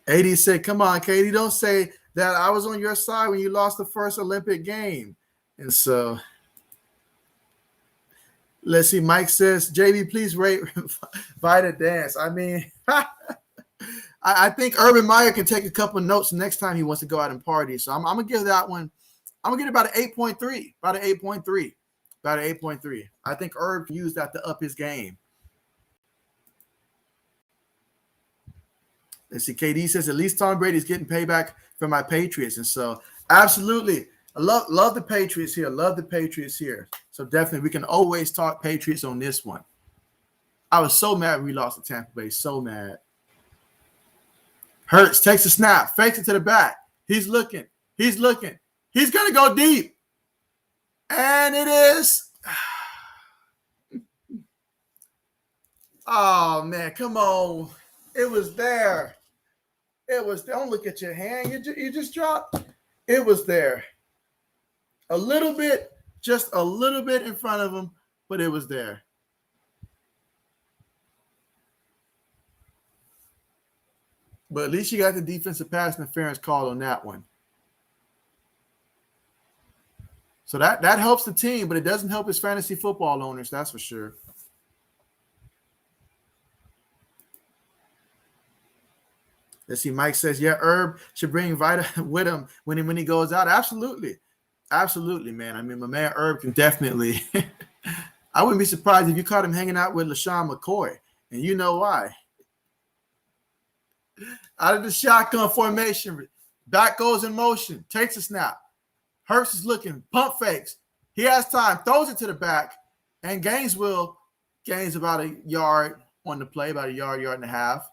80 said, come on, Katie, don't say that I was on your side when you lost the first Olympic game. And so let's see. Mike says, JB, please rate Vita Dance. I mean, I think Urban Meyer can take a couple of notes next time he wants to go out and party. So I'm going to give that one, I'm going to give it about an 8.3, About an 8.3. I think Herb used that to up his game. Let's see. KD says, at least Tom Brady's getting payback for my Patriots. And so, absolutely. I love the Patriots here. Love the Patriots here. So, definitely, we can always talk Patriots on this one. I was so mad when we lost to Tampa Bay. So mad. Hurts takes a snap. Fakes it to the back. He's looking. He's looking. He's going to go deep. And it is. Oh, man. Come on. It was there. It was. Don't look at your hand. You just dropped. It was there. A little bit. Just a little bit in front of him. But it was there. But at least you got the defensive pass interference call on that one. So that helps the team, but it doesn't help his fantasy football owners, that's for sure. Let's see, Mike says, yeah, Herb should bring Vita with him when he goes out. Absolutely. Absolutely, man. I mean, my man Herb can definitely – I wouldn't be surprised if you caught him hanging out with LaShawn McCoy, and you know why. Out of the shotgun formation, back goes in motion, takes a snap. Hurts is looking, pump fakes. He has time, throws it to the back, and Gainesville gains about a yard on the play, about a yard and a half.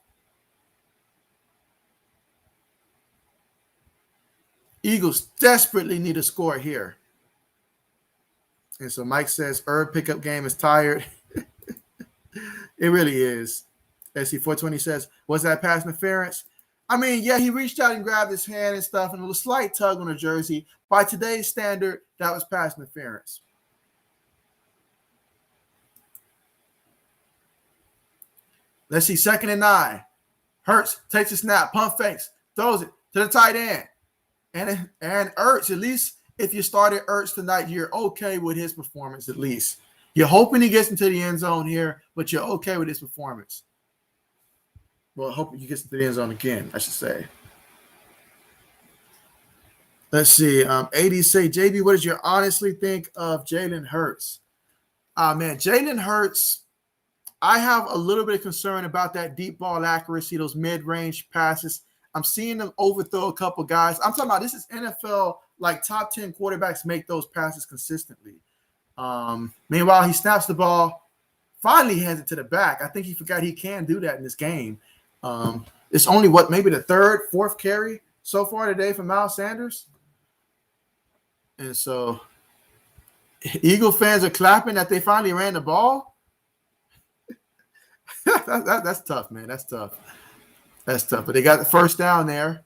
Eagles desperately need a score here. And so Mike says, Herb pickup game is tired. It really is. SC420 says, was that pass interference? I mean, yeah, he reached out and grabbed his hand and stuff, and it was a slight tug on the jersey. By today's standard, that was pass interference. Let's see, 2nd and 9. Hurts takes a snap, pump fakes, throws it to the tight end. And Ertz, at least if you started Ertz tonight, you're okay with his performance at least. You're hoping he gets into the end zone here, but you're okay with his performance. Well, hoping he gets into the end zone again, I should say. Let's see. 80 say, JB, what did you honestly think of Jalen Hurts? Man, Jalen Hurts, I have a little bit of concern about that deep ball accuracy, those mid-range passes. I'm seeing them overthrow a couple guys. I'm talking about this is NFL, like top 10 quarterbacks make those passes consistently. Meanwhile, he snaps the ball, finally hands it to the back. I think he forgot he can do that in this game. It's only maybe the 3rd, 4th carry so far today for Miles Sanders. And so Eagle fans are clapping that they finally ran the ball. That's tough, man. That's tough. That's tough. But they got the first down there.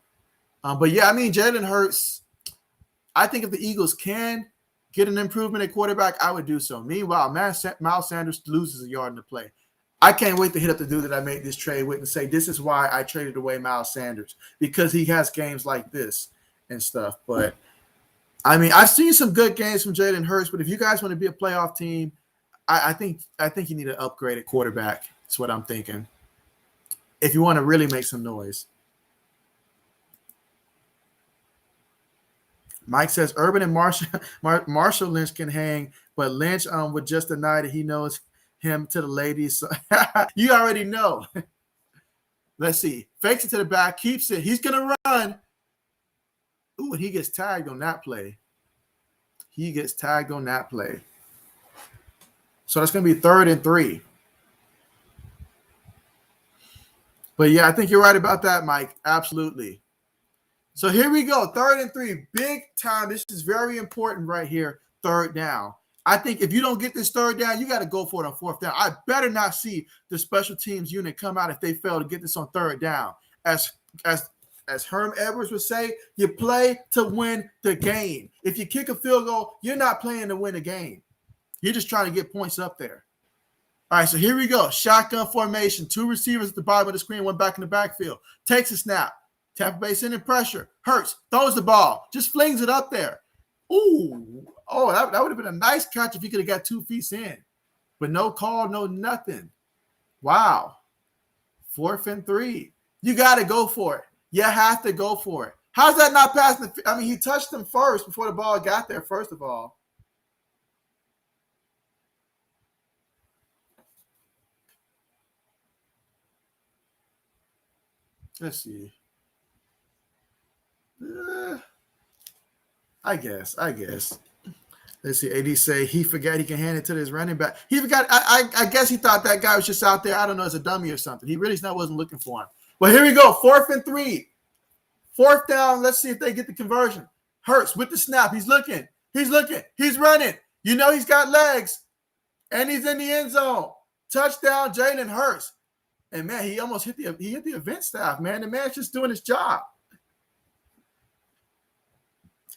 But, yeah, I mean, Jalen Hurts, I think if the Eagles can get an improvement at quarterback, I would do so. Meanwhile, Miles Sanders loses a yard in the play. I can't wait to hit up the dude that I made this trade with and say, this is why I traded away Miles Sanders, because he has games like this and stuff. But, I mean, I've seen some good games from Jalen Hurts, but if you guys want to be a playoff team, I think you need to upgrade at quarterback. That's what I'm thinking. If you want to really make some noise. Mike says Urban and Marshall Lynch can hang, but Lynch with just a night he knows him to the ladies. So you already know. Let's see. Fakes it to the back, keeps it. He's going to run. Ooh, and he gets tagged on that play. So that's going to be 3rd and 3. But, yeah, I think you're right about that, Mike. Absolutely. So here we go, 3rd and 3. Big time. This is very important right here, 3rd down. I think if you don't get this 3rd down, you got to go for it on 4th down. I better not see the special teams unit come out if they fail to get this on 3rd down. As Herm Edwards would say, you play to win the game. If you kick a field goal, you're not playing to win a game. You're just trying to get points up there. All right, so here we go. Shotgun formation. 2 receivers at the bottom of the screen, 1 back in the backfield. Takes a snap. Tampa Bay sending pressure. Hurts. Throws the ball. Just flings it up there. Ooh. Oh, that would have been a nice catch if he could have got 2 feet in. But no call, no nothing. Wow. 4th and 3. You got to go for it. You have to go for it. How's that not passing? I mean, he touched him first before the ball got there, first of all. Let's see. I guess. Let's see. AD say he forgot he can hand it to his running back. He forgot. I guess he thought that guy was just out there. I don't know, as a dummy or something. He really wasn't looking for him. But here we go. 4th and 3. 4th down. Let's see if they get the conversion. Hurts with the snap. He's looking. He's running. You know he's got legs. And he's in the end zone. Touchdown, Jalen Hurts. And, man, he almost hit the event staff, man. The man's just doing his job.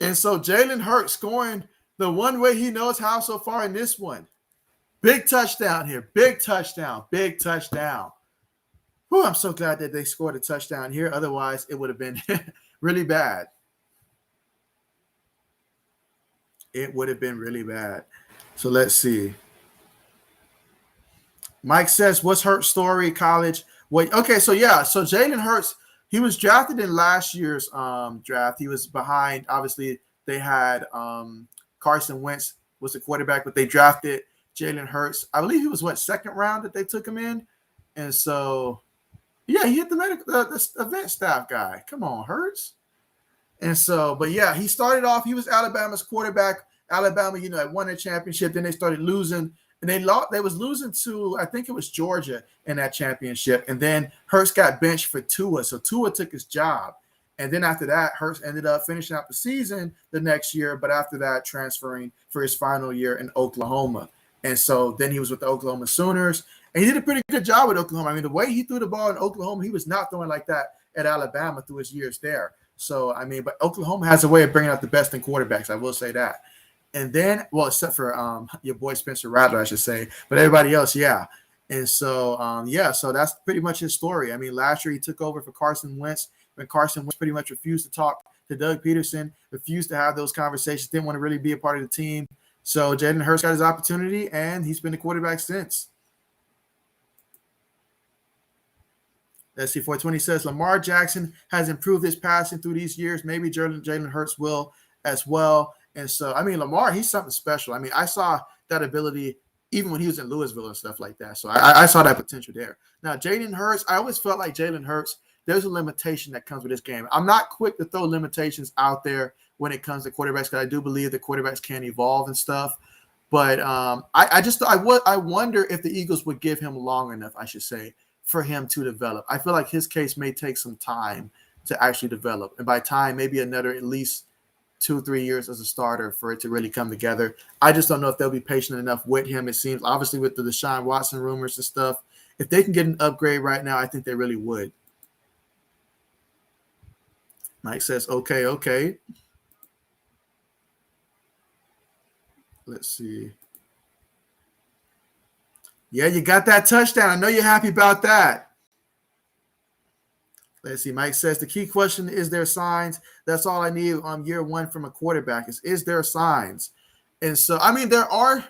And so Jalen Hurts scoring the one way he knows how so far in this one. Big touchdown here. Big touchdown. Whew, I'm so glad that they scored a touchdown here. Otherwise, it would have been really bad. It would have been really bad. So let's see. Mike says, what's Hurts' story, college? Wait, okay, so Jalen Hurts, he was drafted in last year's draft. He was behind, obviously, they had Carson Wentz was the quarterback, but they drafted Jalen Hurts. I believe he was, second round that they took him in? And so, yeah, he hit the event staff guy. Come on, Hurts. And so, but yeah, he started off, he was Alabama's quarterback. Alabama, had won a championship. Then they started losing. And they was losing to, I think it was Georgia in that championship. And then Hurts got benched for Tua. So Tua took his job. And then after that, Hurts ended up finishing out the season the next year. But after that, transferring for his final year in Oklahoma. And so then he was with the Oklahoma Sooners. And he did a pretty good job with Oklahoma. I mean, the way he threw the ball in Oklahoma, he was not throwing like that at Alabama through his years there. So, I mean, but Oklahoma has a way of bringing out the best in quarterbacks. I will say that. And then, well, except for your boy Spencer Rattler, I should say, but everybody else, yeah. And so, so that's pretty much his story. I mean, last year he took over for Carson Wentz when Carson Wentz pretty much refused to talk to Doug Peterson, refused to have those conversations, didn't want to really be a part of the team. So Jalen Hurts got his opportunity, and he's been the quarterback since. Let's see, 420 says, Lamar Jackson has improved his passing through these years. Maybe Jalen Hurts will as well. And so, I mean, Lamar, he's something special. I mean, I saw that ability even when he was in Louisville and stuff like that. So I saw that potential there. Now, Jalen Hurts, I always felt like Jalen Hurts, there's a limitation that comes with this game. I'm not quick to throw limitations out there when it comes to quarterbacks, because I do believe that quarterbacks can evolve and stuff. But I wonder if the Eagles would give him long enough, I should say, for him to develop. I feel like his case may take some time to actually develop. And by time, maybe another at least 2-3 years as a starter for it to really come together. I just don't know if they'll be patient enough with him. It seems, obviously, with the Deshaun Watson rumors and stuff, if they can get an upgrade right now, I think they really would. Mike says, okay. Let's see. Yeah, you got that touchdown. I know you're happy about that. Let's see. Mike says the key question is there signs. That's all I need on year one from a quarterback is there signs? And so, I mean, there are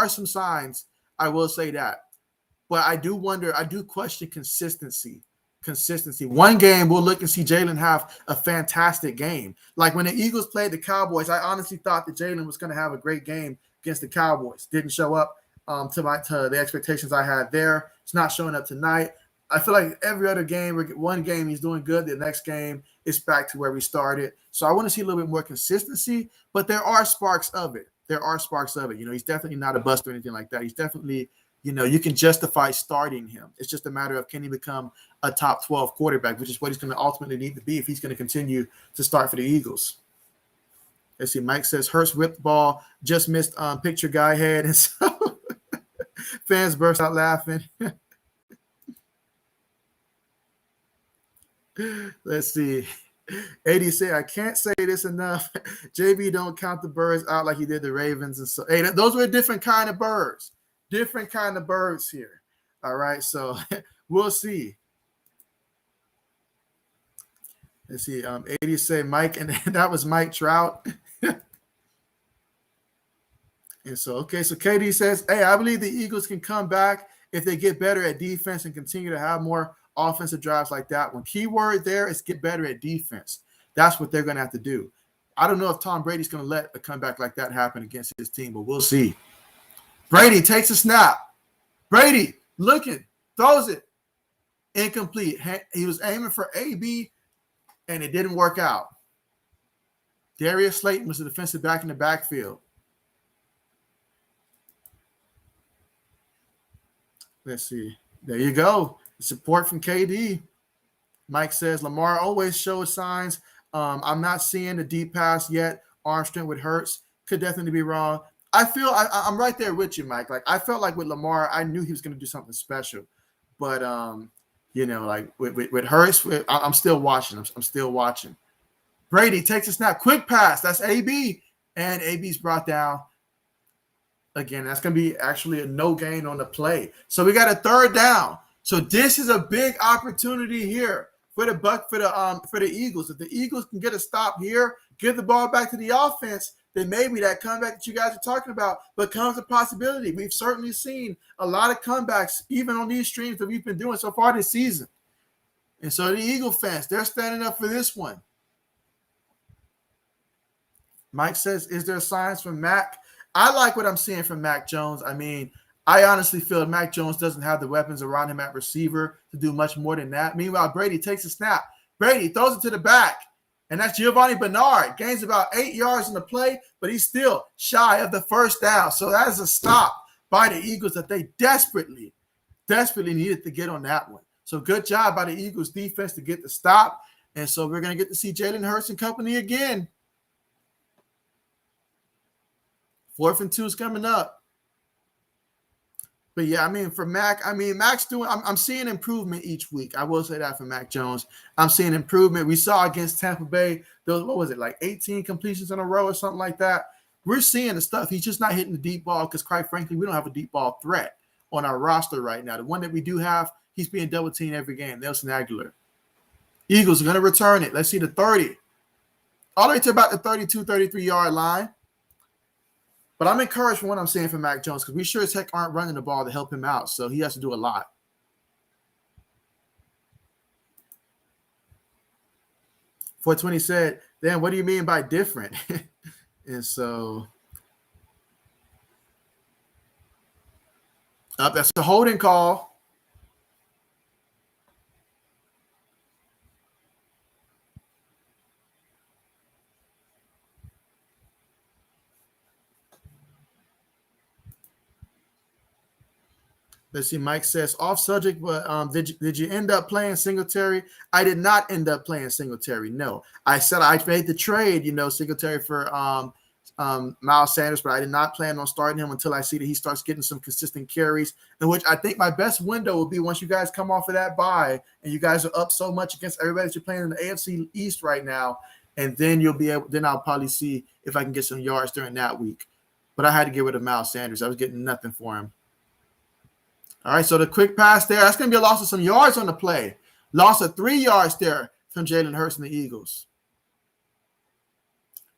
some signs. I will say that. But I do question consistency. One game, we'll look and see Jalen have a fantastic game. Like when the Eagles played the Cowboys, I honestly thought that Jalen was going to have a great game against the Cowboys. Didn't show up to the expectations I had there. It's not showing up tonight. I feel like every other game, one game he's doing good. The next game it's back to where we started. So I want to see a little bit more consistency, but there are sparks of it. He's definitely not a bust or anything like that. He's definitely, you can justify starting him. It's just a matter of can he become a top 12 quarterback, which is what he's going to ultimately need to be if he's going to continue to start for the Eagles. Let's see. Mike says Hurts whipped ball, just missed picture guy head. And so fans burst out laughing. Let's see. 80 say, I can't say this enough. JB don't count the birds out like he did the Ravens. And so, hey, those were a different kind of birds. Different kind of birds here. All right, so we'll see. Let's see. 80 say Mike, and that was Mike Trout. And so, okay, so KD says, hey, I believe the Eagles can come back if they get better at defense and continue to have more offensive drives like that. One key word there is get better at defense. That's what they're going to have to do. I don't know if Tom Brady's going to let a comeback like that happen against his team, but we'll see. Brady takes a snap. Brady looking, throws it. incomplete. He was aiming for AB, and it didn't work out. Darius Slayton was the defensive back in the backfield. Let's see. There you go. Support from KD. Mike says, Lamar always shows signs. I'm not seeing the deep pass yet. Arm strength with Hurts. Could definitely be wrong. I'm right there with you, Mike. Like, I felt like with Lamar, I knew he was going to do something special. But, like with Hurts, I'm still watching. I'm still watching. Brady takes a snap. Quick pass. That's AB. And AB's brought down. Again, that's going to be actually a no gain on the play. So we got a third down. So this is a big opportunity here for the Eagles. If the Eagles can get a stop here, give the ball back to the offense, then maybe that comeback that you guys are talking about becomes a possibility. We've certainly seen a lot of comebacks, even on these streams that we've been doing so far this season. And so the Eagle fans, they're standing up for this one. Mike says, is there signs from Mac? I like what I'm seeing from Mac Jones. I mean, I honestly feel Mac Jones doesn't have the weapons around him at receiver to do much more than that. Meanwhile, Brady takes a snap. Brady throws it to the back, and that's Giovanni Bernard. Gains about 8 yards in the play, but he's still shy of the first down. So that is a stop by the Eagles that they desperately needed to get on that one. So good job by the Eagles defense to get the stop. And so we're going to get to see Jalen Hurts and company again. 4th and 2 is coming up. But yeah, I mean, for Mac, Mac's doing, I'm seeing improvement each week. I will say that for Mac Jones. I'm seeing improvement. We saw against Tampa Bay, those, what was it, like 18 completions in a row or something like that. We're seeing the stuff. He's just not hitting the deep ball because, quite frankly, we don't have a deep ball threat on our roster right now. The one that we do have, he's being double teamed every game. Nelson Aguilar. Eagles are going to return it. Let's see the 30. All the way to about the 32, 33-yard line. But I'm encouraged from what I'm seeing from Mac Jones because we sure as heck aren't running the ball to help him out. So he has to do a lot. .420 said, Dan, what do you mean by different? And so that's a holding call. Let's see. Mike says off subject, but did you end up playing Singletary? I did not end up playing Singletary. No, I said I made the trade, Singletary for Miles Sanders, but I did not plan on starting him until I see that he starts getting some consistent carries. In which I think my best window will be once you guys come off of that bye and you guys are up so much against everybody that you're playing in the AFC East right now, and then I'll probably see if I can get some yards during that week. But I had to get rid of Miles Sanders. I was getting nothing for him. All right, so the quick pass there, that's going to be a loss of some yards on the play. Loss of 3 yards there from Jalen Hurts and the Eagles.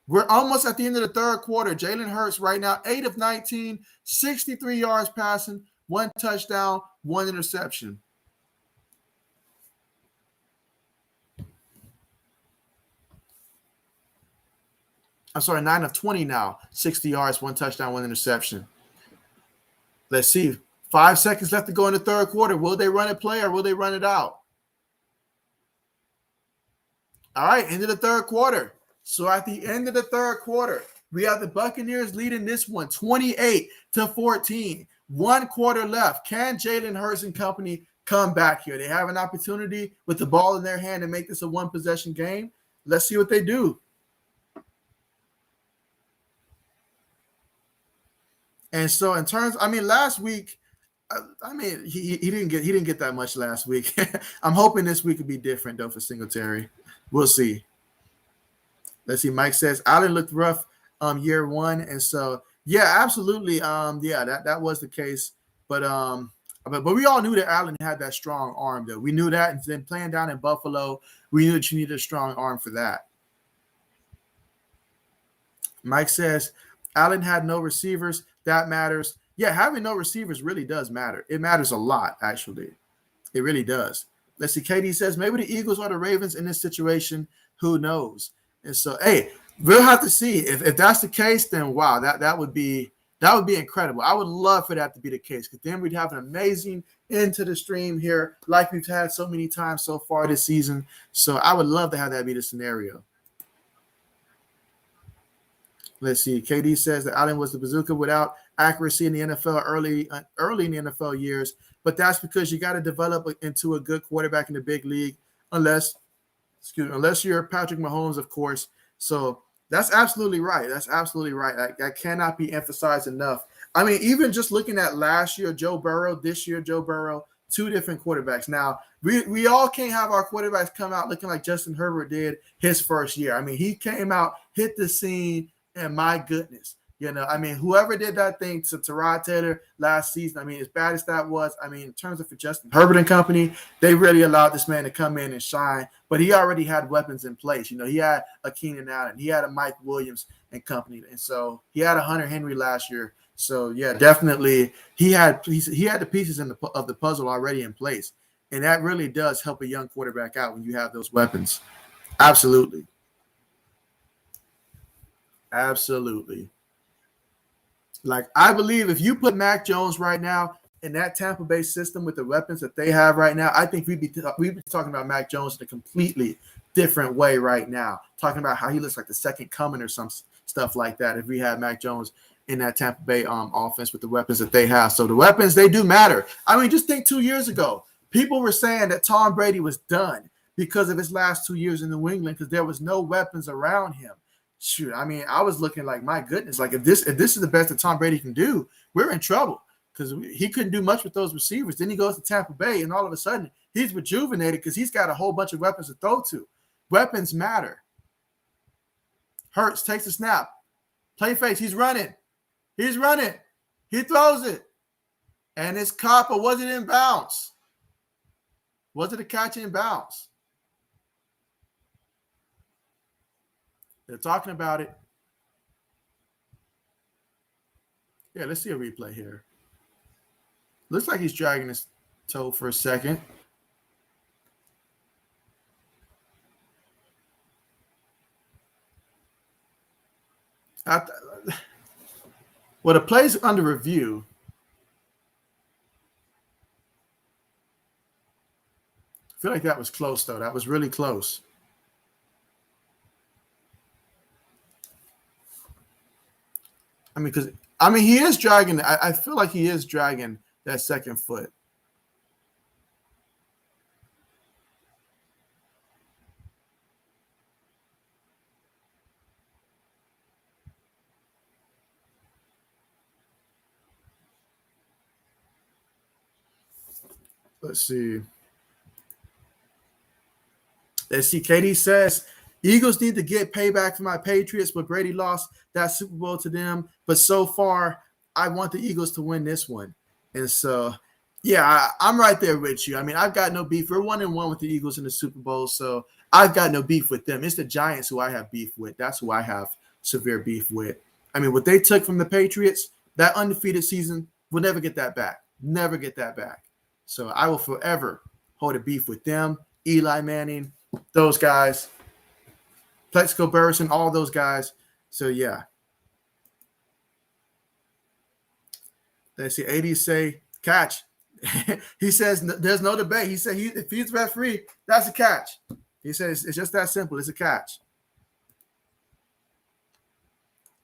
We're almost at the end of the third quarter. Jalen Hurts right now, 8 of 19, 63 yards passing, 1 touchdown, 1 interception. I'm sorry, 9 of 20 now, 60 yards, 1 touchdown, 1 interception. Let's see. 5 seconds left to go in the third quarter. Will they run it play or will they run it out? All right, end of the third quarter. So at the end of the third quarter, we have the Buccaneers leading this one 28-14. 1 quarter left. Can Jalen Hurts and company come back here? They have an opportunity with the ball in their hand to make this a 1-possession game. Let's see what they do. And so in terms, last week, he didn't get that much last week. I'm hoping this week will be different though for Singletary. We'll see. Let's see. Mike says Allen looked rough year 1, and so yeah, absolutely. That was the case. But we all knew that Allen had that strong arm though. We knew that, and then playing down in Buffalo, we knew that you needed a strong arm for that. Mike says Allen had no receivers. That matters. Yeah, having no receivers really does matter. It matters a lot, actually. It really does. Let's see. Katie says maybe the Eagles or the Ravens in this situation. Who knows? And so, hey, we'll have to see. If that's the case, then wow, that would be incredible. I would love for that to be the case because then we'd have an amazing into the stream here like we've had so many times so far this season. So I would love to have that be the scenario. Let's see. KD says that Allen was the bazooka without accuracy in the NFL early in the NFL years, but that's because you got to develop into a good quarterback in the big league, unless you're Patrick Mahomes, of course. So that's absolutely right. That's absolutely right. That cannot be emphasized enough. I mean, even just looking at last year, Joe Burrow, this year, Joe Burrow, two different quarterbacks. Now, we all can't have our quarterbacks come out looking like Justin Herbert did his first year. I mean, he came out, hit the scene, and my goodness. I mean, whoever did that thing to Tyrod Taylor last season, I mean, as bad as that was, I mean, in terms of for Justin Herbert and company, they really allowed this man to come in and shine. But he already had weapons in place. He had a Keenan Allen. He had a Mike Williams and company. And so he had a Hunter Henry last year. So, yeah, definitely he had the pieces of the puzzle already in place. And that really does help a young quarterback out when you have those weapons. Absolutely. Absolutely. Like, I believe if you put Mac Jones right now in that Tampa Bay system with the weapons that they have right now, I think we'd be talking about Mac Jones in a completely different way right now. Talking about how he looks like the second coming or some stuff like that if we had Mac Jones in that Tampa Bay offense with the weapons that they have. So the weapons, they do matter. I mean, just think 2 years ago, people were saying that Tom Brady was done because of his last 2 years in New England because there was no weapons around him. Shoot, I mean, I was looking like, my goodness, like if this is the best that Tom Brady can do, we're in trouble because he couldn't do much with those receivers. Then he goes to Tampa Bay, and all of a sudden he's rejuvenated because he's got a whole bunch of weapons to throw to. Weapons matter. Hurts takes a snap, play face. He's running. He throws it, and it's caught, but was it in bounds? Was it a catch in bounds? They're talking about it. Yeah, let's see a replay here. Looks like he's dragging his toe for a second. Well, the play's under review. I feel like that was close, though. That was really close. I mean, he is dragging. I feel like he is dragging that second foot. Let's see. KD says, Eagles need to get payback for my Patriots, but Brady lost that Super Bowl to them. But so far, I want the Eagles to win this one. And so, yeah, I'm right there with you. I mean, I've got no beef. We're 1-1 with the Eagles in the Super Bowl, so I've got no beef with them. It's the Giants who I have beef with. That's who I have severe beef with. I mean, what they took from the Patriots, that undefeated season, we'll never get that back. Never get that back. So I will forever hold a beef with them, Eli Manning, those guys, Plexico Burrison, all those guys. So, yeah. Let's see. AD say, catch. He says there's no debate. He said if he's referee, that's a catch. He says it's just that simple. It's a catch.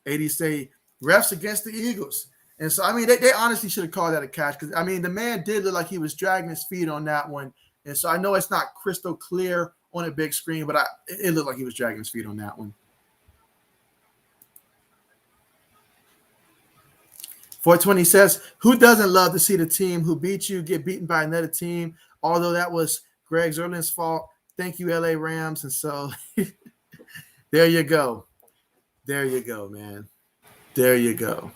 AD say refs against the Eagles. And so, I mean, they honestly should have called that a catch because, I mean, the man did look like he was dragging his feet on that one. And so I know it's not crystal clear on a big screen, but it looked like he was dragging his feet on that one. 420 says, who doesn't love to see the team who beat you get beaten by another team, although that was Greg Zuerlein's fault. Thank you, LA Rams. And so there you go. There you go, man. There you go.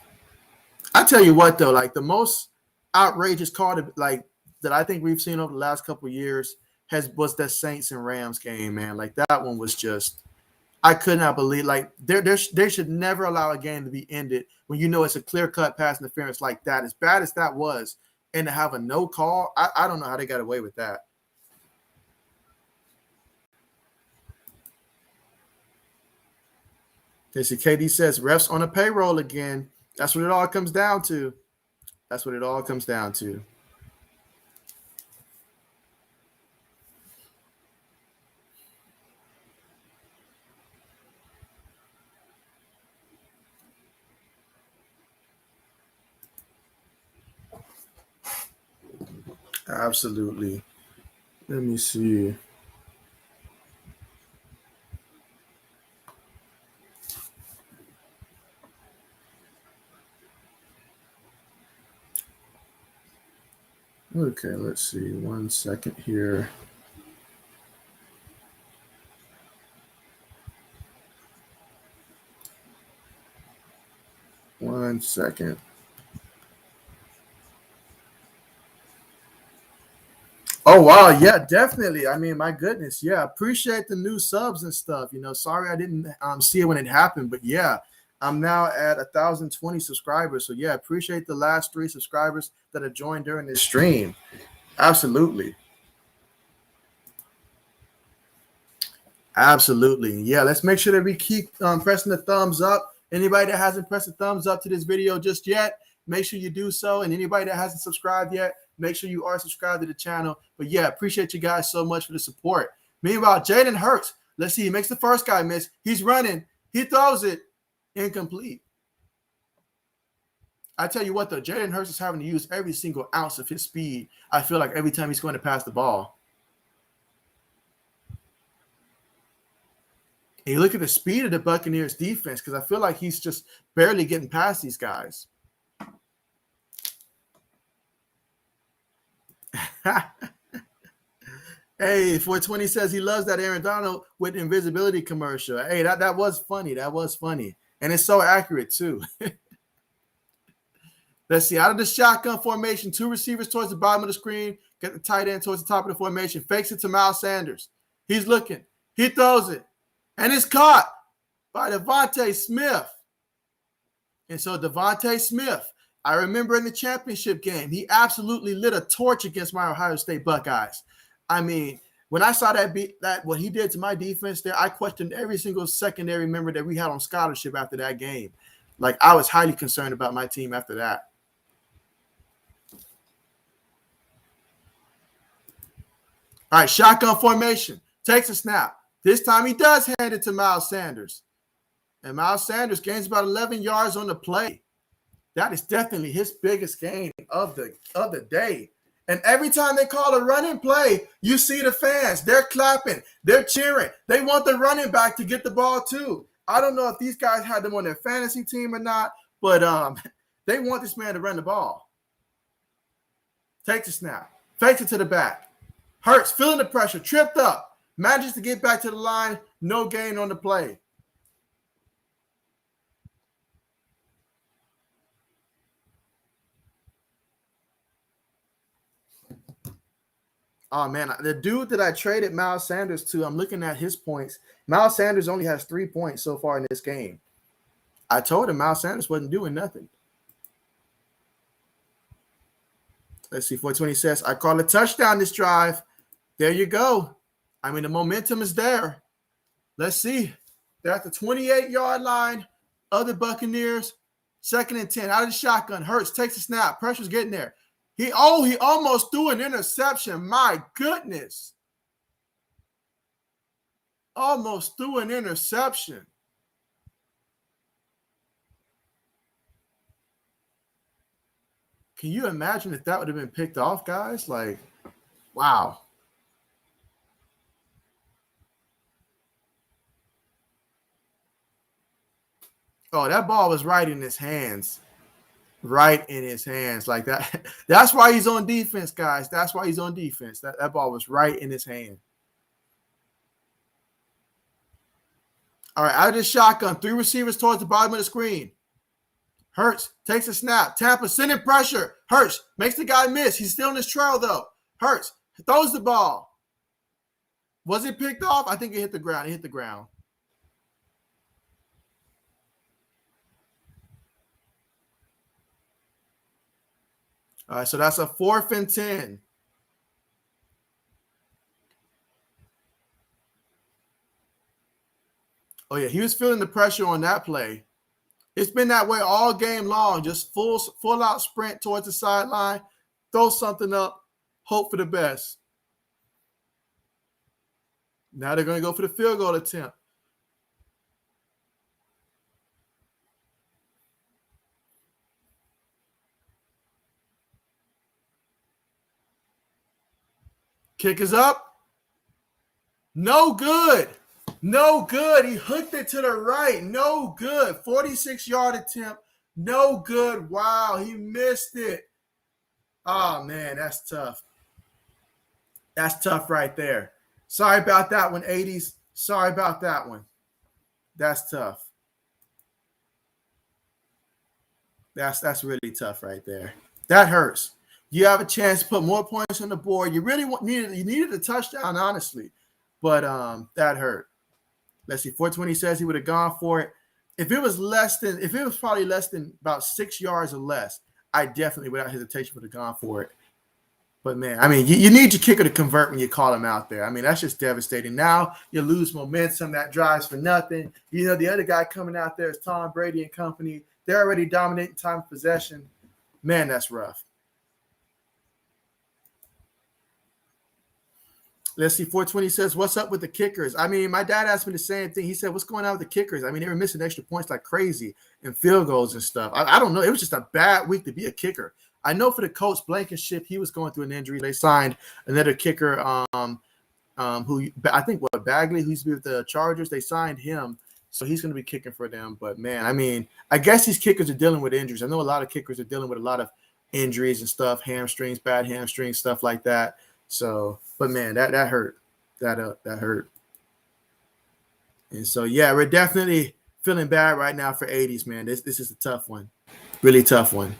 I tell you what, though, like the most outrageous call like that I think we've seen over the last couple of years was that Saints and Rams game, man. Like that one was just, I could not believe. Like they should never allow a game to be ended when you know it's a clear-cut pass interference like that. As bad as that was, and to have a no call, I don't know how they got away with that. KD says refs on a payroll again. That's what it all comes down to. That's what it all comes down to. Absolutely. Let me see. Okay, let's see. 1 second here. One second. Oh wow, yeah, definitely. I mean, my goodness, yeah. Appreciate the new subs and stuff. Sorry I didn't see it when it happened, but yeah, I'm now at 1,020 subscribers. So yeah, appreciate the last 3 subscribers that have joined during this stream. Absolutely, absolutely. Yeah, let's make sure that we keep pressing the thumbs up. Anybody that hasn't pressed the thumbs up to this video just yet, make sure you do so. And anybody that hasn't subscribed yet, make sure you are subscribed to the channel. But yeah, appreciate you guys so much for the support. Meanwhile, Jaden Hurts, let's see, he makes the first guy miss. He's running. He throws it incomplete. I tell you what, though, Jaden Hurts is having to use every single ounce of his speed. I feel like every time he's going to pass the ball. And you look at the speed of the Buccaneers defense, because I feel like he's just barely getting past these guys. Hey, 420 says he loves that Aaron Donald with invisibility commercial. Hey, that was funny. That was funny. And it's so accurate, too. Let's see. Out of the shotgun formation, 2 receivers towards the bottom of the screen. Get the tight end towards the top of the formation. Fakes it to Miles Sanders. He's looking. He throws it. And it's caught by Devontae Smith. And so Devontae Smith, I remember in the championship game, he absolutely lit a torch against my Ohio State Buckeyes. I mean, when I saw that what he did to my defense there, I questioned every single secondary member that we had on scholarship after that game. Like, I was highly concerned about my team after that. All right, shotgun formation. Takes a snap. This time he does hand it to Miles Sanders. And Miles Sanders gains about 11 yards on the play. That is definitely his biggest gain of the day. And every time they call a running play, you see the fans. They're clapping. They're cheering. They want the running back to get the ball too. I don't know if these guys had them on their fantasy team or not, but they want this man to run the ball. Takes a snap. Fakes it to the back. Hurts, feeling the pressure, tripped up. Manages to get back to the line. No gain on the play. Oh, man, the dude that I traded Miles Sanders to, I'm looking at his points. Miles Sanders only has 3 points so far in this game. I told him Miles Sanders wasn't doing nothing. Let's see, 420 says, I call a touchdown this drive. There you go. I mean, the momentum is there. Let's see. They're at the 28-yard line of the Buccaneers. 2nd and 10 out of the shotgun. Hurts takes a snap. Pressure's getting there. He almost threw an interception. My goodness. Almost threw an interception. Can you imagine if that would have been picked off, guys? Like, wow. Oh, that ball was right in his hands. Right in his hands like that. That's why he's on defense, guys. That's why he's on defense. That ball was right in his hand. All right, out of the shotgun, 3 receivers towards the bottom of the screen. Hurts takes a snap. Tampa sending pressure. Hurts makes the guy miss. He's still in his trail, though. Hurts throws the ball. Was it picked off? I think it hit the ground. It hit the ground. All right, so that's a 4th and 10. Oh, yeah, he was feeling the pressure on that play. It's been that way all game long. Just full out sprint towards the sideline, throw something up, hope for the best. Now they're going to go for the field goal attempt. Kick is up. No good. No good. He hooked it to the right. No good. 46-yard attempt. No good. Wow, he missed it. Oh, man, that's tough. That's tough right there. Sorry about that one, 80s. Sorry about that one. That's tough. That's really tough right there. That hurts. You have a chance to put more points on the board. You really needed a touchdown, honestly, but that hurt. Let's see. 420 says he would have gone for it. If it was probably less than about 6 yards or less, I definitely, without hesitation, would have gone for it. But man, I mean, you need your kicker to convert when you call him out there. I mean, that's just devastating. Now you lose momentum. That drives for nothing. You know, the other guy coming out there is Tom Brady and company. They're already dominating time of possession. Man, that's rough. Let's see. 420 says, what's up with the kickers? I mean, my dad asked me the same thing. He said, what's going on with the kickers? I mean, they were missing extra points like crazy and field goals and stuff. I don't know. It was just a bad week to be a kicker. I know for the Colts, Blankenship, he was going through an injury. They signed another kicker, who I think Bagley, who used to be with the Chargers. They signed him, so he's going to be kicking for them. But man, I mean, I guess these kickers are dealing with injuries. I know a lot of kickers are dealing with a lot of injuries and stuff, hamstrings, bad hamstrings, stuff like that. So, but man, that hurt. That hurt. And so yeah, we're definitely feeling bad right now for 80s, man. This is a tough one, really tough one.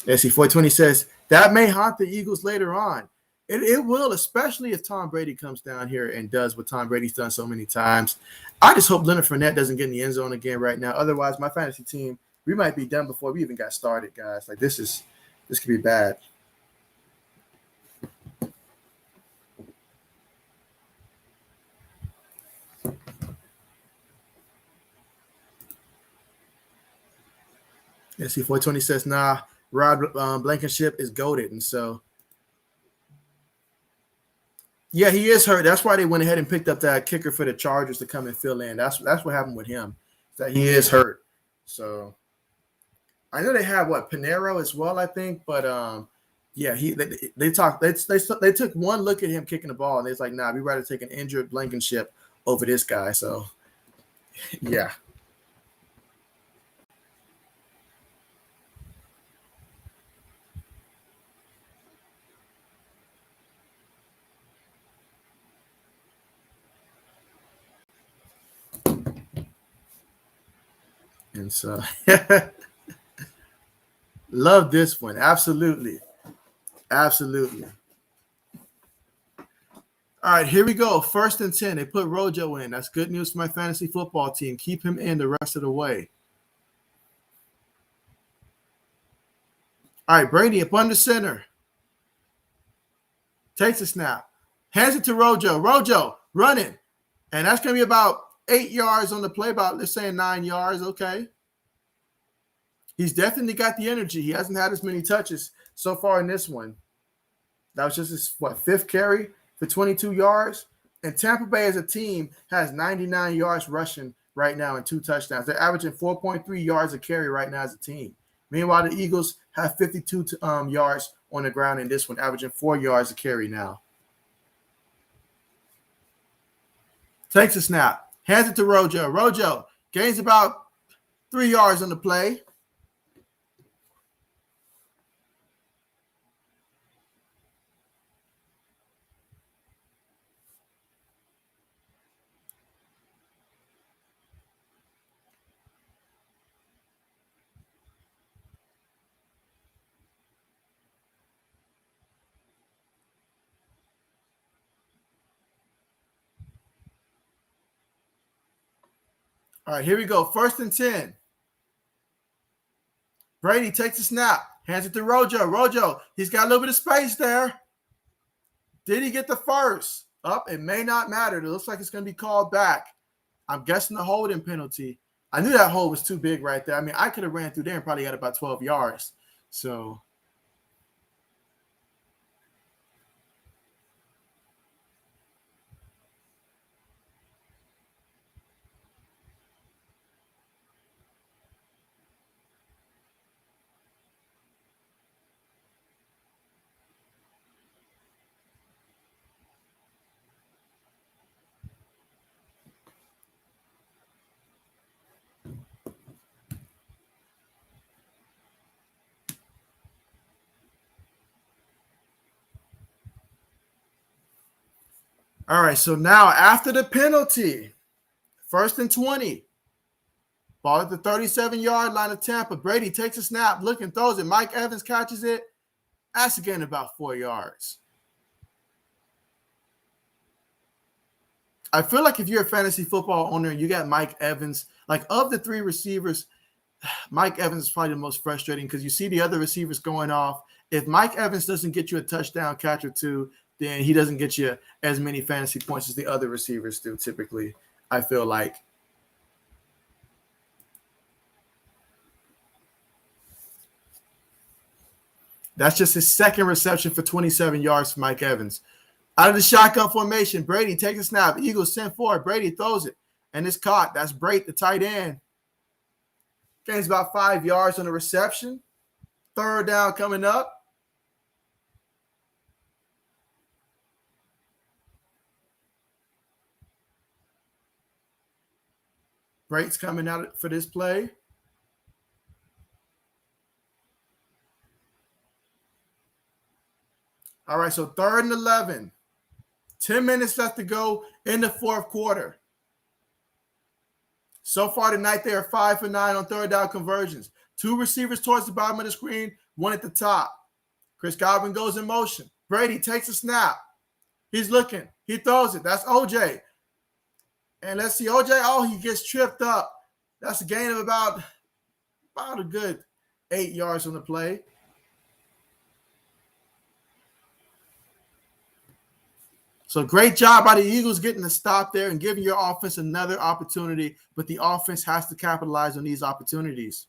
Let's see. 420 says that may haunt the Eagles later on. It will, especially if Tom Brady comes down here and does what Tom Brady's done so many times. I just hope Leonard Fournette doesn't get in the end zone again right now. Otherwise, my fantasy team, we might be done before we even got started, guys. Like this could be bad. Let's see. 420 says, nah, Rod Blankenship is goated. And so, yeah, he is hurt. That's why they went ahead and picked up that kicker for the Chargers to come and fill in. That's what happened with him. That he is hurt. So I know they have Pinero as well, I think, but yeah, they took one look at him kicking the ball and they're like, nah, we'd rather take an injured Blankenship over this guy. So yeah. And so love this one. Absolutely. Absolutely. All right, here we go. 1st and 10. They put Rojo in. That's good news for my fantasy football team. Keep him in the rest of the way. All right, Brady up under center. Takes a snap. Hands it to Rojo. Rojo running. And that's going to be about 8 yards on the play, about, let's say, 9 yards. Okay. He's definitely got the energy. He hasn't had as many touches so far in this one. That was just his, 5th carry for 22 yards. And Tampa Bay as a team has 99 yards rushing right now and 2 touchdowns. They're averaging 4.3 yards a carry right now as a team. Meanwhile, the Eagles have 52 yards on the ground in this one, averaging 4 yards a carry now. Takes a snap. Hands it to Rojo. Rojo gains about 3 yards on the play. All right, here we go. 1st and 10. Brady takes a snap. Hands it to Rojo. Rojo, he's got a little bit of space there. Did he get the first? It may not matter. It looks like it's going to be called back. I'm guessing the holding penalty. I knew that hole was too big right there. I mean, I could have ran through there and probably had about 12 yards. So All right, so now after the penalty, 1st and 20. Ball at the 37-yard line of Tampa. Brady takes a snap, looking, throws it. Mike Evans catches it. That's a gain about 4 yards. I feel like if you're a fantasy football owner and you got Mike Evans, like of the 3 receivers, Mike Evans is probably the most frustrating because you see the other receivers going off. If Mike Evans doesn't get you a touchdown catch or 2, then he doesn't get you as many fantasy points as the other receivers do typically, I feel like. That's just his 2nd reception for 27 yards for Mike Evans. Out of the shotgun formation, Brady takes a snap. Eagles send forward. Brady throws it, and it's caught. That's Brady, the tight end. Gains about 5 yards on the reception. 3rd down coming up. Brady's coming out for this play. All right, so 3rd and 11. 10 minutes left to go in the 4th quarter. So far tonight, they are 5 for 9 on 3rd down conversions. 2 receivers towards the bottom of the screen, 1 at the top. Chris Godwin goes in motion. Brady takes a snap. He's looking. He throws it. That's OJ. And let's see, OJ, he gets tripped up. That's a gain of about a good 8 yards on the play. So great job by the Eagles getting the stop there and giving your offense another opportunity, but the offense has to capitalize on these opportunities.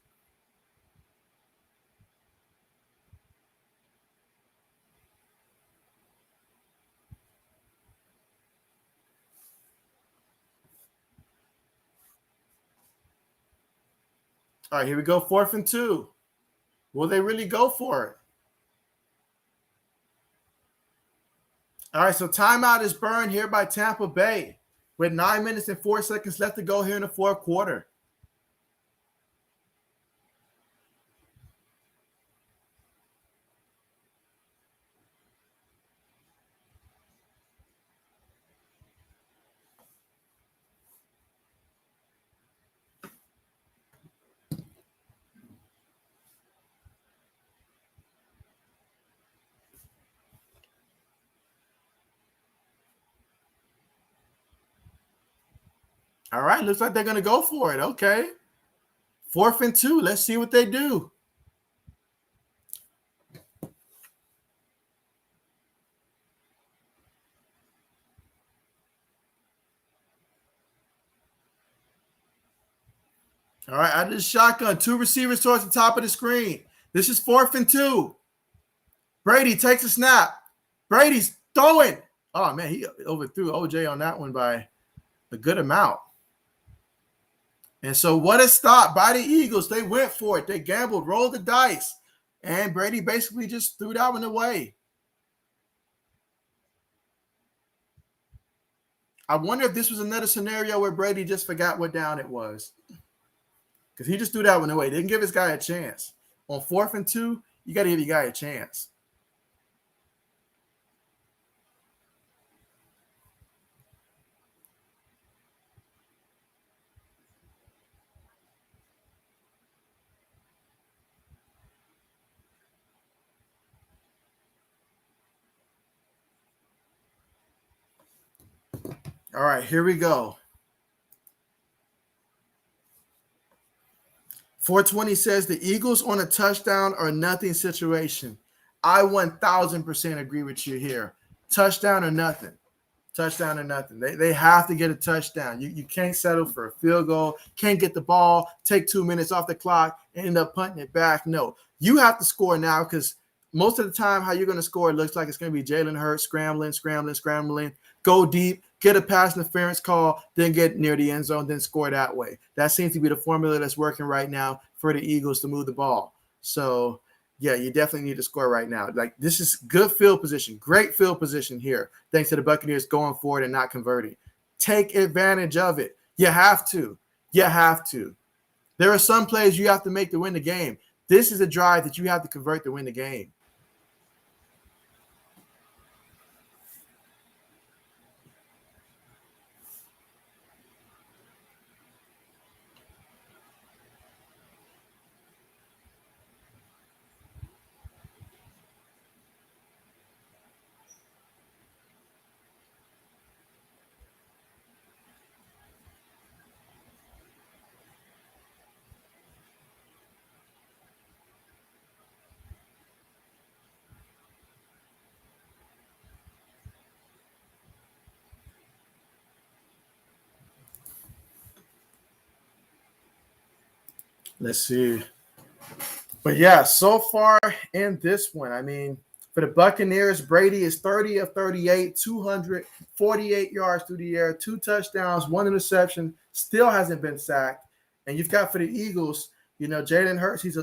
All right, here we go, 4th and 2. Will they really go for it? All right, so timeout is burned here by Tampa Bay with 9 minutes and 4 seconds left to go here in the 4th quarter. All right, looks like they're going to go for it. Okay. 4th and 2. Let's see what they do. All right, out of the shotgun, 2 receivers towards the top of the screen. This is 4th and 2. Brady takes a snap. Brady's throwing. Oh, man, he overthrew OJ on that one by a good amount. And so what a stop by the Eagles. They went for it. They gambled, rolled the dice, and Brady basically just threw that one away. I wonder if this was another scenario where Brady just forgot what down it was. Because he just threw that one away. Didn't give his guy a chance. On 4th and 2, you got to give your guy a chance. All right, here we go. 420 says the Eagles on a touchdown or nothing situation. I 1,000% agree with you here. Touchdown or nothing. Touchdown or nothing. They have to get a touchdown. You can't settle for a field goal, can't get the ball, take 2 minutes off the clock, and end up punting it back. No, you have to score now because most of the time how you're going to score, it looks like it's going to be Jalen Hurts scrambling, go deep, get a pass interference call, then get near the end zone, then score that way. That seems to be the formula that's working right now for the Eagles to move the ball. So, yeah, you definitely need to score right now. Like, this is good field position, great field position here, thanks to the Buccaneers going for it and not converting. Take advantage of it. You have to. You have to. There are some plays you have to make to win the game. This is a drive that you have to convert to win the game. Let's see. But yeah, so far in this one, I mean, for the Buccaneers, Brady is 30 of 38, 248 yards through the air, 2 touchdowns, 1 interception, still hasn't been sacked. And you've got for the Eagles, Jalen Hurts, he's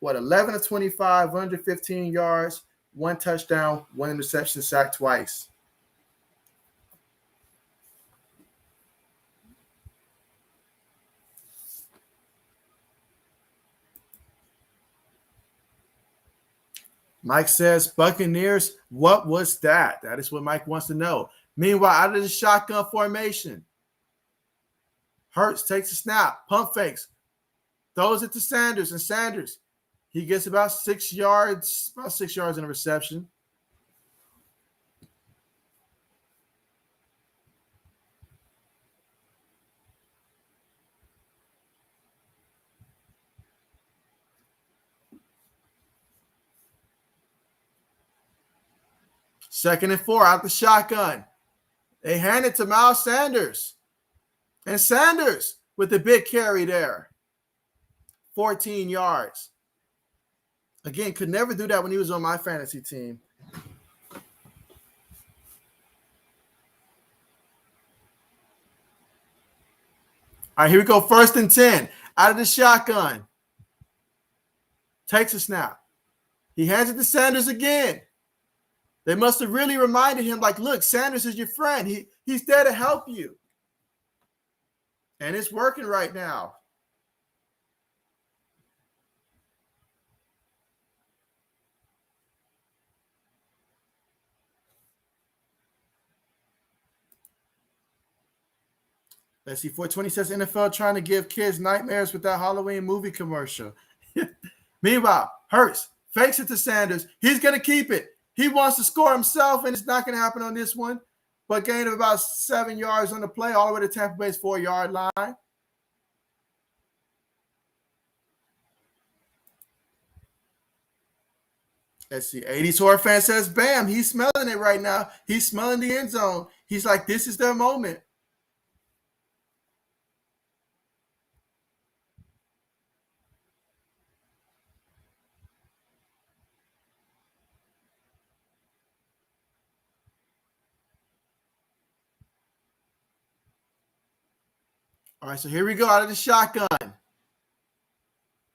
11 of 25, 115 yards, 1 touchdown, 1 interception, sacked twice. Mike says, Buccaneers, what was that? That is what Mike wants to know. Meanwhile, out of the shotgun formation, Hurts takes a snap, pump fakes, throws it to Sanders, and Sanders, he gets about 6 yards in a reception. Second and 4 out the shotgun. They hand it to Miles Sanders. And Sanders with the big carry there. 14 yards. Again, could never do that when he was on my fantasy team. All right, here we go. 1st and 10. Out of the shotgun. Takes a snap. He hands it to Sanders again. They must have really reminded him, like, look, Sanders is your friend. He's there to help you. And it's working right now. Let's see. 420 says NFL trying to give kids nightmares with that Halloween movie commercial. Meanwhile, Hurts fakes it to Sanders. He's going to keep it. He wants to score himself, and it's not going to happen on this one. But gain of about 7 yards on the play, all the way to Tampa Bay's 4-yard line. Let's see. 80s horror fan says, bam, he's smelling it right now. He's smelling the end zone. He's like, this is their moment. All right, so here we go out of the shotgun.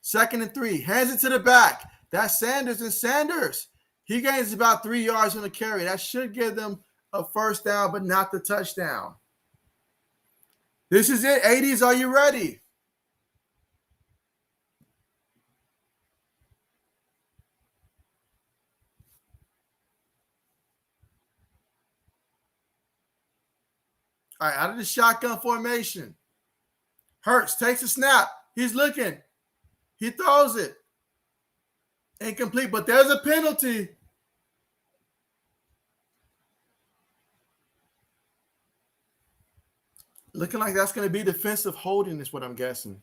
2nd and 3. Hands it to the back. That's Sanders, and Sanders, he gains about 3 yards on the carry. That should give them a 1st down, but not the touchdown. This is it. 80s, are you ready? All right, out of the shotgun formation. Hurts takes a snap. He's looking. He throws it. Incomplete, but there's a penalty. Looking like that's going to be defensive holding is what I'm guessing.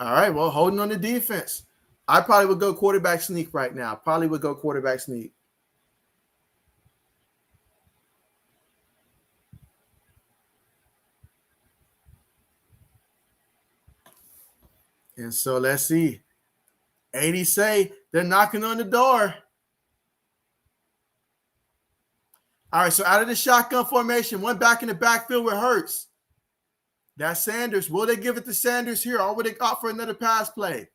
All right, well, holding on the defense. I probably would go quarterback sneak right now. And so let's see. 80 say they're knocking on the door. All right, so out of the shotgun formation, one back in the backfield with Hurts. That's Sanders. Will they give it to Sanders here, or will they opt for another pass play?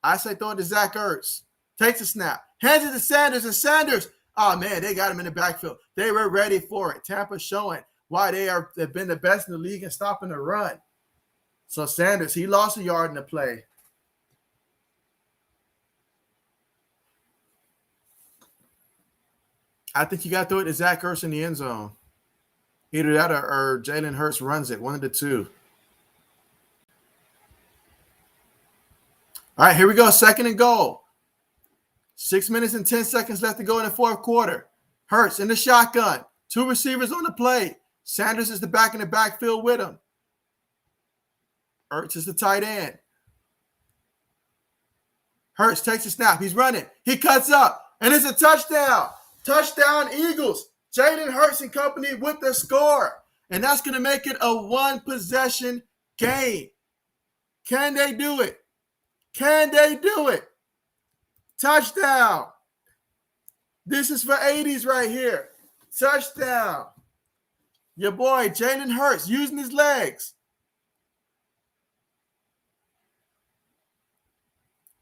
I say throw it to Zach Ertz. Takes a snap. Hands it to Sanders, and Sanders, oh, man, they got him in the backfield. They were ready for it. Tampa showing why they've been the best in the league in stopping the run. So Sanders, he lost a yard in the play. I think you got to throw it to Zach Ertz in the end zone. Either that or Jalen Hurts runs it, one of the two. All right, here we go. 2nd and goal. 6 minutes and 10 seconds left to go in the 4th quarter. Hurts in the shotgun. 2 receivers on the play. Sanders is the back in the backfield with him. Hurts is the tight end. Hurts takes a snap. He's running. He cuts up. And it's a touchdown. Touchdown, Eagles. Jalen Hurts and company with the score. And that's going to make it a one-possession game. Can they do it? Can they do it? Touchdown. This is for 80s right here. Touchdown. Your boy, Jalen Hurts, using his legs.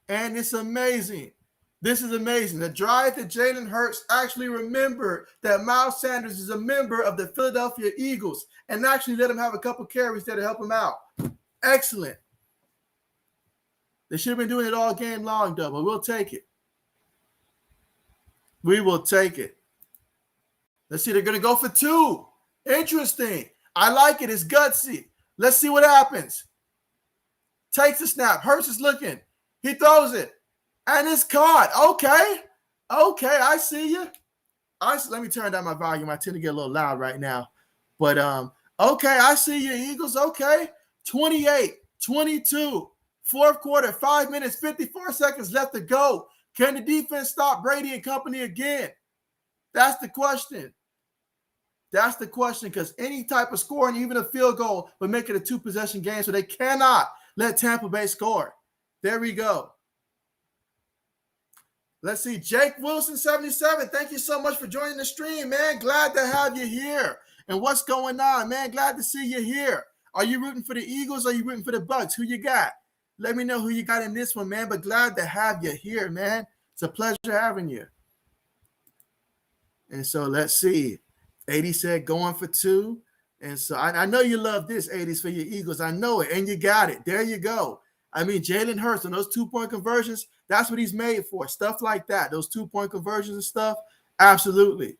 And it's amazing. This is amazing. The drive that Jalen Hurts actually remembered that Miles Sanders is a member of the Philadelphia Eagles and actually let him have a couple carries there to help him out. Excellent. They should have been doing it all game long, though, but we'll take it. We will take it. Let's see. They're going to go for 2. Interesting. I like it. It's gutsy. Let's see what happens. Takes the snap. Hurts is looking. He throws it. And it's caught. Okay. I see you. Let me turn down my volume. I tend to get a little loud right now. But, okay, I see you, Eagles. Okay. 28-22. Fourth quarter, 5 minutes, 54 seconds left to go. Can the defense stop Brady and company again? That's the question. That's the question, because any type of scoring, even a field goal, would make it a 2-possession game, so they cannot let Tampa Bay score. There we go. Let's see. Jake Wilson, 77. Thank you so much for joining the stream, man. Glad to have you here. And what's going on, man? Glad to see you here. Are you rooting for the Eagles or are you rooting for the Bucs? Who you got? Let me know who you got in this one, man. But glad to have you here, man. It's a pleasure having you. And so let's see. 80 said going for 2. And so I know you love this, 80s, for your Eagles. I know it. And you got it. There you go. I mean, Jalen Hurts on those 2-point conversions, that's what he's made for. Stuff like that. Those 2-point conversions and stuff. Absolutely.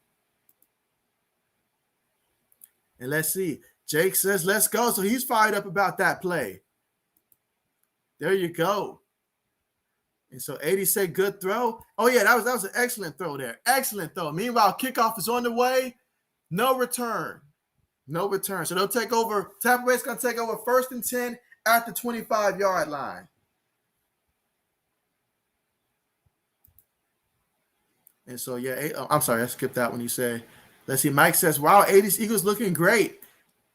And let's see. Jake says, let's go. So he's fired up about that play. There you go. And so 80 said good throw. Oh, yeah, that was an excellent throw there. Excellent throw. Meanwhile, kickoff is on the way. No return. No return. So they'll take over. Tampa Bay's going to take over 1st and 10 at the 25-yard line. And so, yeah, I'm sorry, I skipped that when you say. Let's see. Mike says, wow, 80s Eagles looking great.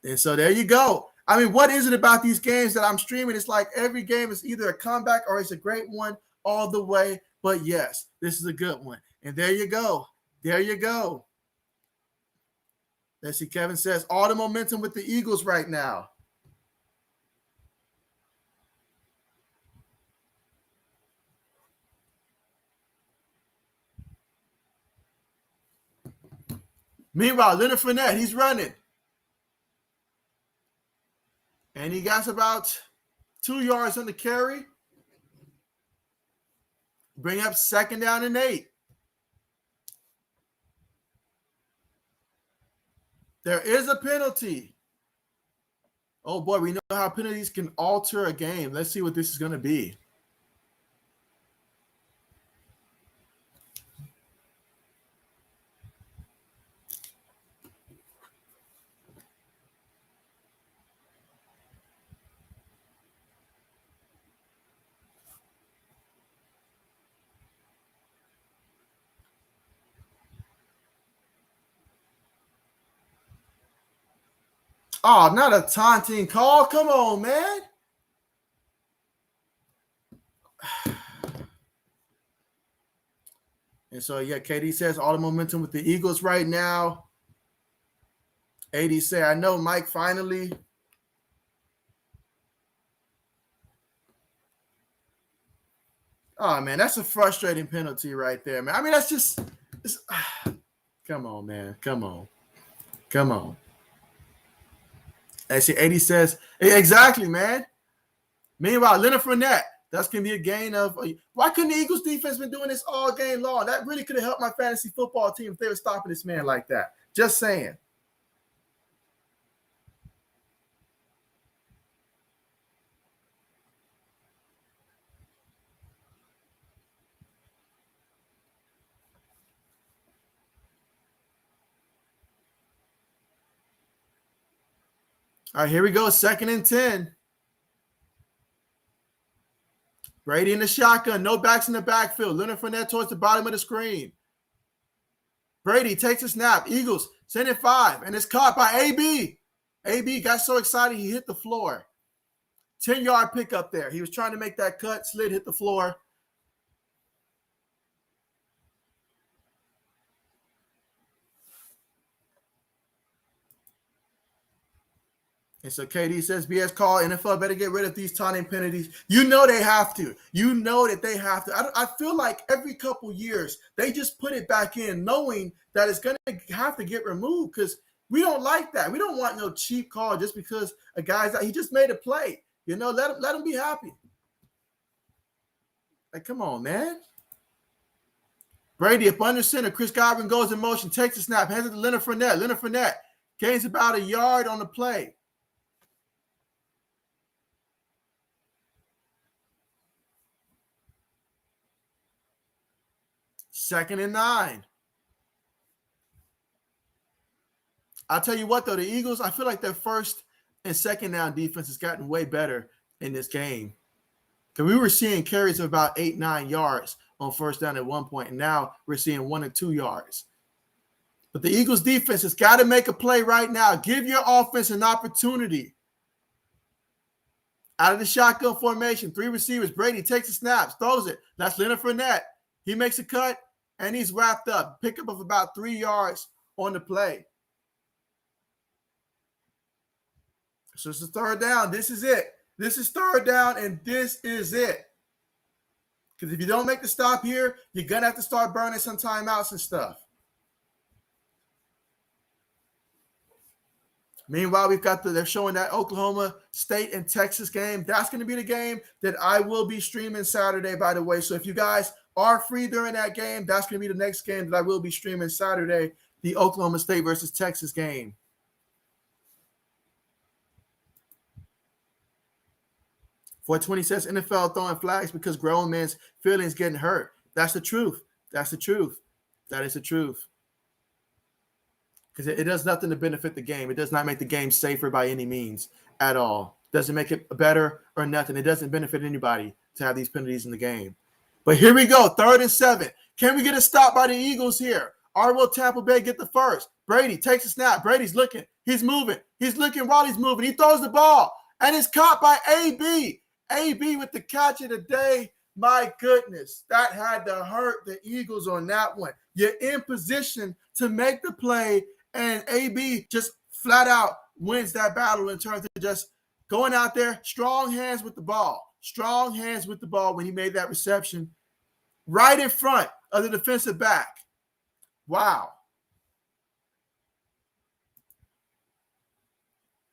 And so there you go. I mean, what is it about these games that I'm streaming? It's like every game is either a comeback or it's a great one all the way. But, yes, this is a good one. And there you go. There you go. Let's see. Kevin says, all the momentum with the Eagles right now. Meanwhile, Leonard Fournette, he's running. And he got about 2 yards on the carry. Bring up 2nd down and 8. There is a penalty. Oh, boy, we know how penalties can alter a game. Let's see what this is going to be. Oh, not a taunting call. Come on, man. And so, yeah, KD says all the momentum with the Eagles right now. 80 say, I know, Mike, finally. Oh, man, that's a frustrating penalty right there, man. I mean, that's just come on, man. Come on. Come on. Actually, 80 says, exactly, man. Meanwhile, Leonard Fournette, that's going to be a gain of – why couldn't the Eagles defense been doing this all game long? That really could have helped my fantasy football team if they were stopping this man like that. Just saying. All right, here we go. 2nd and 10. Brady in the shotgun. No backs in the backfield. Leonard Fournette towards the bottom of the screen. Brady takes a snap. Eagles send it 5, and it's caught by AB. AB got so excited he hit the floor. 10-yard pickup there. He was trying to make that cut, slid, hit the floor. And so KD says, BS call, NFL better get rid of these taunting penalties. You know they have to. You know that they have to. I feel like every couple years, they just put it back in knowing that it's going to have to get removed because we don't like that. We don't want no cheap call just because a guy's out. He just made a play. You know, let him be happy. Like, come on, man. Brady up under center. Chris Godwin goes in motion, takes a snap, hands it to Leonard Fournette. Leonard Fournette gains about a yard on the play. Second and 9. I'll tell you what, though, the Eagles, I feel like their first and second down defense has gotten way better in this game. Because we were seeing carries of about 8-9 yards on first down at one point, and now we're seeing 1 or 2 yards. But the Eagles defense has got to make a play right now. Give your offense an opportunity. Out of the shotgun formation, 3 receivers. Brady takes the snaps, throws it. That's Leonard Fournette. He makes a cut, and he's wrapped up. Pickup of about 3 yards on the play. So it's a third down. This is it. This is third down, and this is it. Because if you don't make the stop here, you're going to have to start burning some timeouts and stuff. Meanwhile, we've got they're showing that Oklahoma State and Texas game. That's going to be the game that I will be streaming Saturday, by the way. So if you guys are free during that game, that's going to be the next game that I will be streaming Saturday, the Oklahoma State versus Texas game. .420 says NFL throwing flags because grown men's feelings getting hurt. That's the truth. That's the truth. That is the truth. Because it does nothing to benefit the game. It does not make the game safer by any means at all. Doesn't make it better or nothing. It doesn't benefit anybody to have these penalties in the game. But here we go, 3rd and 7. Can we get a stop by the Eagles here? Or will Tampa Bay get the first? Brady takes a snap. Brady's looking. He's moving. He's looking while he's moving. He throws the ball, and it's caught by AB. AB with the catch of the day. My goodness, that had to hurt the Eagles on that one. You're in position to make the play, and AB just flat out wins that battle in terms of just going out there, strong hands with the ball. Strong hands with the ball when he made that reception right in front of the defensive back. Wow.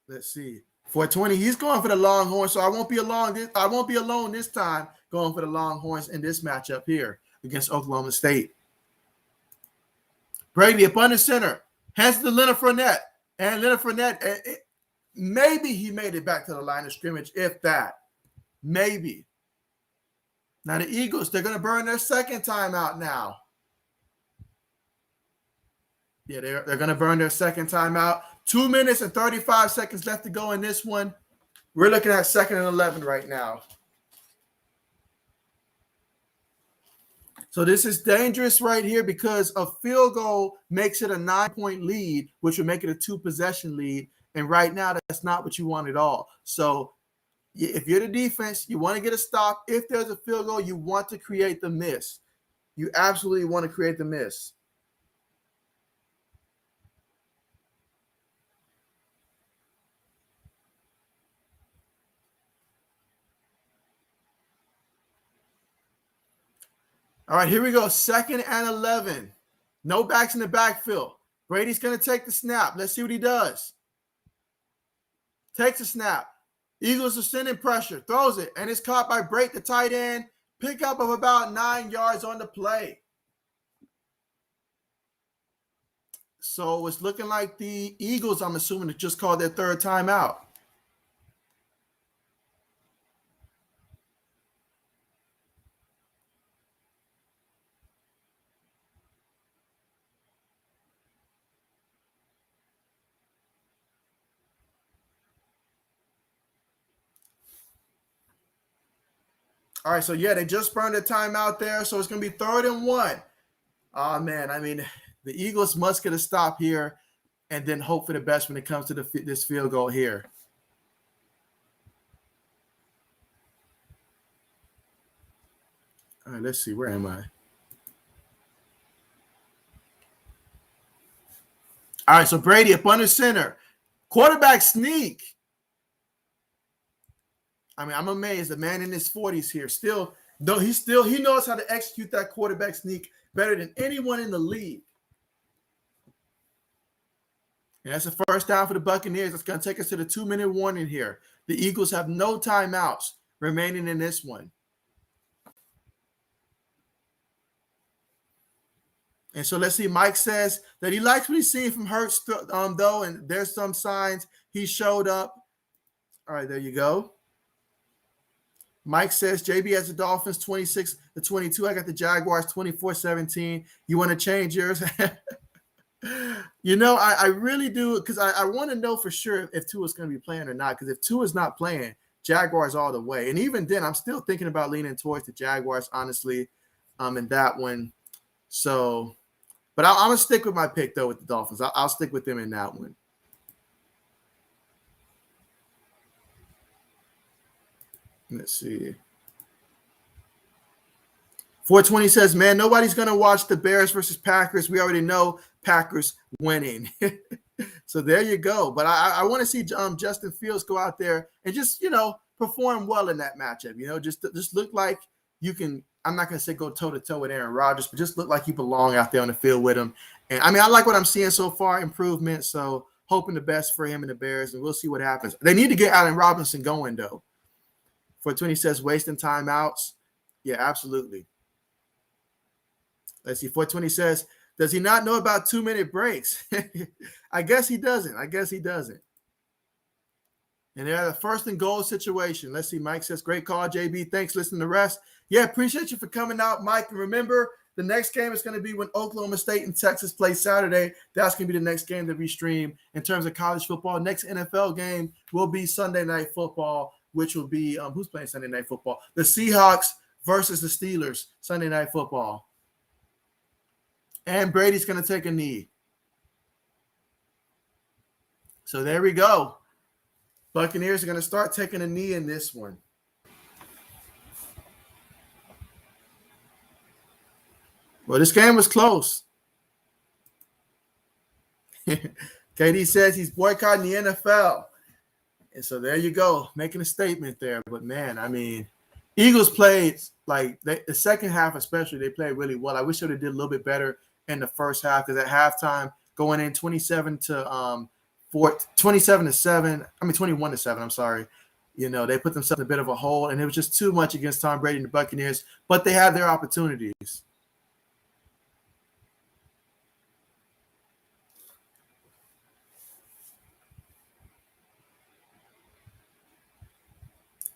Let's see. .420, he's going for the Longhorns, so I won't be alone this time going for the Longhorns in this matchup here against Oklahoma State. Brady up under center, hands to Leonard Fournette, and Leonard Fournette, maybe he made it back to the line of scrimmage, if that. Maybe. Now the Eagles, they're going to burn their second timeout now. Yeah, they're going to burn their second timeout. 2 minutes and 35 seconds left to go in this one. We're looking at 2nd and 11 right now. So this is dangerous right here because a field goal makes it a 9-point lead, which would make it a 2-possession lead. And right now, that's not what you want at all. So if you're the defense, you want to get a stop. If there's a field goal, you want to create the miss. You absolutely want to create the miss. All right, here we go. 2nd and 11. No backs in the backfield. Brady's going to take the snap. Let's see what he does. Takes a snap. Eagles are sending pressure. Throws it, and it's caught by Brake, the tight end. Pickup of about 9 yards on the play. So it's looking like the Eagles, I'm assuming, just called their 3rd timeout. All right, so yeah, they just burned a timeout there, so it's going to be 3rd and 1. Oh, man, I mean, The Eagles must get a stop here and then hope for the best when it comes to this field goal here. All right, let's see. Where am I? All right, so Brady up under center. Quarterback sneak. I mean, I'm amazed. The man in his 40s here still, though he knows how to execute that quarterback sneak better than anyone in the league. And that's the first down for the Buccaneers. That's going to take us to the 2-minute warning here. The Eagles have no timeouts remaining in this one. And so let's see. Mike says that he likes what he's seeing from Hurts, though, and there's some signs he showed up. All right, there you go. Mike says JB has the Dolphins 26-22. I got the Jaguars 24-17. You want to change yours? I really do, because I want to know for sure if Tua's going to be playing or not. Because if Tua's not playing, Jaguars all the way. And even then, I'm still thinking about leaning towards the Jaguars, honestly, in that one. So, but I'm going to stick with my pick, though, with the Dolphins. I'll stick with them in that one. Let's see. 420 says, man, nobody's going to watch the Bears versus Packers. We already know Packers winning. So there you go. But I want to see Justin Fields go out there and just, perform well in that matchup. Just look like you can. I'm not going to say go toe-to-toe with Aaron Rodgers, but just look like you belong out there on the field with him. And, I mean, I like what I'm seeing so far, improvement. So hoping the best for him and the Bears, and we'll see what happens. They need to get Allen Robinson going, though. 420 says wasting timeouts. Yeah, absolutely. Let's see. 420 says, does he not know about 2-minute breaks? I guess he doesn't. And they're at a 1st and goal situation. Let's see. Mike says, great call, JB. Thanks. Listen to the rest. Yeah, appreciate you for coming out, Mike. And remember, the next game is going to be when Oklahoma State and Texas play Saturday. That's going to be the next game that we stream in terms of college football. Next NFL game will be Sunday Night Football, which will be who's playing Sunday Night Football? The Seahawks versus the Steelers, Sunday Night Football. And Brady's going to take a knee. So there we go. Buccaneers are going to start taking a knee in this one. Well, this game was close. KD says he's boycotting the NFL. And so there you go, making a statement there. But, man, I mean, Eagles played, the second half especially, they played really well. I wish they would have did a little bit better in the first half, because at halftime, going in 21-7, 21-7, I'm sorry. They put themselves in a bit of a hole, and it was just too much against Tom Brady and the Buccaneers. But they had their opportunities.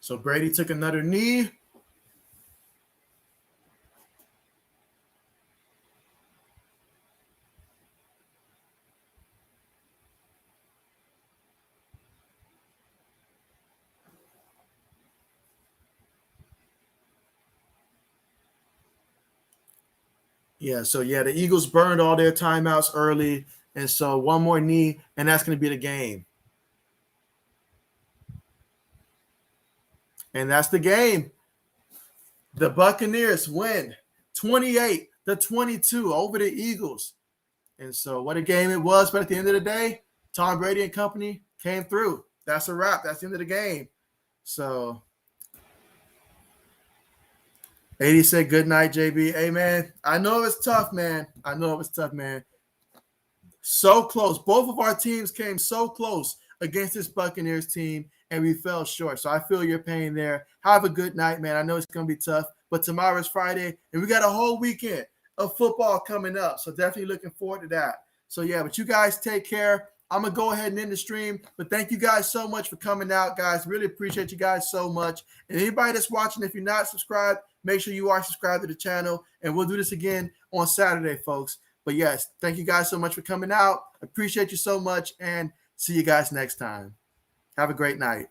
So Brady took another knee. Yeah, so the Eagles burned all their timeouts early, and so one more knee, and that's going to be the game. And that's the game. The Buccaneers win 28-22 over the Eagles. And so what a game it was, but at the end of the day, Tom Brady and company came through. That's a wrap. That's the end of the game. So 80 said, good night, JB. Hey, man, I know it was tough, man. So close. Both of our teams came so close against this Buccaneers team, and we fell short. So I feel your pain there. Have a good night, man. I know it's going to be tough, but tomorrow's Friday, and we got a whole weekend of football coming up. So definitely looking forward to that. So, but you guys take care. I'm going to go ahead and end the stream, but thank you guys so much for coming out, guys. Really appreciate you guys so much. And anybody that's watching, if you're not subscribed, make sure you are subscribed to the channel, and we'll do this again on Saturday, folks. But yes, thank you guys so much for coming out. Appreciate you so much, and see you guys next time. Have a great night.